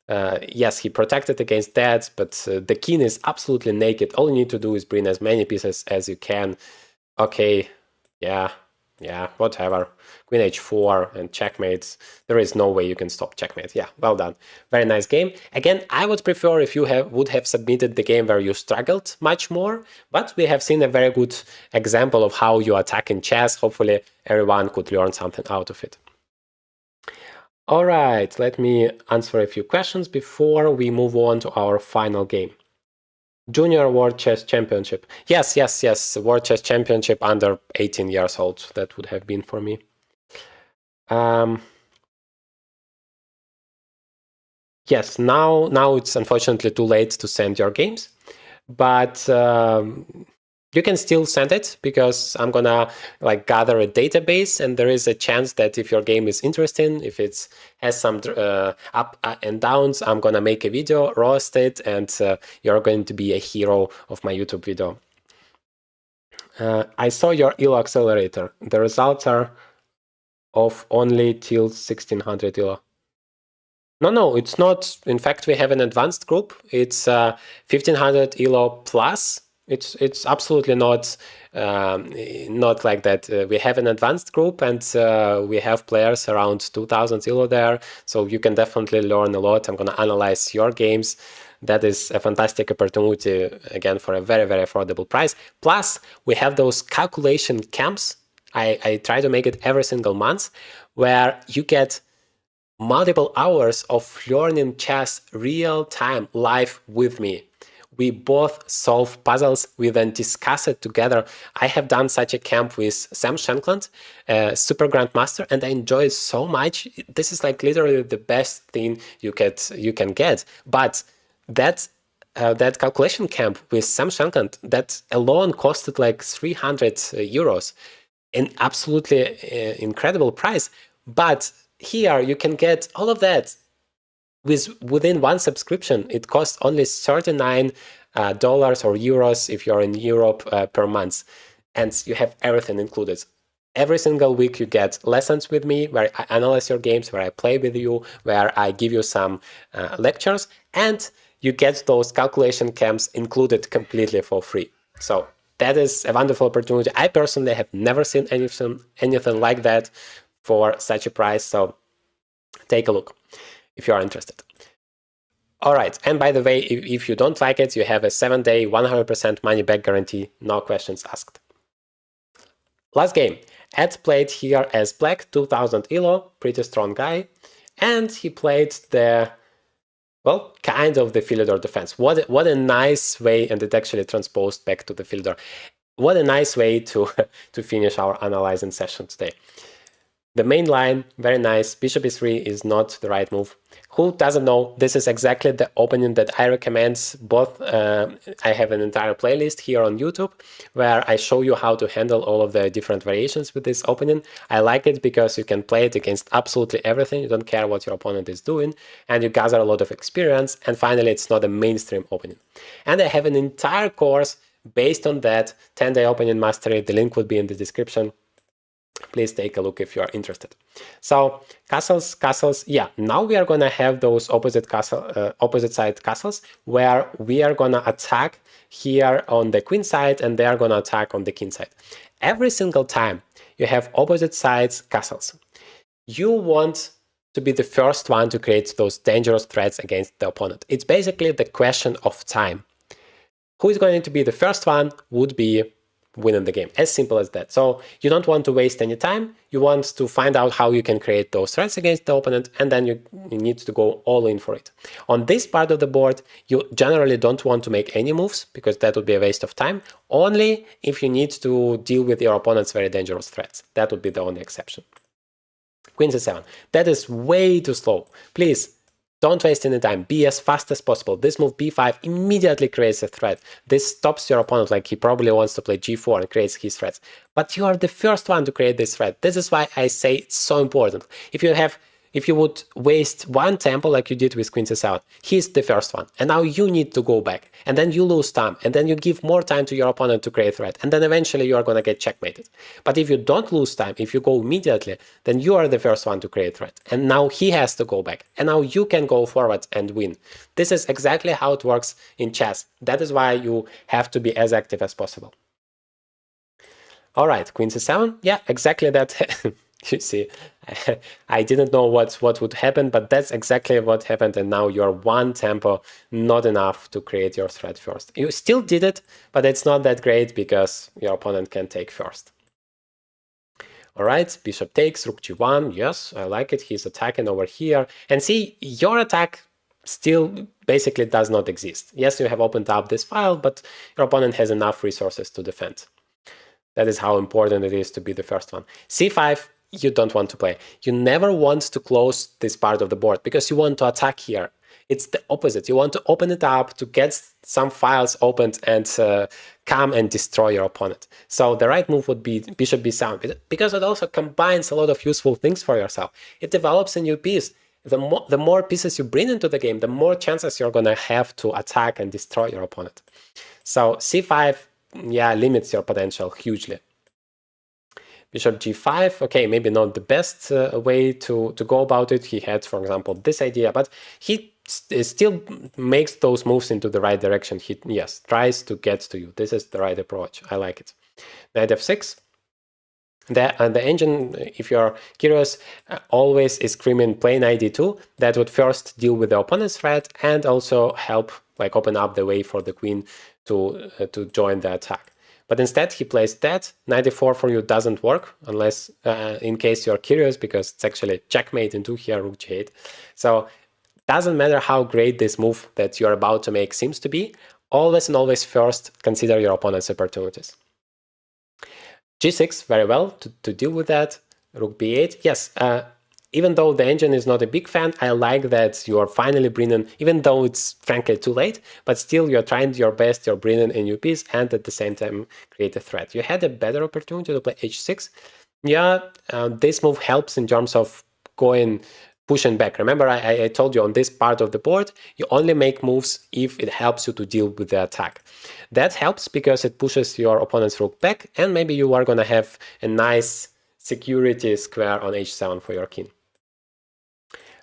Yes, he protected against that, but the king is absolutely naked. All you need to do is bring as many pieces as you can. Okay, yeah, whatever. Queen h4 and checkmate. There is no way you can stop checkmate. Yeah, well done. Very nice game. Again, I would prefer if you would have submitted the game where you struggled much more, but we have seen a very good example of how you attack in chess. Hopefully everyone could learn something out of it. All right, let me answer a few questions before we move on to our final game. Junior World Chess Championship. Yes. World Chess Championship under 18 years old. That would have been for me. Yes, now it's unfortunately too late to send your games, but you can still send it because I'm gonna gather a database, and there is a chance that if your game is interesting, if it has some up and downs, I'm gonna make a video, roast it, and you're going to be a hero of my YouTube video. I saw your ELO accelerator. The results are of only till 1600 ELO. No, it's not. In fact, we have an advanced group. It's 1500 ELO plus. It's absolutely not like that. We have an advanced group, and we have players around 2000 ELO there. So you can definitely learn a lot. I'm gonna analyze your games. That is a fantastic opportunity, again, for a very, very affordable price. Plus, we have those calculation camps. I try to make it every single month, where you get multiple hours of learning chess real time live with me. We both solve puzzles, we then discuss it together. I have done such a camp with Sam Shankland, super grandmaster, and I enjoy it so much. This is literally the best thing you can get. But that calculation camp with Sam Shankland, that alone costed 300 euros, an absolutely incredible price. But here you can get all of that within one subscription. It costs only $39 or euros if you're in Europe per month, and you have everything included. Every single week you get lessons with me where I analyze your games, where I play with you, where I give you some lectures, and you get those calculation camps included completely for free. So that is a wonderful opportunity. I personally have never seen anything like that for such a price. So take a look if you are interested. All right, and by the way, if you don't like it, you have a 7-day 100% money back guarantee, no questions asked. Last game. Ed played here as black, 2000 ELO, pretty strong guy, and he played the, well, kind of the Philidor defense. What a nice way, and it actually transposed back to the Philidor. What a nice way to finish our analyzing session today. The main line, very nice. Bishop e3 is not the right move. Who doesn't know, this is exactly the opening that I recommend. Both, I have an entire playlist here on YouTube where I show you how to handle all of the different variations with this opening. I like it because you can play it against absolutely everything. You don't care what your opponent is doing, and you gather a lot of experience. And finally, it's not a mainstream opening. And I have an entire course based on that, 10-day opening mastery. The link would be in the description. Please take a look if you are interested. So castles. Yeah, now we are gonna have those opposite side castles where we are gonna attack here on the queen side, and they are gonna attack on the king side. Every single time you have opposite sides castles, you want to be the first one to create those dangerous threats against the opponent. It's basically the question of time. Who is going to be the first one would be winning the game. As simple as that. So you don't want to waste any time. You want to find out how you can create those threats against the opponent, and then you need to go all in for it. On this part of the board, you generally don't want to make any moves because that would be a waste of time. Only if you need to deal with your opponent's very dangerous threats. That would be the only exception. Queen c7. That is way too slow. Please, don't waste any time. Be as fast as possible. This move b5 immediately creates a threat. This stops your opponent, like he probably wants to play g4 and creates his threats. But you are the first one to create this threat. This is why I say it's so important. If you have if you would waste one tempo like you did with queen c7, he's the first one, and now you need to go back, and then you lose time, and then you give more time to your opponent to create threat, and then eventually you are going to get checkmated. But if you don't lose time, if you go immediately, then you are the first one to create threat, and now he has to go back, and now you can go forward and win. This is exactly how it works in chess. That is why you have to be as active as possible. All right, queen c7, yeah, exactly that. You see, I didn't know what would happen, but that's exactly what happened, and now you're one tempo, not enough to create your threat first. You still did it, but it's not that great because your opponent can take first. All right, bishop takes, rook g1, yes, I like it, he's attacking over here, and see, your attack still basically does not exist. Yes, you have opened up this file, but your opponent has enough resources to defend. That is how important it is to be the first one. c5, you don't want to play. You never want to close this part of the board because you want to attack here. It's the opposite. You want to open it up to get some files opened and come and destroy your opponent. So the right move would be bishop b7 because it also combines a lot of useful things for yourself. It develops a new piece. The more pieces you bring into the game, the more chances you're going to have to attack and destroy your opponent. So c5, yeah, limits your potential hugely. Bishop g5, okay, maybe not the best way to go about it. He had, for example, this idea, but he still makes those moves into the right direction. He, yes, tries to get to you. This is the right approach. I like it. Knight f6. The engine, if you're curious, always is screaming play knight d2. That would first deal with the opponent's threat and also help like open up the way for the queen to join the attack. But instead he plays that. Knight d4 for you doesn't work unless in case you're curious, because it's actually checkmate into here, rook g8. So doesn't matter how great this move that you're about to make seems to be, always and always first consider your opponent's opportunities. g6, very well to deal with that. Rook b8, yes, even though the engine is not a big fan, I like that you are finally bringing, even though it's frankly too late, but still you're trying your best, you're bringing a new piece and at the same time create a threat. You had a better opportunity to play h6. Yeah, this move helps in terms of pushing back. Remember, I told you on this part of the board, you only make moves if it helps you to deal with the attack. That helps because it pushes your opponent's rook back, and maybe you are going to have a nice security square on h7 for your king.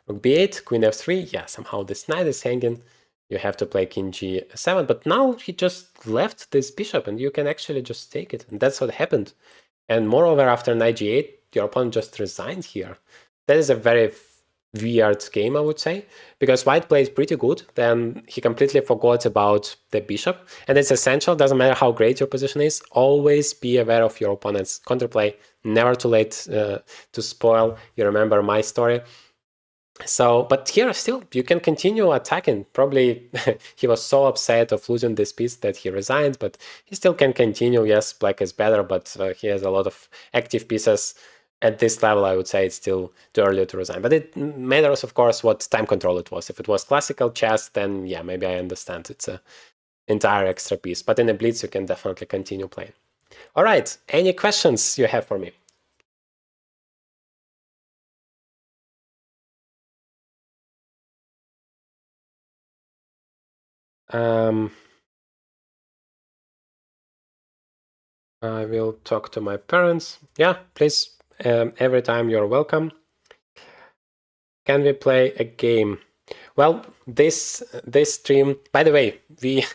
Rook b8, queen f3, yeah, somehow this knight is hanging. You have to play king g7, but now he just left this bishop and you can actually just take it. And that's what happened. And moreover, after knight g8, your opponent just resigned here. That is a very weird game, I would say, because white plays pretty good, then he completely forgot about the bishop. And it's essential, doesn't matter how great your position is, always be aware of your opponent's counterplay, never too late to spoil. You remember my story. So, but here still, you can continue attacking. Probably he was so upset of losing this piece that he resigned, but he still can continue. Yes, black is better, but he has a lot of active pieces. At this level, I would say it's still too early to resign. But it matters, of course, what time control it was. If it was classical chess, then yeah, maybe I understand. It's an entire extra piece. But in a blitz, you can definitely continue playing. All right, any questions you have for me? I will talk to my parents. Yeah, please, every time you're welcome. Can we play a game? Well, this stream, by the way, we,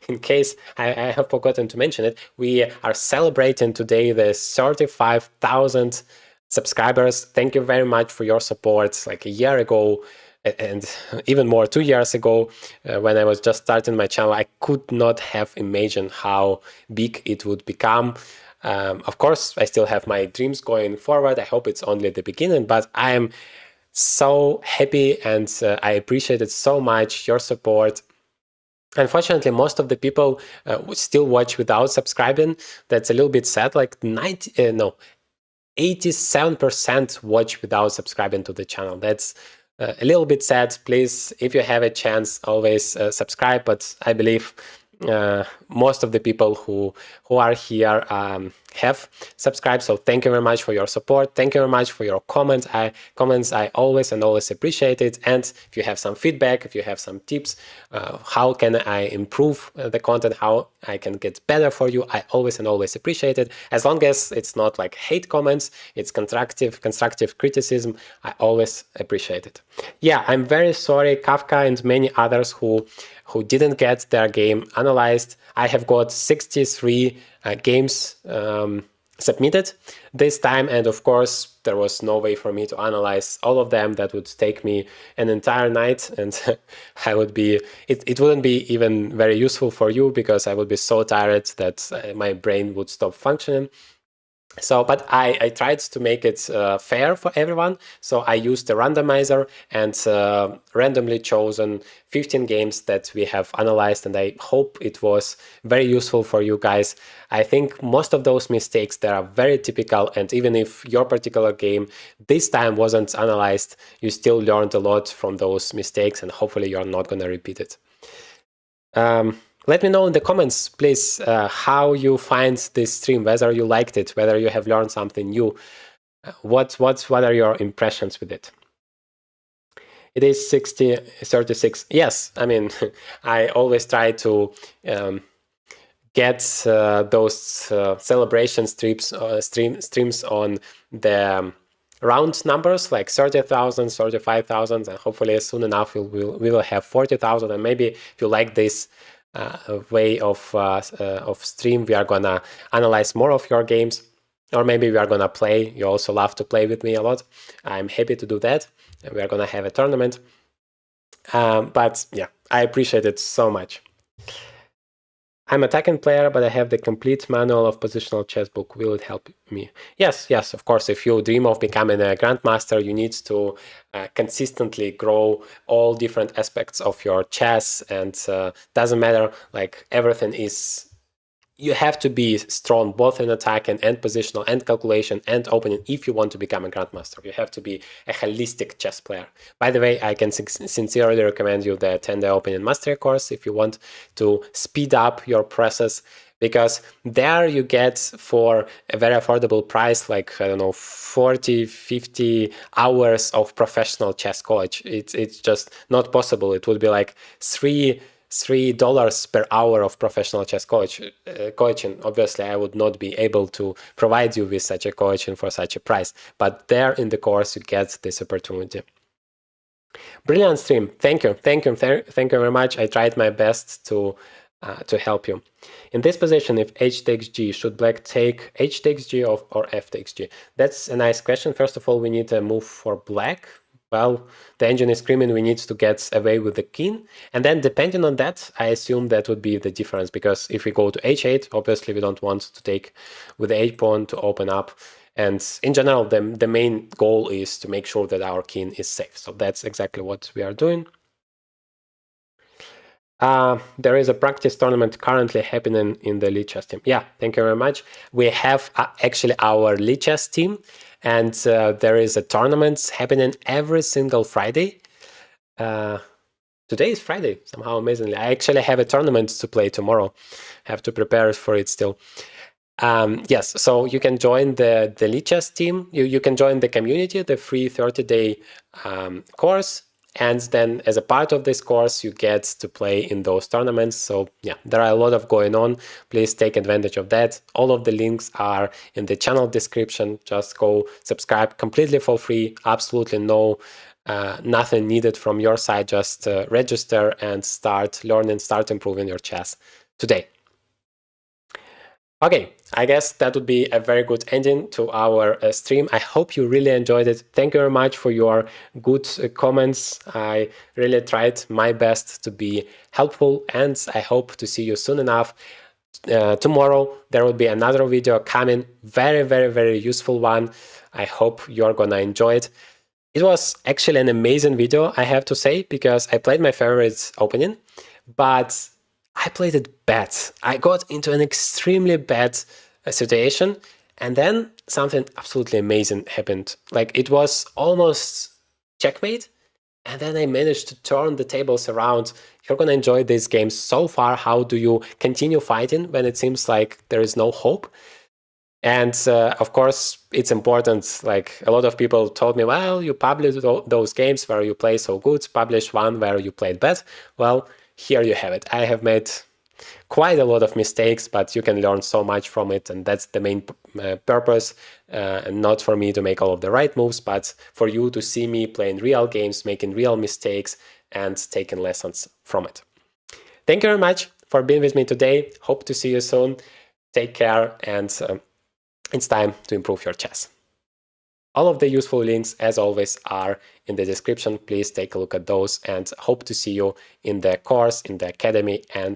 in case I have forgotten to mention it, we are celebrating today the 35,000 subscribers. Thank you very much for your support. Like a year ago, and even more 2 years ago, when I was just starting my channel, I could not have imagined how big it would become. Of course, I still have my dreams going forward. I hope it's only the beginning, but I am so happy and I appreciate it so much, your support. Unfortunately, most of the people still watch without subscribing. That's a little bit sad. Like 87% watch without subscribing to the channel. That's a little bit sad. Please, if you have a chance, always subscribe. But I believe most of the people who are here have subscribed. So thank you very much for your support. Thank you very much for your comments. I always appreciate it. And if you have some feedback, if you have some tips, how can I improve the content, how I can get better for you, I always appreciate it. As long as it's not like hate comments, it's constructive criticism, I always appreciate it. Yeah, I'm very sorry, Kafka and many others who didn't get their game analyzed. I have got 63 games submitted this time, and of course there was no way for me to analyze all of them. That would take me an entire night, and I would be it wouldn't be even very useful for you, because I would be so tired that my brain would stop functioning. So, but I tried to make it fair for everyone. So I used a randomizer and randomly chosen 15 games that we have analyzed, and I hope it was very useful for you guys. I think most of those mistakes, they are very typical, and even if your particular game this time wasn't analyzed, you still learned a lot from those mistakes, and hopefully you're not going to repeat it. Let me know in the comments, please, how you find this stream, whether you liked it, whether you have learned something new. What are your impressions with it? It is 36. Yes, I mean, I always try to get those celebration streams on the round numbers, like 30,000, 35,000, and hopefully soon enough we will have 40,000. And maybe if you like this way of stream, we are gonna analyze more of your games, or maybe we are gonna play. You also love to play with me a lot. I'm happy to do that, and we are gonna have a tournament. But yeah, I appreciate it so much. I'm a Tekken player, but I have the complete manual of positional chess book. Will it help me? Yes, of course. If you dream of becoming a grandmaster, you need to consistently grow all different aspects of your chess, and doesn't matter, like everything is. You have to be strong both in attack and positional and calculation and opening if you want to become a grandmaster. You have to be a holistic chess player. By the way, I can sincerely recommend you the 10-day opening mastery course if you want to speed up your process, because there you get for a very affordable price, like, I don't know, 40-50 hours of professional chess college. It's just not possible. It would be like $3 per hour of professional chess coaching. Obviously, I would not be able to provide you with such a coaching for such a price, but there in the course you get this opportunity. Brilliant stream. Thank you very much. I tried my best to help you. In this position, if h takes g, should black take h takes g or f takes g? That's a nice question. First of all, we need a move for black. Well, the engine is screaming we need to get away with the king, and then depending on that, I assume that would be the difference, because if we go to h8, obviously we don't want to take with the h pawn to open up, and in general the main goal is to make sure that our king is safe. So that's exactly what we are doing. There is a practice tournament currently happening in the Lichess team. Yeah, thank you very much. We have actually our Lichess team, and there is a tournament happening every single Friday. Today is Friday, somehow amazingly. I actually have a tournament to play tomorrow. I have to prepare for it still. Yes, so you can join the Lichess team. You can join the community, the free 30-day course. And then as a part of this course, you get to play in those tournaments. So yeah, there are a lot of going on. Please take advantage of that. All of the links are in the channel description. Just go subscribe completely for free. Absolutely nothing needed from your side. Just register and start learning, start improving your chess today. Okay, I guess that would be a very good ending to our stream. I hope you really enjoyed it. Thank you very much for your good comments. I really tried my best to be helpful, and I hope to see you soon enough. Tomorrow there will be another video coming, very useful one. I hope you're gonna enjoy it. It was actually an amazing video, I have to say, because I played my favorite opening, but I played it bad. I got into an extremely bad situation, and then something absolutely amazing happened. Like, it was almost checkmate, and then I managed to turn the tables around. You're gonna enjoy this game so far. How do you continue fighting when it seems like there is no hope? And of course, it's important. Like a lot of people told me, well, you published those games where you play so good, publish one where you played bad. Well, here you have it. I have made quite a lot of mistakes, but you can learn so much from it. And that's the main purpose. And not for me to make all of the right moves, but for you to see me playing real games, making real mistakes, and taking lessons from it. Thank you very much for being with me today. Hope to see you soon. Take care, and it's time to improve your chess. All of the useful links, as always, are in the description. Please take a look at those, and hope to see you in the course, in the academy, and